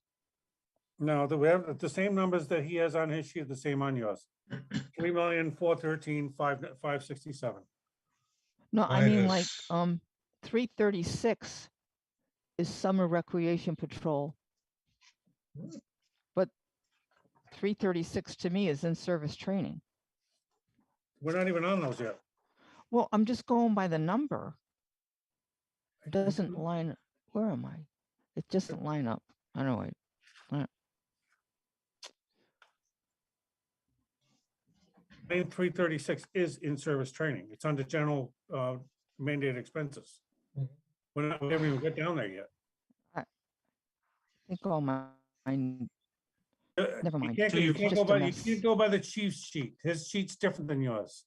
No, we have the same numbers that he has on his sheet, the same on yours. 3,413,567. No, I Mine mean like, is- 336 is summer recreation patrol. But 336 to me is in-service training. We're not even on those yet. Well, I'm just going by the number. It doesn't line, where am I? It doesn't line up. I don't know. Main 336 is in-service training. It's under general mandated expenses. We haven't even got down there yet. I think all mine, never mind. You It's can't just a mess. go by the chief's sheet. His sheet's different than yours.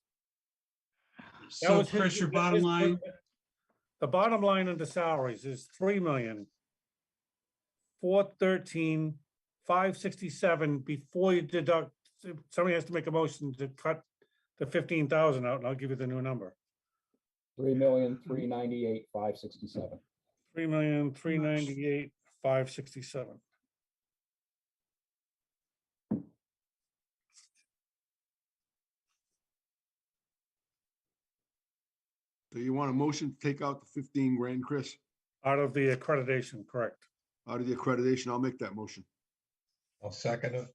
That So was his- Chris, your his- bottom line, The bottom line under salaries is 3,413,567 before you deduct. Somebody has to make a motion to cut the 15,000 out, and I'll give you the new number. 3,398,567. 3,398,567. So you want a motion to take out the 15 grand, Chris, Out of the accreditation, correct? out of the accreditation? I'll make that motion. I'll second it.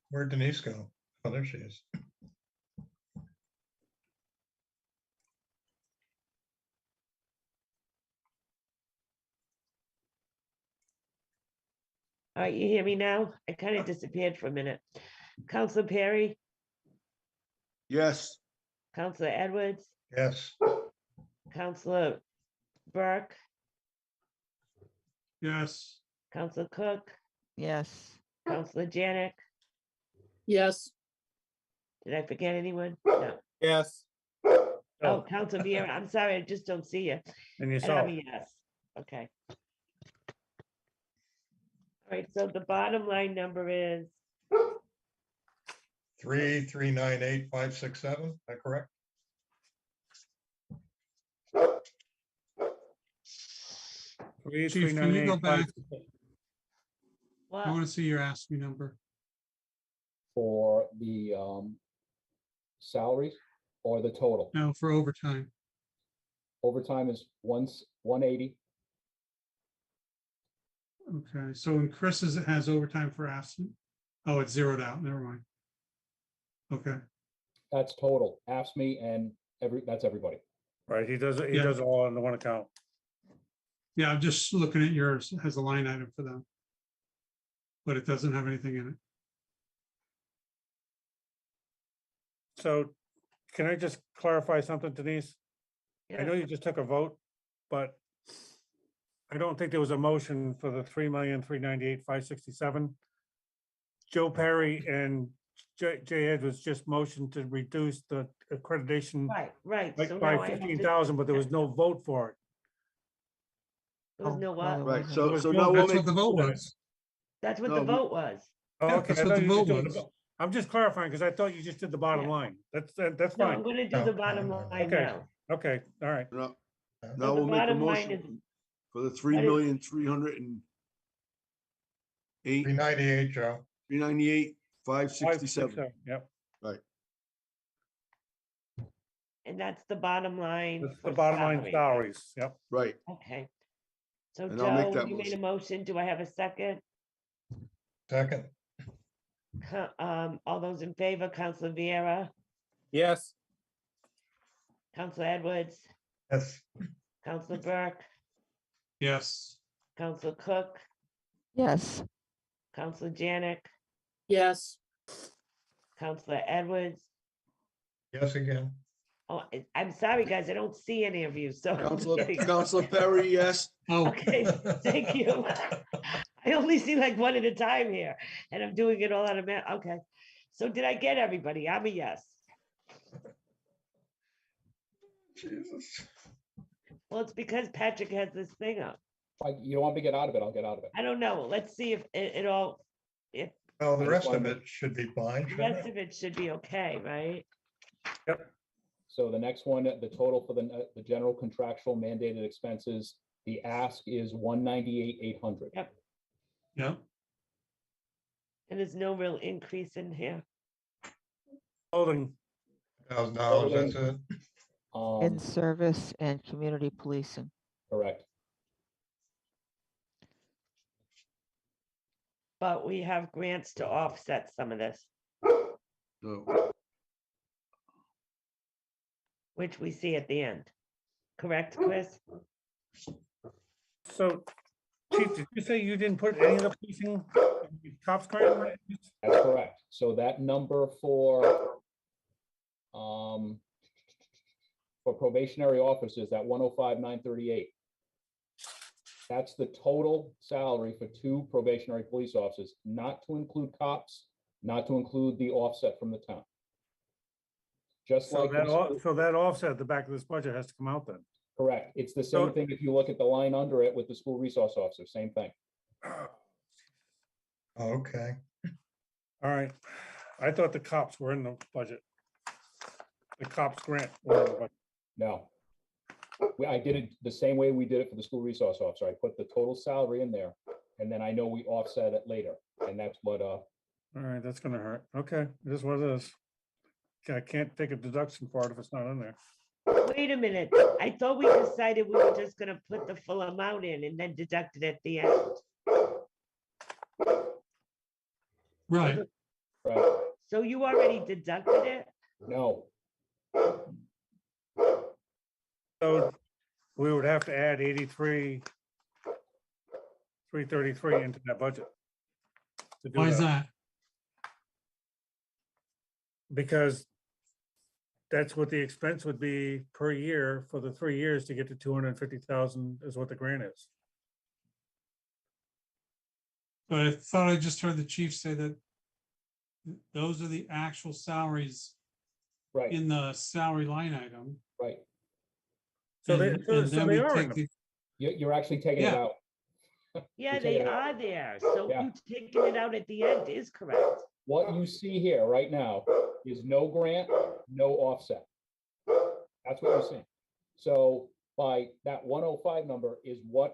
Where'd Denise go? Oh, there she is. All right, you hear me now? I kind of disappeared for a minute. Counselor Perry, Yes, Counselor Edwards, Yes, Counselor Burke, yes, Counselor Cook, Yes, Counselor Janick. Yes, Did I forget anyone? No. Yes, Oh, Counselor Vieira, I'm sorry, I just don't see you. And And yourself. I'm a yes. Okay. All right, so the bottom line number is 3,398,567. Is that correct? Chief, can you go back? I what? want to see your ask me number. For the salaries or the total. No, for overtime. Overtime is 180. Okay, so in Chris's, it has overtime for absent. Oh, it's zeroed out. Never mind. Okay, That's total. AFSMI and that's everybody. Right, he does it Yeah. all in the one account. yeah, I'm just looking at yours. It has a line item for them. But it doesn't have anything in it. So can I just clarify something, Denise? I know Yeah. you just took a vote, but I don't think there was a motion for the 3,398,567. Joe Perry and Jay Edwards just motioned to reduce the accreditation Right. So like now by I have to- 15,000, but there was no vote for it. There was Oh, no no, what? there right. wasn't. So, was so no now we'll That's make, what the vote was. That's what No, the we- vote was. Oh, Yeah, okay, that's I what thought the you just vote doing was. I'm just clarifying because I thought you just did the bottom Yeah. line. That's No, I'm fine. gonna do the bottom No, line okay. now. Okay, all right. now So now the we'll make a bottom line is, motion for the 3,308,398,567. 398, Joe. 567, yep, Right. and that's the bottom line. that's the for bottom line salary. salaries, yep. Right. Okay. So And I'll make Joe, that you made a motion. motion. Do I have a second? Second, All those in favor, Counselor Vieira, Yes, Counselor Edwards, Yes, Counselor Burke, Yes, Counselor Cook, yes, Counselor Janick, yes, Counselor Edwards. yes again. Oh, I'm sorry, guys, I don't see any of you, so. I'm kidding. Counselor Perry, yes. oh, Okay, thank you. I only see like one at a time here, and I'm doing it all out of okay. So did I get everybody? I'm a yes. Jesus. Well, it's because Patrick has this thing up. You don't want me to get out of it, I'll get out of it. I don't know. Let's see if it all, if Well, the I just rest of wanted it should be fine. the shouldn't rest it? of it should be okay, right? So the next one, the total for the general contractual mandated expenses, the ask is 198,800. Yep. yeah, And there's no real increase in here. Clothing, $1,000, that's it. in service and community policing. Correct. But we have grants to offset some of this, So, which we see at the end. Correct, Chris? so, Chief, did you say you didn't put any of the policing cops grant? That's correct. So that number for probationary officers, that 105,938. That's the total salary for 2 probationary police officers, not to include cops, not to include the offset from the town. Just So like, that, the school- so that offset at the back of this budget has to come out then. correct. It's the So- same thing if you look at the line under it with the school resource officer, same thing. Okay. All right, I thought the cops were in the budget. The cops grant. were in the budget. No. I did it the same way we did it for the school resource officer. I put the total salary in there, and then I know we offset it later, and that's what, All right, that's gonna hurt. Okay, it is what it is. I can't take a deduction for it if it's not in there. Wait a minute. I thought we decided we were just gonna put the full amount in and then deduct it at the end. right. right, So you already deducted it? no, So we would have to add 333 into that budget. to do Why is that? Because that's what the expense would be per year for the 3 years to get to 250,000 is what the grant is. But I thought I just heard the chief say that those are the actual salaries right, in the salary line item. right. So they, and- so and so then they we are in take them. You're actually taking it Yeah. out. Yeah, You're they taking it out. are there. So Yeah. you taking it out at the end is correct. What you see here right now is no grant, no offset. That's what you're seeing. So by that 105 number is what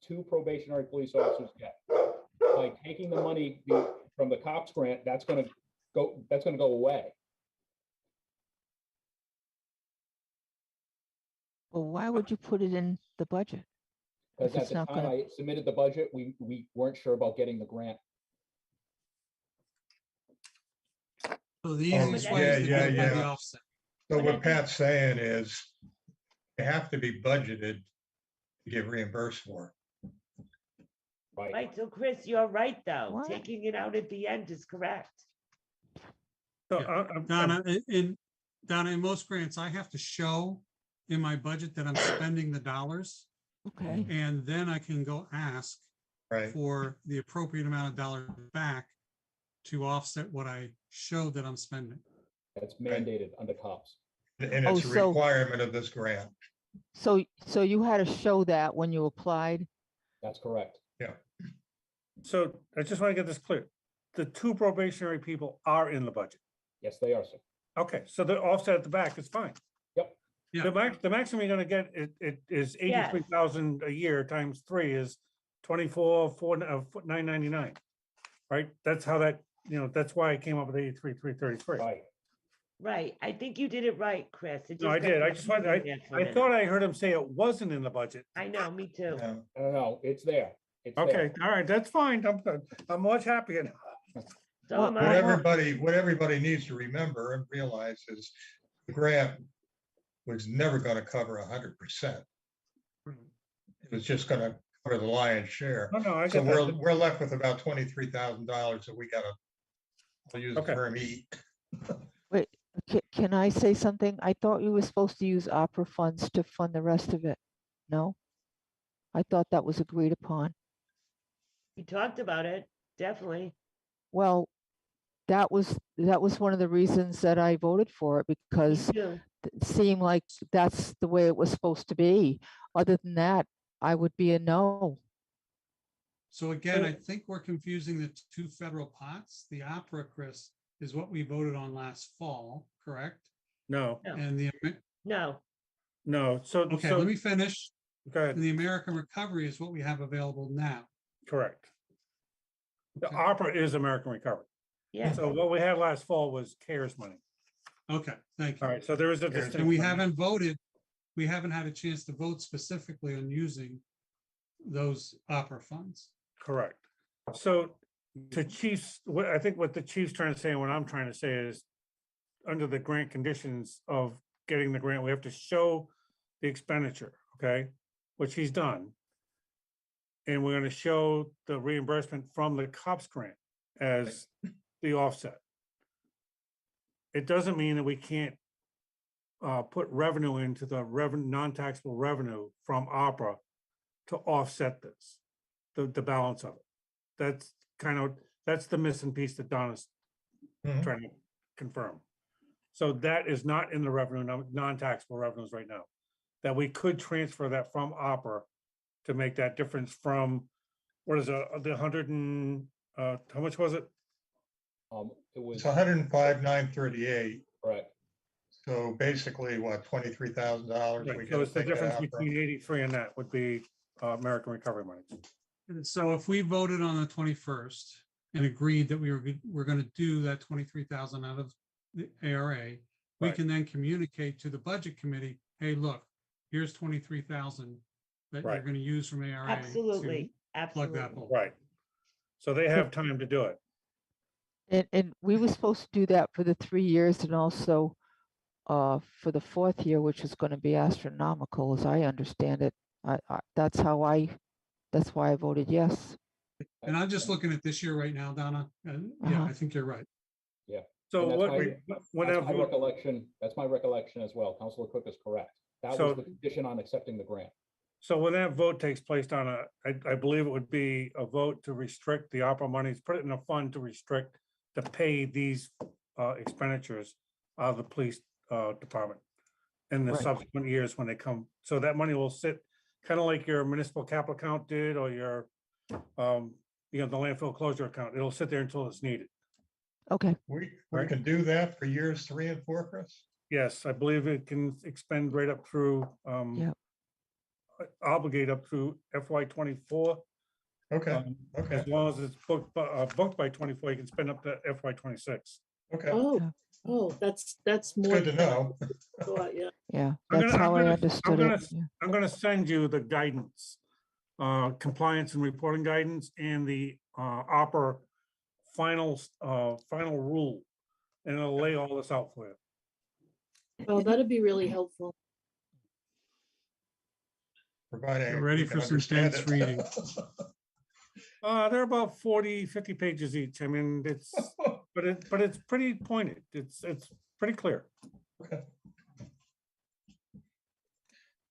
two probationary police officers get. By taking the money from the cops grant, that's gonna go away. Well, why would you put it in the budget? Because If at it's the not time gonna- I submitted the budget, we weren't sure about getting the grant. So the Oh, easiest way is to yeah, do it by the yeah. offset. So what Pat's saying is they have to be budgeted to get reimbursed for. Right, Right, so Chris, you're right, though. What? Taking it out at the end is correct. So, Yeah. Donna, in most grants, I have to show in my budget that I'm spending the dollars, Okay, and then I can go ask Right. for the appropriate amount of dollars back to offset what I show that I'm spending. that's mandated under cops. And Oh, it's a so- requirement of this grant. so you had to show that when you applied? That's correct. so I just want to get this clear. The 2 probationary people are in the budget. Yes, they are, sir. Okay, so the offset at the back is fine. Yep. Yeah. The maximum you're gonna get it is 83,000 a year times 3 is 999. Right? That's how that, that's why I came up with 83,333. Right. Right, I think you did it right, Chris. It No, I got did. I just wanted, confusing there for a I minute. thought I heard him say it wasn't in the budget. I know, me too. Yeah. No, it's there. It's there. Okay, all right, that's fine. I'm much happier now. So Well, am What I. everybody needs to remember and realize is the grant was never going to cover 100%. It was just going to cover the lion's share. No, I So get that. we're left with about $23,000 that we gotta, I'll use the Okay. term eat. Wait, can I say something? I thought you were supposed to use opera funds to fund the rest of it. No? I thought that was agreed upon. We talked about it, definitely. Well, that was one of the reasons that I voted for it, Me because too. it seemed like that's the way it was supposed to be. Other than that, I would be a no. So again, I think we're confusing the two federal pots. The opera, Chris, is what we voted on last fall, correct? No, No. And the, No, no. So, okay, so, let me finish. go And ahead. the American Recovery is what we have available now. Correct. The Okay. opera is American Recovery. yeah, So what we had last fall was CARES money. Okay, thank All you. right, so there is a There's- distinction. And we haven't voted, we haven't had a chance to vote specifically on using those opera funds. Correct. So to Chief's, what I think what the Chief's trying to say and what I'm trying to say is, under the grant conditions of getting the grant, we have to show the expenditure, okay? Which he's done. And we're gonna show the reimbursement from the COPS grant as the offset. It doesn't mean that we can't put revenue into the non-taxable revenue from opera to offset this, the balance of it. That's that's the missing piece that Donna's Mhm. trying to confirm. So that is not in the revenue, non-taxable revenues right now. That we could transfer that from opera to make that difference from, what is it, the 100 and, how much was it? It was, It's 105,938. correct. So basically, what, $23,000? Right, so it's the difference between 83 and that would be American Recovery money. And so if we voted on the 21st and agreed that we're going to do that 23,000 out of the ARA, we Right. can then communicate to the budget committee, hey, look, here's 23,000 that you're Right. going to use from ARA. absolutely, to Plug that absolutely. hole. Right. So they have time to do it. And we were supposed to do that for the 3 years and also for the 4th year, which is going to be astronomical, as I understand it. That's why I voted yes. And I'm just looking at this year right now, Donna, and yeah, Uh-huh. I think you're right. Yeah. So And that's what, my- when That's that my vote, recollection, that's my recollection as well. Councilor Cook is correct. That So- was the condition on accepting the grant. so when that vote takes place, Donna, I believe it would be a vote to restrict the opera monies, put it in a fund to restrict, to pay these expenditures out of the police department in the Right. subsequent years when they come. So that money will sit, kind of like your municipal capital account did, or your, the landfill closure account. It'll sit there until it's needed. Okay, We Right. can do that for years 3 and 4, Chris? Yes, I believe it can expend right up through, Yeah. obligate up through FY 24. Okay, okay, As long as it's booked by 24, you can spend up to FY 26. okay. Oh, that's more. Good to know. thought, yeah. yeah, I'm that's gonna- how I'm I gonna- understood I'm it. gonna- Yeah. I'm gonna send you the guidance, compliance and reporting guidance and the opera final rule. And it'll lay all this out for you. Oh, that'd be really helpful. Providing You're ready we can for some understand dense it. reading. They're about 40, 50 pages each. I mean, but it's pretty pointed. It's pretty clear. Okay.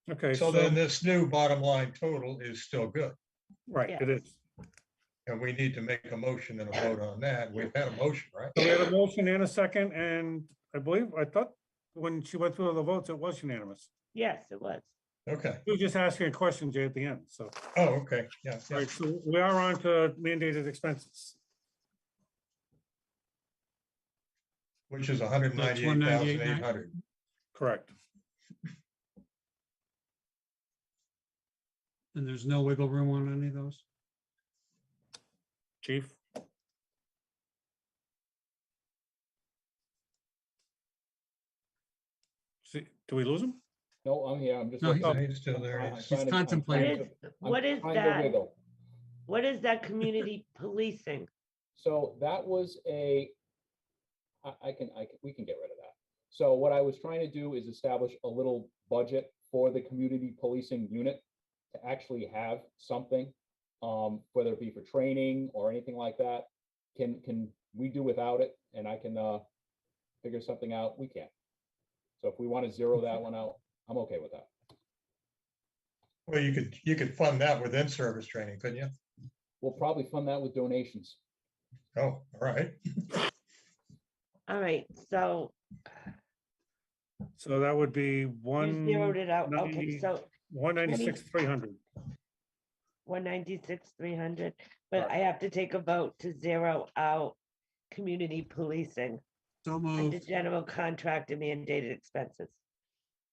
Okay, So then this new bottom line total is still good, right, it Yes. is. and we need to make a motion and a vote on that. We've had a motion, right? So we had a motion and a second, and I thought when she went through all the votes, it was unanimous. Yes, it was. Okay, We were just asking a question, Jay, at the end, so. oh, okay, yeah, All yeah. right, so we are on to mandated expenses. Which is 198,800. Correct. And there's no wiggle room on any of those? Chief? See, do we lose him? No, I'm here. I'm just. No, looking. He's still there. I'm He's trying to- I'm trying contemplating. to- I'm What is trying to that? wiggle. What is that community policing? So that was we can get rid of that. So what I was trying to do is establish a little budget for the community policing unit to actually have something, whether it be for training or anything like that. Can we do without it? And I can figure something out. We can. So if we want to zero that one out, I'm okay with that. Well, you could fund that with in-service training, couldn't you? We'll probably fund that with donations. Oh, all right. All right, so So that would be you zeroed it out. Okay, so 196,300. 196,300, but Right. I have to take a vote to zero out community policing So under moved. general contract and mandated expenses.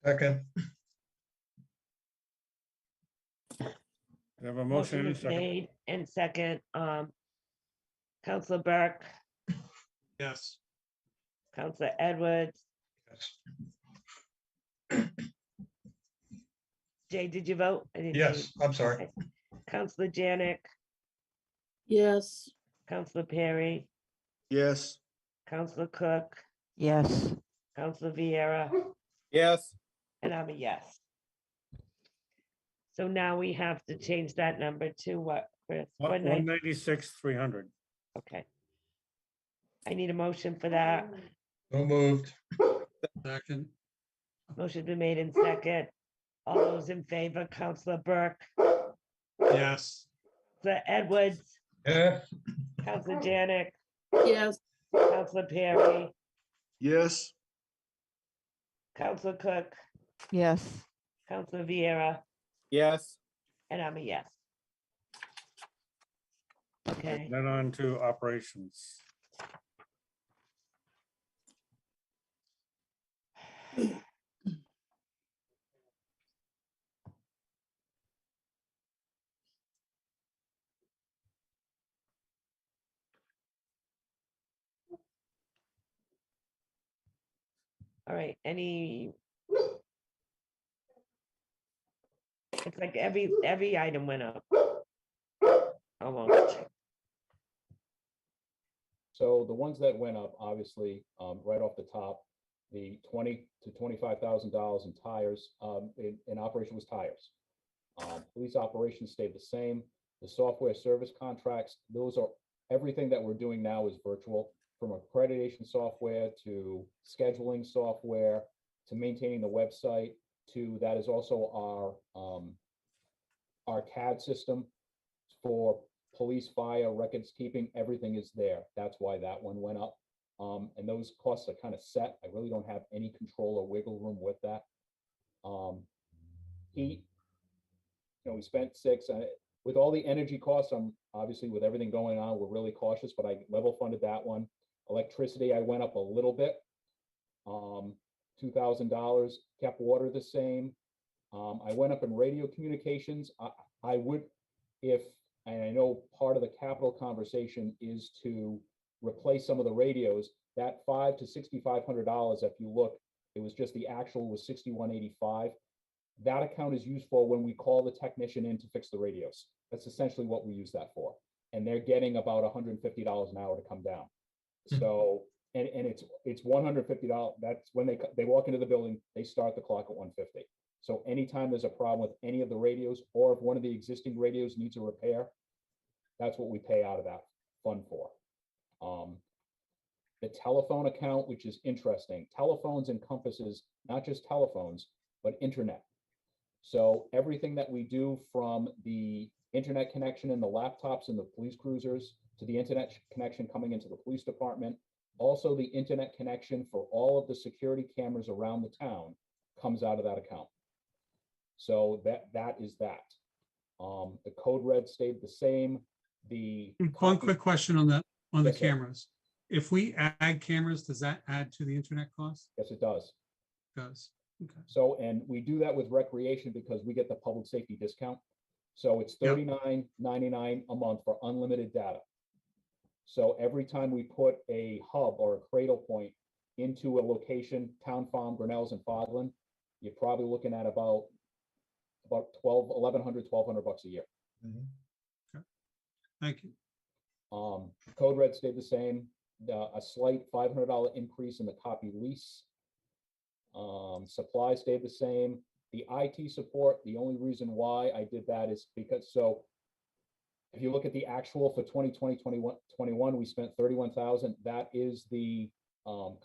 Second, We have a motion and a is second. made and second, Counselor Burke, Yes. Counselor Edwards, yes. Jay, did you vote? I didn't Yes, see. I'm sorry. Okay. Counselor Janick, Yes, Counselor Perry, Yes. Counselor Cook, Yes, Counselor Vieira, Yes, and I'm a yes. So now we have to change that number to what, Chris? 196,300. Okay. I need a motion for that. So moved. Second. Motion been made in second. All those in favor, Counselor Burke, Yes. Counselor Edwards, Yes, Counselor Janick, yes, Counselor Perry, Yes. Counselor Cook, yes, Counselor Vieira, yes, and I'm a yes. Okay, Then on to operations. all right, it's like every item went up. Almost. So the ones that went up, obviously, right off the top, the $20,000 to $25,000 in tires, in operation was tires. Police operations stayed the same. The software service contracts, those are, everything that we're doing now is virtual, from accreditation software to scheduling software to maintaining the website to, that is also our CAD system for police, fire, records keeping, everything is there. That's why that one went up. And those costs are kind of set. I really don't have any control or wiggle room with that. Heat, we spent 6, with all the energy costs, I'm obviously with everything going on, we're really cautious, but I level funded that one. Electricity, I went up a little bit. $2,000, kept water the same. I went up in radio communications. I would, and I know part of the capital conversation is to replace some of the radios, that $500 to $6,500, if you look, it was just the actual was $6,185. That account is used for when we call the technician in to fix the radios. That's essentially what we use that for. And they're getting about $150 an hour to come down. So, and it's $150. That's when they walk into the building, they start the clock at 150. So anytime there's a problem with any of the radios, or if one of the existing radios needs a repair, that's what we pay out of that fund for. The telephone account, which is interesting, telephones encompasses not just telephones, but internet. So everything that we do, from the internet connection in the laptops and the police cruisers to the internet connection coming into the police department, also the internet connection for all of the security cameras around the town comes out of that account. So that is that. The code red stayed the same. One quick question on that, on the Yes, sir. cameras. If we add cameras, does that add to the internet cost? Yes, it does. Does, okay. So, and we do that with recreation because we get the public safety discount. So it's Yep. $39.99 a month for unlimited data. So every time we put a hub or a cradle point into a location, Town Farm, Grinnell's and Fodland, you're probably looking at about $1,100 a year. Thank you. Code Red stayed the same, a slight $500 increase in the copy lease. Supply stayed the same. The IT support, the only reason why I did that is because, so if you look at the actual for 2020, 21, we spent 31,000. That is the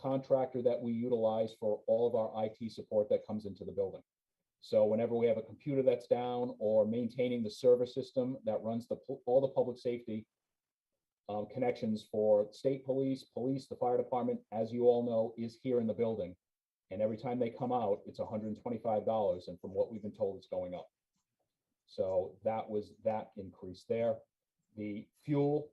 contractor that we utilize for all of our IT support that comes into the building. So whenever we have a computer that's down or maintaining the server system that runs all the public safety connections for state police, the fire department, as you all know, is here in the building. And every time they come out, it's $125. And from what we've been told, it's going up. So that was that increase there. The fuel,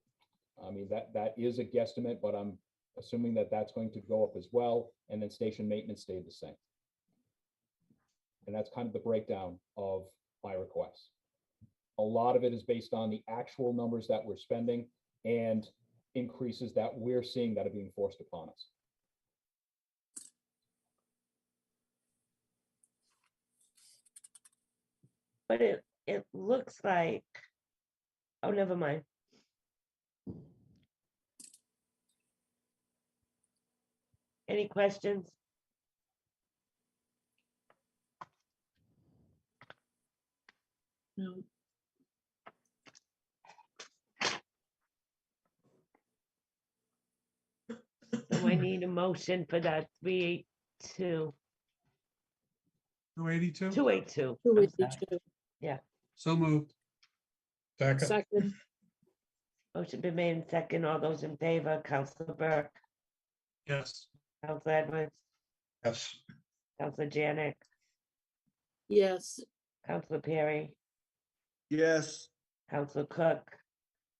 I mean, that is a guesstimate, but I'm assuming that that's going to go up as well. And then station maintenance stayed the same. And that's kind of the breakdown of my requests. A lot of it is based on the actual numbers that we're spending and increases that we're seeing that are being forced upon us. But it looks like, oh, never mind. Any questions? No. So I need a motion for that 382. 282? 282. Who I'm is sorry. each two? Yeah, So moved. Second, Second, motion been made in second. All those in favor, Counselor Burke, Yes. Counselor Edwards, yes, Counselor Janick, yes, Counselor Perry, Yes. Counselor Cook,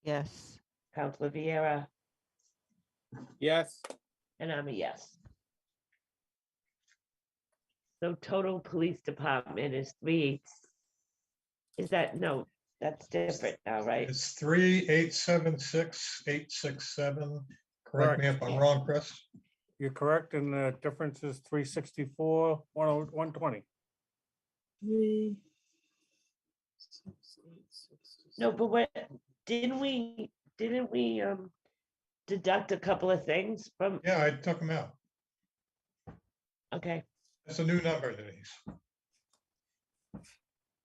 Yes, Counselor Vieira, Yes, and I'm a yes. So total police department is 3. Is that, no, that's different now, right? it's 3,876,867. Correct me if I'm wrong, Chris. You're correct, and the difference is 364, 120. 3. No, but what, didn't we deduct a couple of things from, Yeah, I took them out. okay. That's a new number, Denise.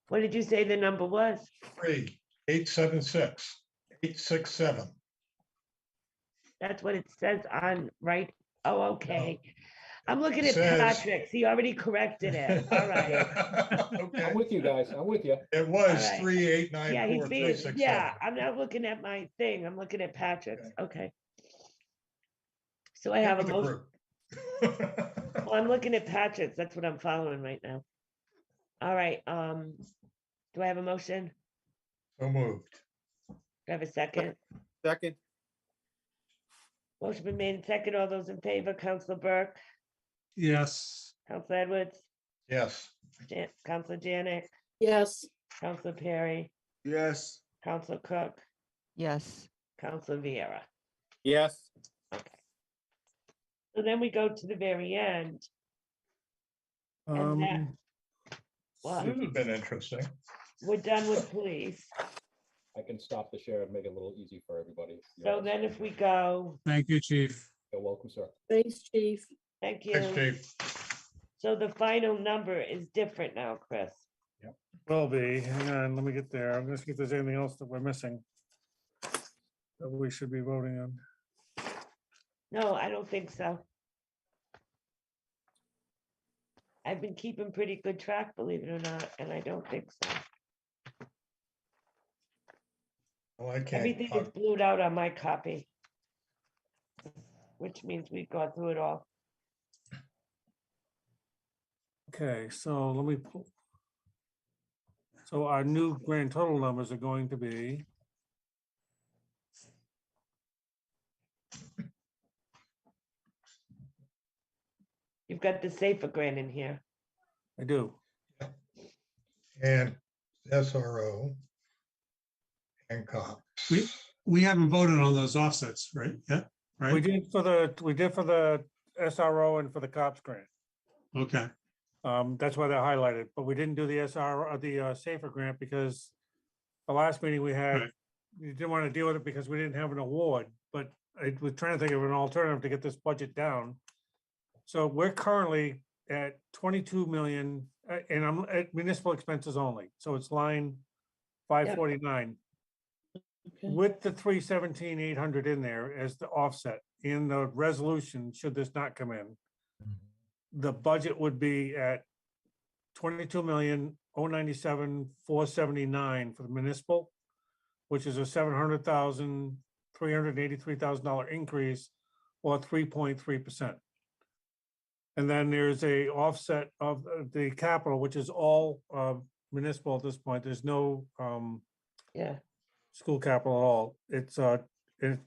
What did you say the number was? 3,876,867. That's what it says on, right? Oh, okay. I'm looking It at says- Patrick's. He already corrected it. All right. Okay, I'm with you guys. I'm with you. it was All right. 3,894,367. Yeah, he's being, yeah, I'm not looking at my thing. I'm looking at Patrick's. Okay. So I have a motion. Well, I'm looking at Patrick's. That's what I'm following right now. All right, do I have a motion? So moved. Do I have a second? second, Motion been made in second. All those in favor, Counselor Burke, Yes. Counselor Edwards, Yes, Counselor Janick, Yes, Counselor Perry, Yes. Counselor Cook, yes, Counselor Vieira. yes, Okay. So then we go to the very end. And that, well, this has been interesting. we're done with police. I can stop the share and make it a little easy for everybody. So then if we go, Thank you, Chief. You're welcome, sir. thanks, chief. thank Thanks, you. Chief. So the final number is different now, Chris. Will be, hang on, let me get there. I'm gonna see if there's anything else that we're missing that we should be voting on. No, I don't think so. I've been keeping pretty good track, believe it or not, and I don't think so. Well, I can't. Everything is blued out on my copy. Which means we've gone through it all. Okay, so let me pull. So our new grand total numbers are going to be. You've got the safer grant in here. I do. And SRO and cops. We haven't voted on those offsets, right? Yeah, We right? did for the SRO and for the cops grant. Okay. That's why they're highlighted, but we didn't do the SR, the safer grant because the last meeting we had, Right. you didn't want to deal with it because we didn't have an award, but I was trying to think of an alternative to get this budget down. So we're currently at 22 million, and I'm at municipal expenses only, so it's line 549. Okay. With the 317,800 in there as the offset in the resolution, should this not come in, the budget would be at 22,097,479 for the municipal, which is a $383,000 increase, or 3.3%. And then there's a offset of the capital, which is all municipal at this point. There's no Yeah, school capital at all. It's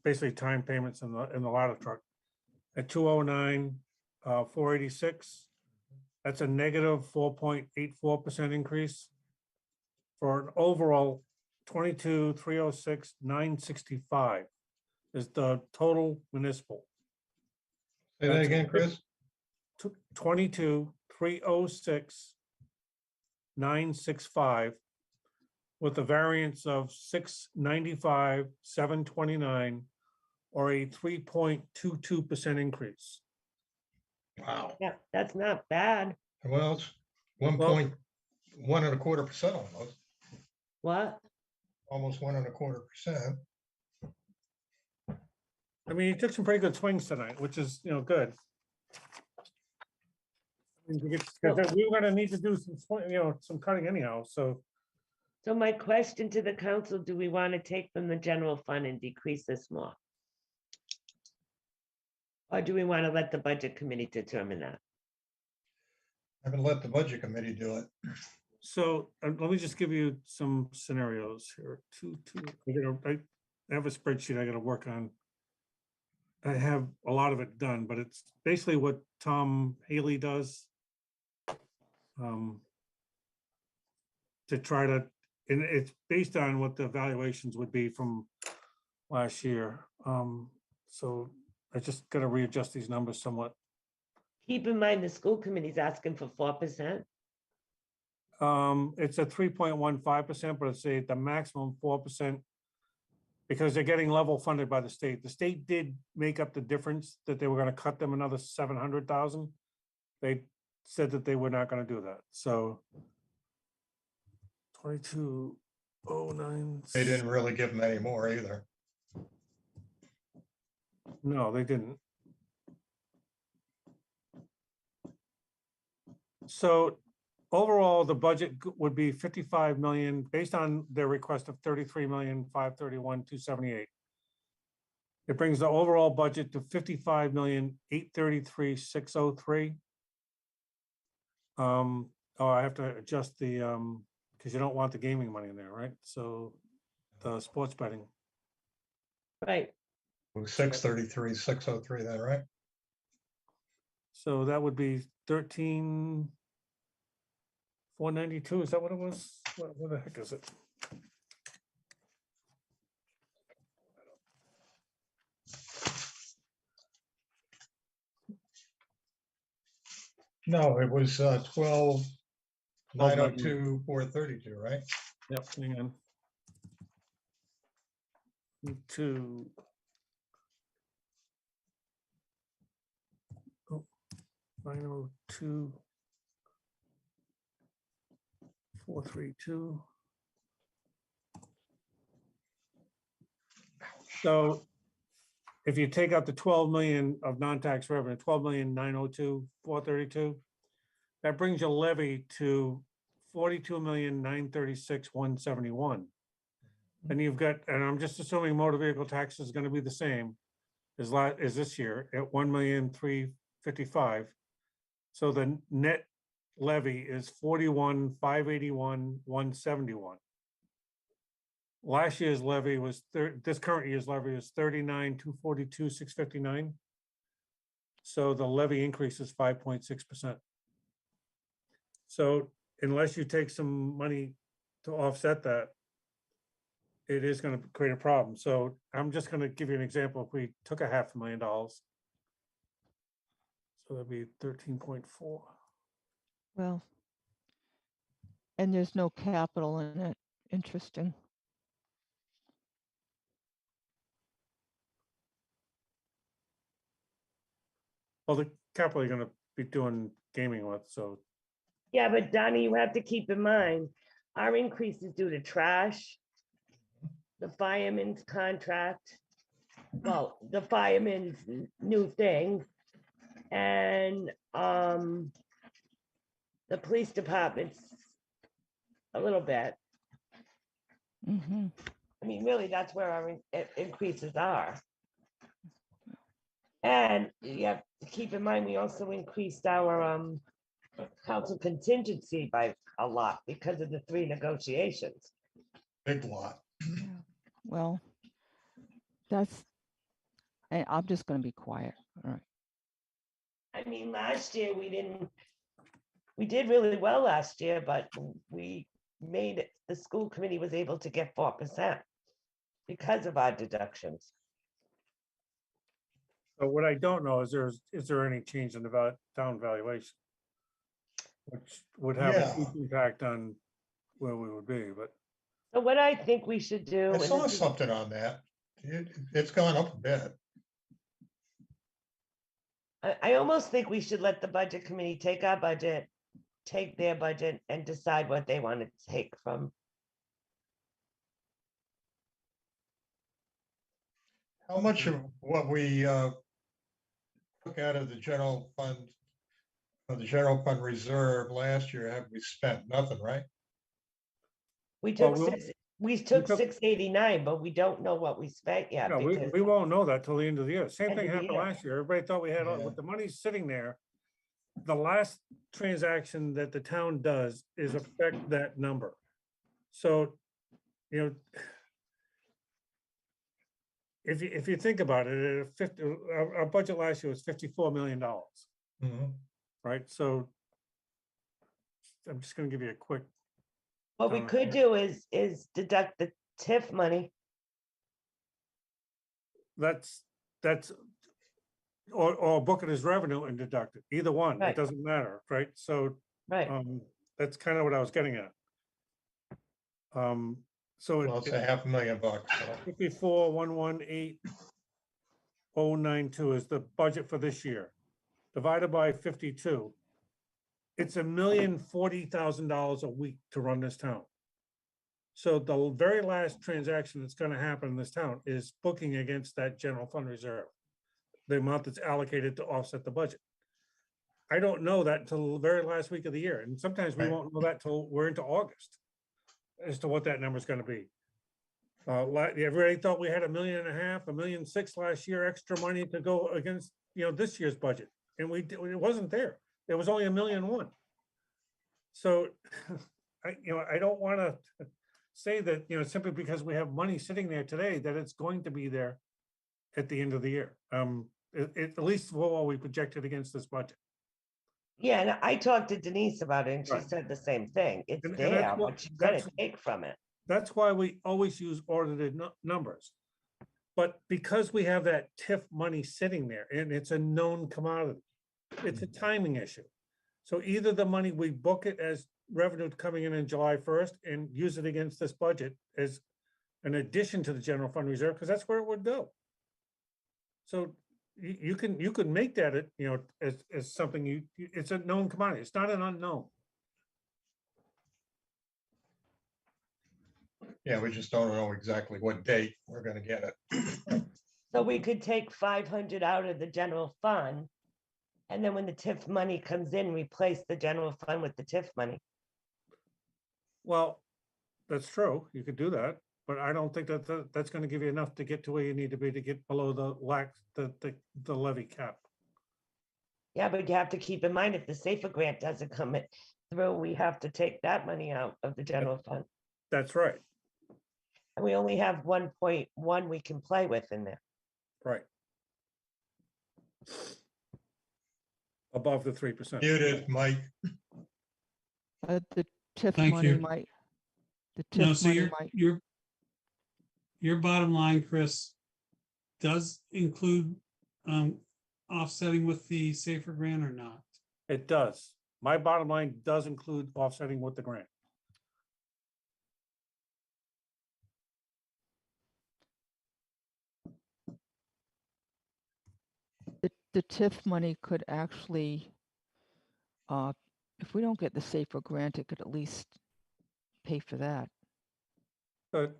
basically time payments in the ladder truck. At 209, 486. That's a negative 4.84% increase for an overall 22,306, 965 is the total municipal. Say that again, Chris? 22,306, 965 with a variance of 695, 729, or a 3.22% increase. Wow. yeah, that's not bad. Well, it's 1.25% almost, What? almost 1.25%. I mean, you took some pretty good swings tonight, which is, good. I mean, because we were gonna need to do some, some cutting anyhow, so. So my question to the council, do we want to take from the general fund and decrease this more? Or do we want to let the budget committee determine that? I'm gonna let the budget committee do it. So let me just give you some scenarios here. I have a spreadsheet I gotta work on. I have a lot of it done, but it's basically what Tom Haley does. To try to, and it's based on what the evaluations would be from last year. So I just gotta readjust these numbers somewhat. Keep in mind, the school committee's asking for 4%. It's a 3.15%, but it's the maximum 4%. Because they're getting level funded by the state. The state did make up the difference that they were gonna cut them another 700,000. They said that they were not gonna do that, so. 2209. They didn't really give them any more either. No, they didn't. So overall, the budget would be 55 million, based on their request of 33,531,278. It brings the overall budget to 55,833,603. Oh, I have to adjust the, because you don't want the gaming money in there, right? So the sports betting. Right. 633, 603, then, right? So that would be 13,492. Is that what it was? What the heck is it? No, it was 12,902, 432, right? Yep, hang on. 2. Oh, 902. 432. So if you take out the 12 million of non-tax revenue, 12,902,432, that brings your levy to 42,936,171. And you've got, and I'm just assuming motor vehicle tax is going to be the same as this year at 1,355,000. So the net levy is 41,581,171. Last year's levy was this current year's levy is 39,242,659. So the levy increase is 5.6%. So unless you take some money to offset that, it is going to create a problem. So I'm just going to give you an example. If we took $500,000, so that'd be 13.4. Well, and there's no capital in it. Interesting. Well, the capital you're gonna be doing gaming with, so Yeah, but Donna, you have to keep in mind, our increase is due to trash, the fireman's contract, well, the fireman's new thing, and the police department's a little bit. Mhm. I mean, really, that's where our increases are. And you have to keep in mind, we also increased our council contingency by a lot because of the 3 negotiations. Big lot. Yeah. Well, and I'm just gonna be quiet. All right. I mean, last year we did really well last year, but we made it, the school committee was able to get 4% because of our deductions. but what I don't know is there any change in the town valuation? Which would have a Yeah. huge impact on where we would be, but So what I think we should do. I and saw this is- something on that. It's gone up a bit. I almost think we should let the budget committee take our budget, take their budget and decide what they want to take from. How much of what we took out of the general fund, reserve last year have we spent? Nothing, right? We Well, took we took took- 689, but we don't know what we spent yet. no, because we won't know that till the end of the year. Same End thing of the happened year. last year. Everybody thought we had, Yeah. with the money sitting there, the last transaction that the town does is affect that number. So, you know, if you think about it, our budget last year was $54 million, Mhm. right? So I'm just gonna give you a quick, What we could do is deduct the TIF money. that's, or book it as revenue and deduct it, either one, it Right. doesn't matter, right? So Right. that's kind of what I was getting at. So Well, it's $500,000. So 54,118,092 is the budget for this year, divided by 52. It's $1,040,000 a week to run this town. So the very last transaction that's gonna happen in this town is booking against that general fund reserve, the amount that's allocated to offset the budget. I don't know that until the very last week of the year, and sometimes we Right. won't know that till we're into August as to what that number's gonna be. Everybody thought we had $1.5 million, $1.6 million last year, extra money to go against, this year's budget, and it wasn't there. It was only $1.1 million. So, I don't wanna say that, simply because we have money sitting there today, that it's going to be there at the end of the year. At least what we projected against this budget. Yeah, and I talked to Denise about it and she Right. said the same thing. It's And there, that's what- what you gotta that's- take from it. That's why we always use audited numbers. But because we have that TIF money sitting there and it's a known commodity, it's a timing issue. So either the money, we book it as revenue coming in July 1st and use it against this budget as an addition to the general fund reserve, because that's where it would go. So you could make that, as something it's a known commodity. It's not an unknown. yeah, we just don't know exactly what date we're gonna get it. So we could take 500 out of the general fund. And then when the TIF money comes in, replace the general fund with the TIF money. Well, that's true. You could do that, but I don't think that's gonna give you enough to get to where you need to be to get below the levy cap. Yeah, but you have to keep in mind, if the SAFER grant doesn't come through, we have to take that money out of the general fund. That's right, And we only have 1.1 we can play with in there. right. Above the 3%. Muted, Mike. The TIF Thank money you. might, the No, TIF so money might, your bottom line, Chris, does include offsetting with the safer grant or not? It does. My bottom line does include offsetting with the grant. the TIF money could actually, if we don't get the safer grant, it could at least pay for that. But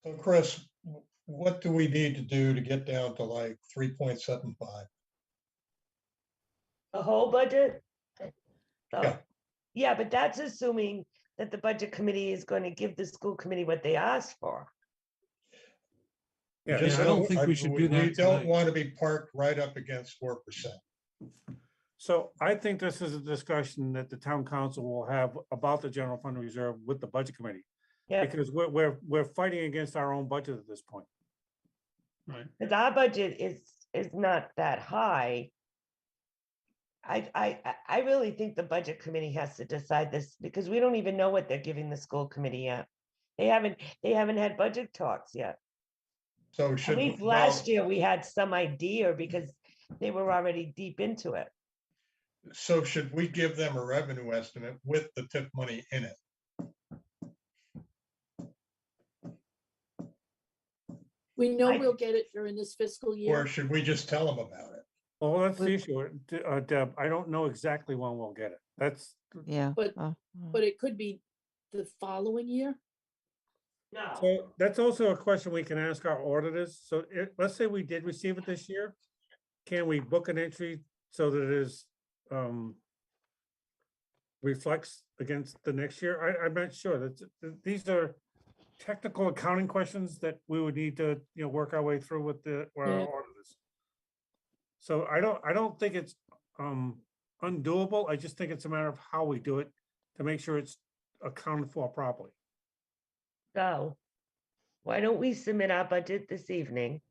So Chris, what do we need to do to get down to like 3.75? The whole budget? Yeah. Yeah, but that's assuming that the budget committee is going to give the school committee what they asked for. yeah, I don't think we should do that We don't tonight. want to be parked right up against 4%. so I think this is a discussion that the town council will have about the general fund reserve with the budget committee. Yeah, Because we're fighting against our own budget at this point. Right. because our budget is not that high. I really think the budget committee has to decide this because we don't even know what they're giving the school committee yet. They haven't had budget talks yet. So At should. least last year we had some idea because they were already deep into it. So should we give them a revenue estimate with the TIF money in it? We know I- we'll get it during this fiscal Or year. should we just tell them about it? Well, that's the issue, Deb. I don't know exactly when we'll get it. That's, Yeah. But- But it could be the following year. No. so that's also a question we can ask our auditors. So let's say we did receive it this year. Can we book an entry so that it is reflects against the next year? I'm not sure. These are technical accounting questions that we would need to, work our way through with our Yeah. auditors. So I don't think it's undoable. I just think it's a matter of how we do it to make sure it's accounted for properly. So why don't we submit our budget this evening?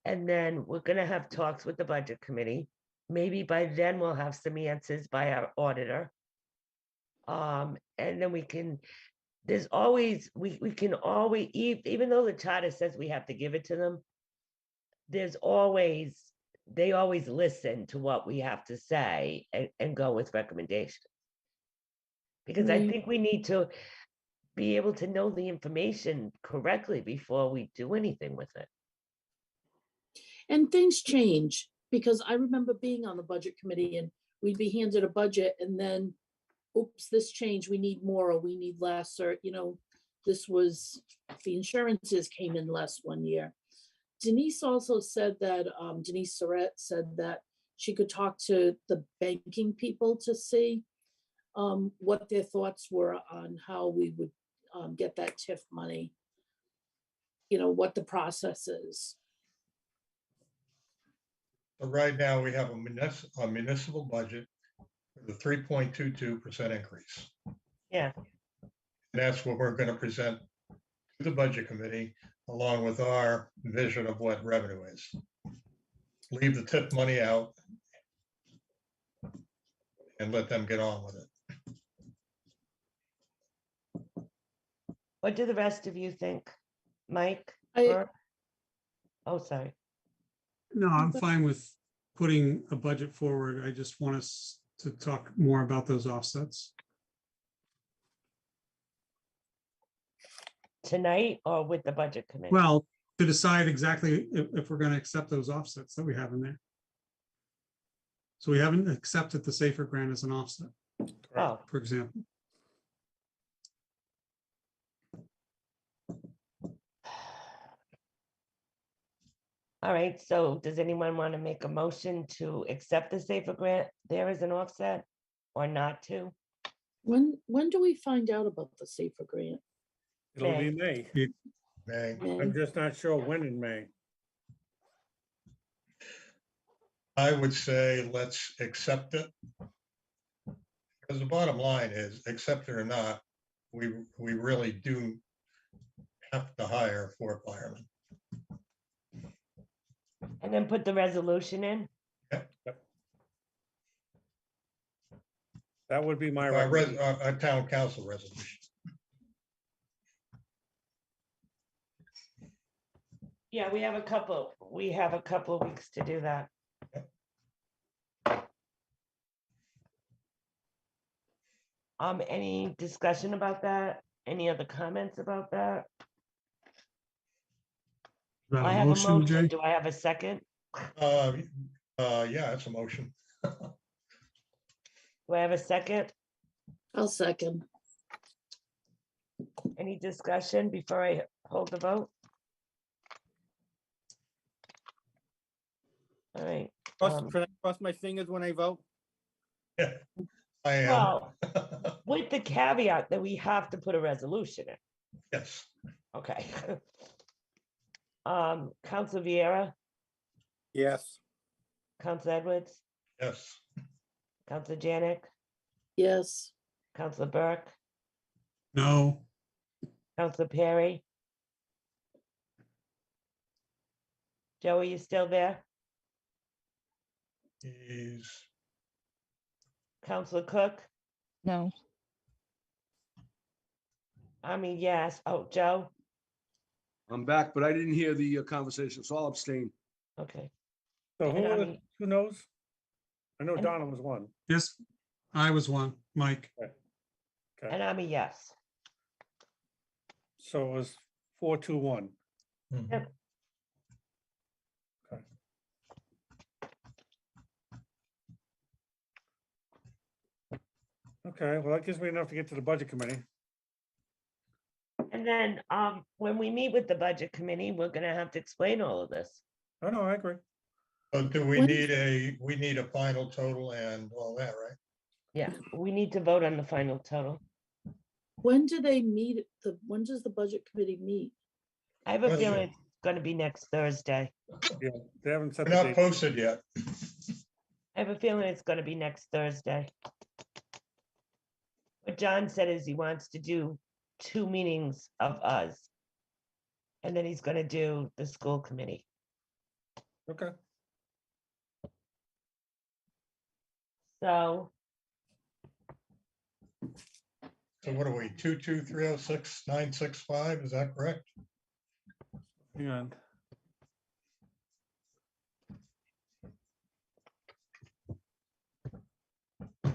And then we're gonna have talks with the budget committee. Maybe by then we'll have some answers by our auditor. And then we can, there's always, we can always, even though the charter says we have to give it to them, there's always, they always listen to what we have to say and go with recommendations. Because I Right. think we need to be able to know the information correctly before we do anything with it. And things change because I remember being on the budget committee and we'd be handed a budget and then, oops, this changed, we need more or we need less, or, this was, the insurances came in less one year. Denise also said that, Denise Surratt said that she could talk to the banking people to see what their thoughts were on how we would get that TIF money. What the process is. But right now, we have a municipal budget with a 3.22% increase. Yeah. And that's what we're going to present to the budget committee, along with our vision of what revenue is. Leave the TIP money out and let them get on with it. What do the rest of you think? Mike? I- Burk? Oh, sorry. No, I'm fine with putting a budget forward. I just want us to talk more about those offsets. Tonight or with the budget committee? Well, to decide exactly if we're going to accept those offsets that we have in there. So we haven't accepted the safer grant as an offset, Oh, for example. all right. So does anyone want to make a motion to accept the safer grant there as an offset or not to? When do we find out about the safer grant? It'll be May. May. I'm just not sure when in May. I would say let's accept it. Because the bottom line is, accept it or not, we really do have to hire 4 firemen. And then put the resolution in? That would be my Our recommendation. town council resolution. Yeah, we have a couple of weeks to do that. Any discussion about that? Any other comments about that? Is that I a have a motion, motion. Jay? Do I have a second? Yeah, it's a motion. Do I have a second? I'll second. Any discussion before I hold the vote? All right. Can I cross my fingers when I vote? Yeah, I am. Well, with the caveat that we have to put a resolution in. Yes, Okay. Council Vieira, Yes. Council Edwards, yes. Council Janick, Yes, Council Burke, No, Council Perry. Joe, are you still there? He's, Council Cook? No. I mean, yes. Oh, Joe? I'm back, but I didn't hear the conversation, so I'll abstain. Okay. So And I'm- who knows? I know And- Donna was one. yes, I was one, Mike. And I'm a yes. So it was 4-2-1. Yep. Okay. Okay, well, that gives me enough to get to the budget committee. And then, when we meet with the budget committee, we're gonna have to explain all of this. Oh, no, I agree. so do we When- need a final total and all that, right? Yeah, we need to vote on the final total. when do they meet? When does the budget committee meet? I have a Thursday. feeling it's gonna be next Thursday. Yeah, they haven't set We're the not date. posted yet. I have a feeling it's gonna be next Thursday. What John said is he wants to do 2 meetings of us. And then he's gonna do the school committee. Okay, So, So what are we, 22306-965, is that correct? hang on.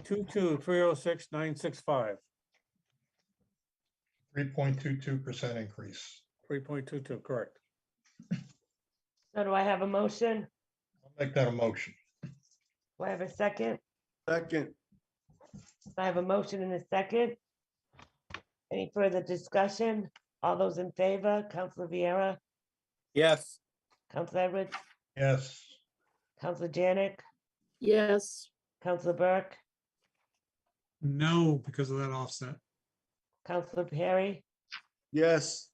Two, 306-965, 3.22% increase. 3.22, correct. so do I have a motion? I'll make that a motion. Do I have a second? Second, I have a motion and a second. Any further discussion? All those in favor, Council Vieira, Yes. Council Edwards, Yes, Council Janick, Yes, Council Burke, No, because of that offset. Council Perry, yes,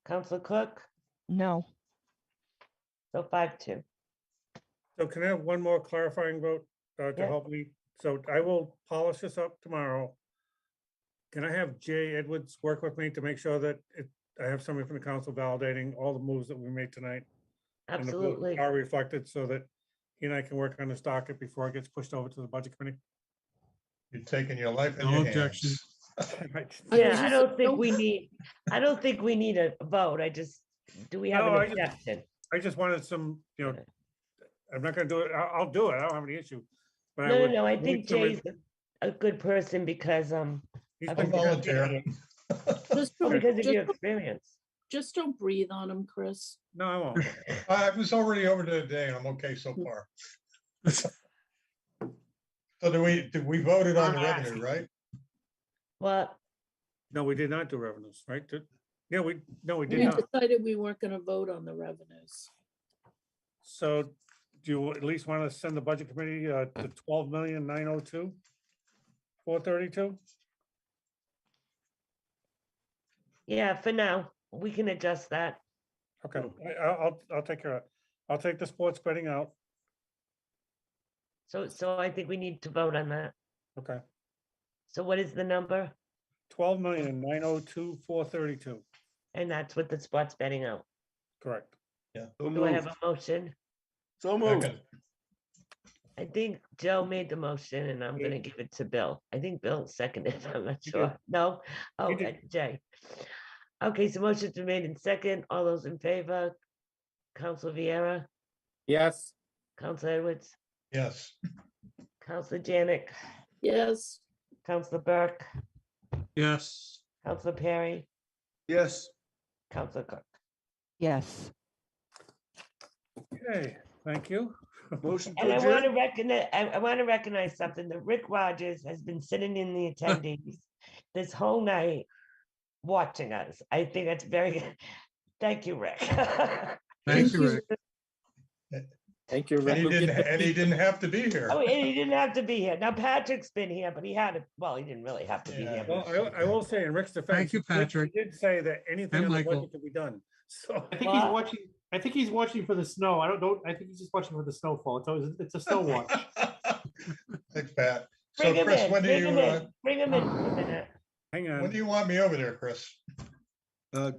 Council Cook, No. so 5-2. So can I have one more clarifying vote to Yeah. help me? So I will polish this up tomorrow. Can I have Jay Edwards work with me to make sure that I have somebody from the council validating all the moves that we made tonight? and the votes Absolutely. Are reflected so that he and I can work on this docket before it gets pushed over to the budget committee. you're taking your life in No your objection. hands. Right. Yeah, I don't think we need a vote. Do we have No, an I just- objection? I just wanted some, I'm not gonna do it. I'll do it. I don't have any issue. But I No, would I need think somebody- Jay's a good person because, he's I've been been volunteering. just oh, don't, because of your just, experience. just don't breathe on them, Chris. No, I won't. I was already over there today and I'm okay so far. So did we voted on the revenue, right? Well, No, we did not do revenues, right? Yeah, we did We not. decided we weren't gonna vote on the revenues. So do you at least want to send the budget committee to 12,902,432? yeah, for now, we can adjust that. Okay, I'll take care of it. I'll take the sports betting out. So I think we need to vote on that. Okay, So what is the number? 12,902,432, And that's with the sports betting out. correct. so Do I have moved, a motion? so moved. Second. I think Joe made the motion and I'm gonna give it to Bill. I think Bill seconded, I'm not You sure. No? Oh, did. Jay. Okay, so motion's been made in second. All those in favor? Council Vieira, Yes. Council Edwards, Yes, Council Janick, Yes, Council Burke, Yes, Council Perry, Yes, Council Cook. Yes. Okay, thank you. Motion And to I want to adjourn? recognize, I want to recognize something that Rick Rogers has been sitting in the attendees this whole night watching us. I think that's very good. Thank you, Rick. Thank you, Rick. Thank you. And Rick. he We'll get didn't, the and he feedback. didn't have to be here. Oh, and he didn't have to be here. Now Patrick's been here, but he had to, well, he didn't really have to be here. Well, but- I will say in Rick's defense. you, he did- Patrick. He did say that anything And on the Michael. budget can be done, so. I think he's What? watching, I think he's watching for the snow. I think he's just watching for the snowfall. It's a snow watch. Thanks, Pat. So Bring him Chris, in, when do bring you, him in, bring him in for a minute. Hang when on, do you want me over there, Chris? let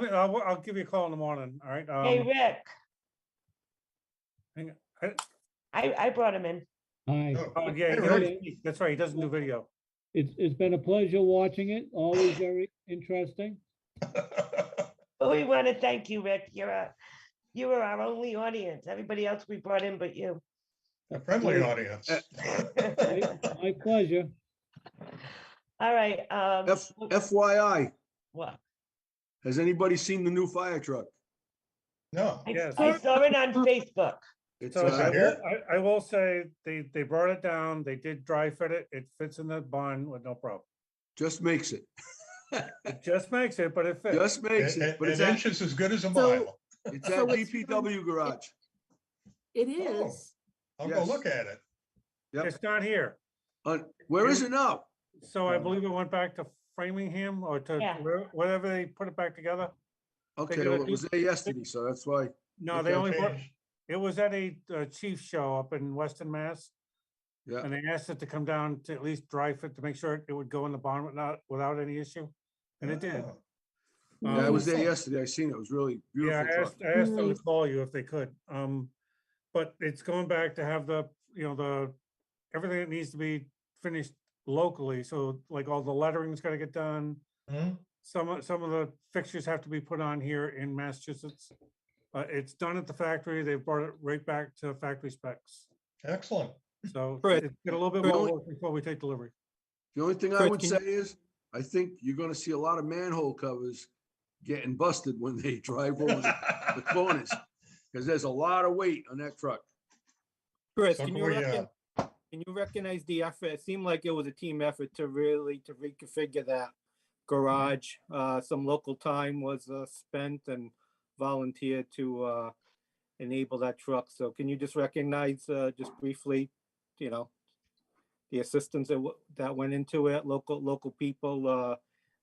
me, I'll give you a call in the morning, all right? Hey, Um, Rick, hang on. I brought him in. Hi, Oh, yeah, Hey, he Rick. doesn't speak. That's right, he doesn't do video. it's been a pleasure watching it, always very interesting. But we want to thank you, Rick. You were our only audience. Everybody else we brought in but you. A friendly audience. My pleasure. All right, FYI, what? has anybody seen the new fire truck? No. Yes. I saw it on Facebook. It's, So I hear I will say, they brought it down, they did dry fit it, it fits in the barn with no problem. just makes it. It just makes it, but it fits. Just makes it, but An it's at, inch is as good as a So- mile. it's at so it's DPW garage. It Oh. is. I'll go Yes. look at it. Yep. It's not here. Where is it now? So I believe it went back to Framingham or to Yeah. wherever they put it back together. Okay, gotta well, it was there yesterday, so that's why. No, they Okay. only, brought- Change. it was at a chief show up in Weston, Mass. Yeah, And they asked it to come down to at least dry fit to make sure it would go in the barn without any issue. And it did. Oh. yeah, I was there Mm. yesterday. I seen it. It was really Yeah, beautiful truck. I asked them to call you if they could. But it's going back to have everything that needs to be finished locally. So like all the lettering's gotta get done. Hmm? Some of the fixtures have to be put on here in Massachusetts. It's done at the factory. They've brought it right back to factory specs. Excellent. So Right. it's got a little bit Right. more work before we take delivery. The only thing I Chris, would can say is, I think you're gonna see a lot of manhole covers getting busted when they drive over the corners. Because there's a lot of weight on that truck. Chris, So can can we, you recognize the effort? It seemed like it was a team effort to reconfigure that garage. Some local time was spent and volunteered to enable that truck. So can you just recognize just briefly, the assistance that went into it, local people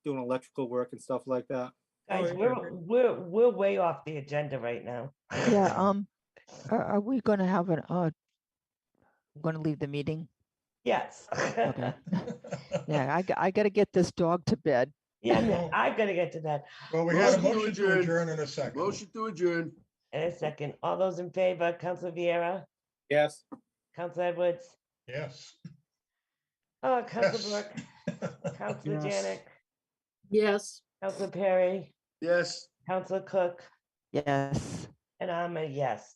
doing electrical work and stuff like that? Guys, yeah. we're way off the agenda right now. Yeah, are we gonna have gonna leave the meeting? Yes. Okay. Yeah, I gotta get this dog to bed. Yeah, no, I've got to get to that Well, we had a Motion to motion to adjourn. adjourn in a second. Motion to adjourn. in a second. All those in favor, Council Vieira, Yes. Council Edwards, Yes. Council Yes. Burke, Council Yes. Janick, Yes. Council Perry, Yes. Council Cook, Yes. and I'm a yes.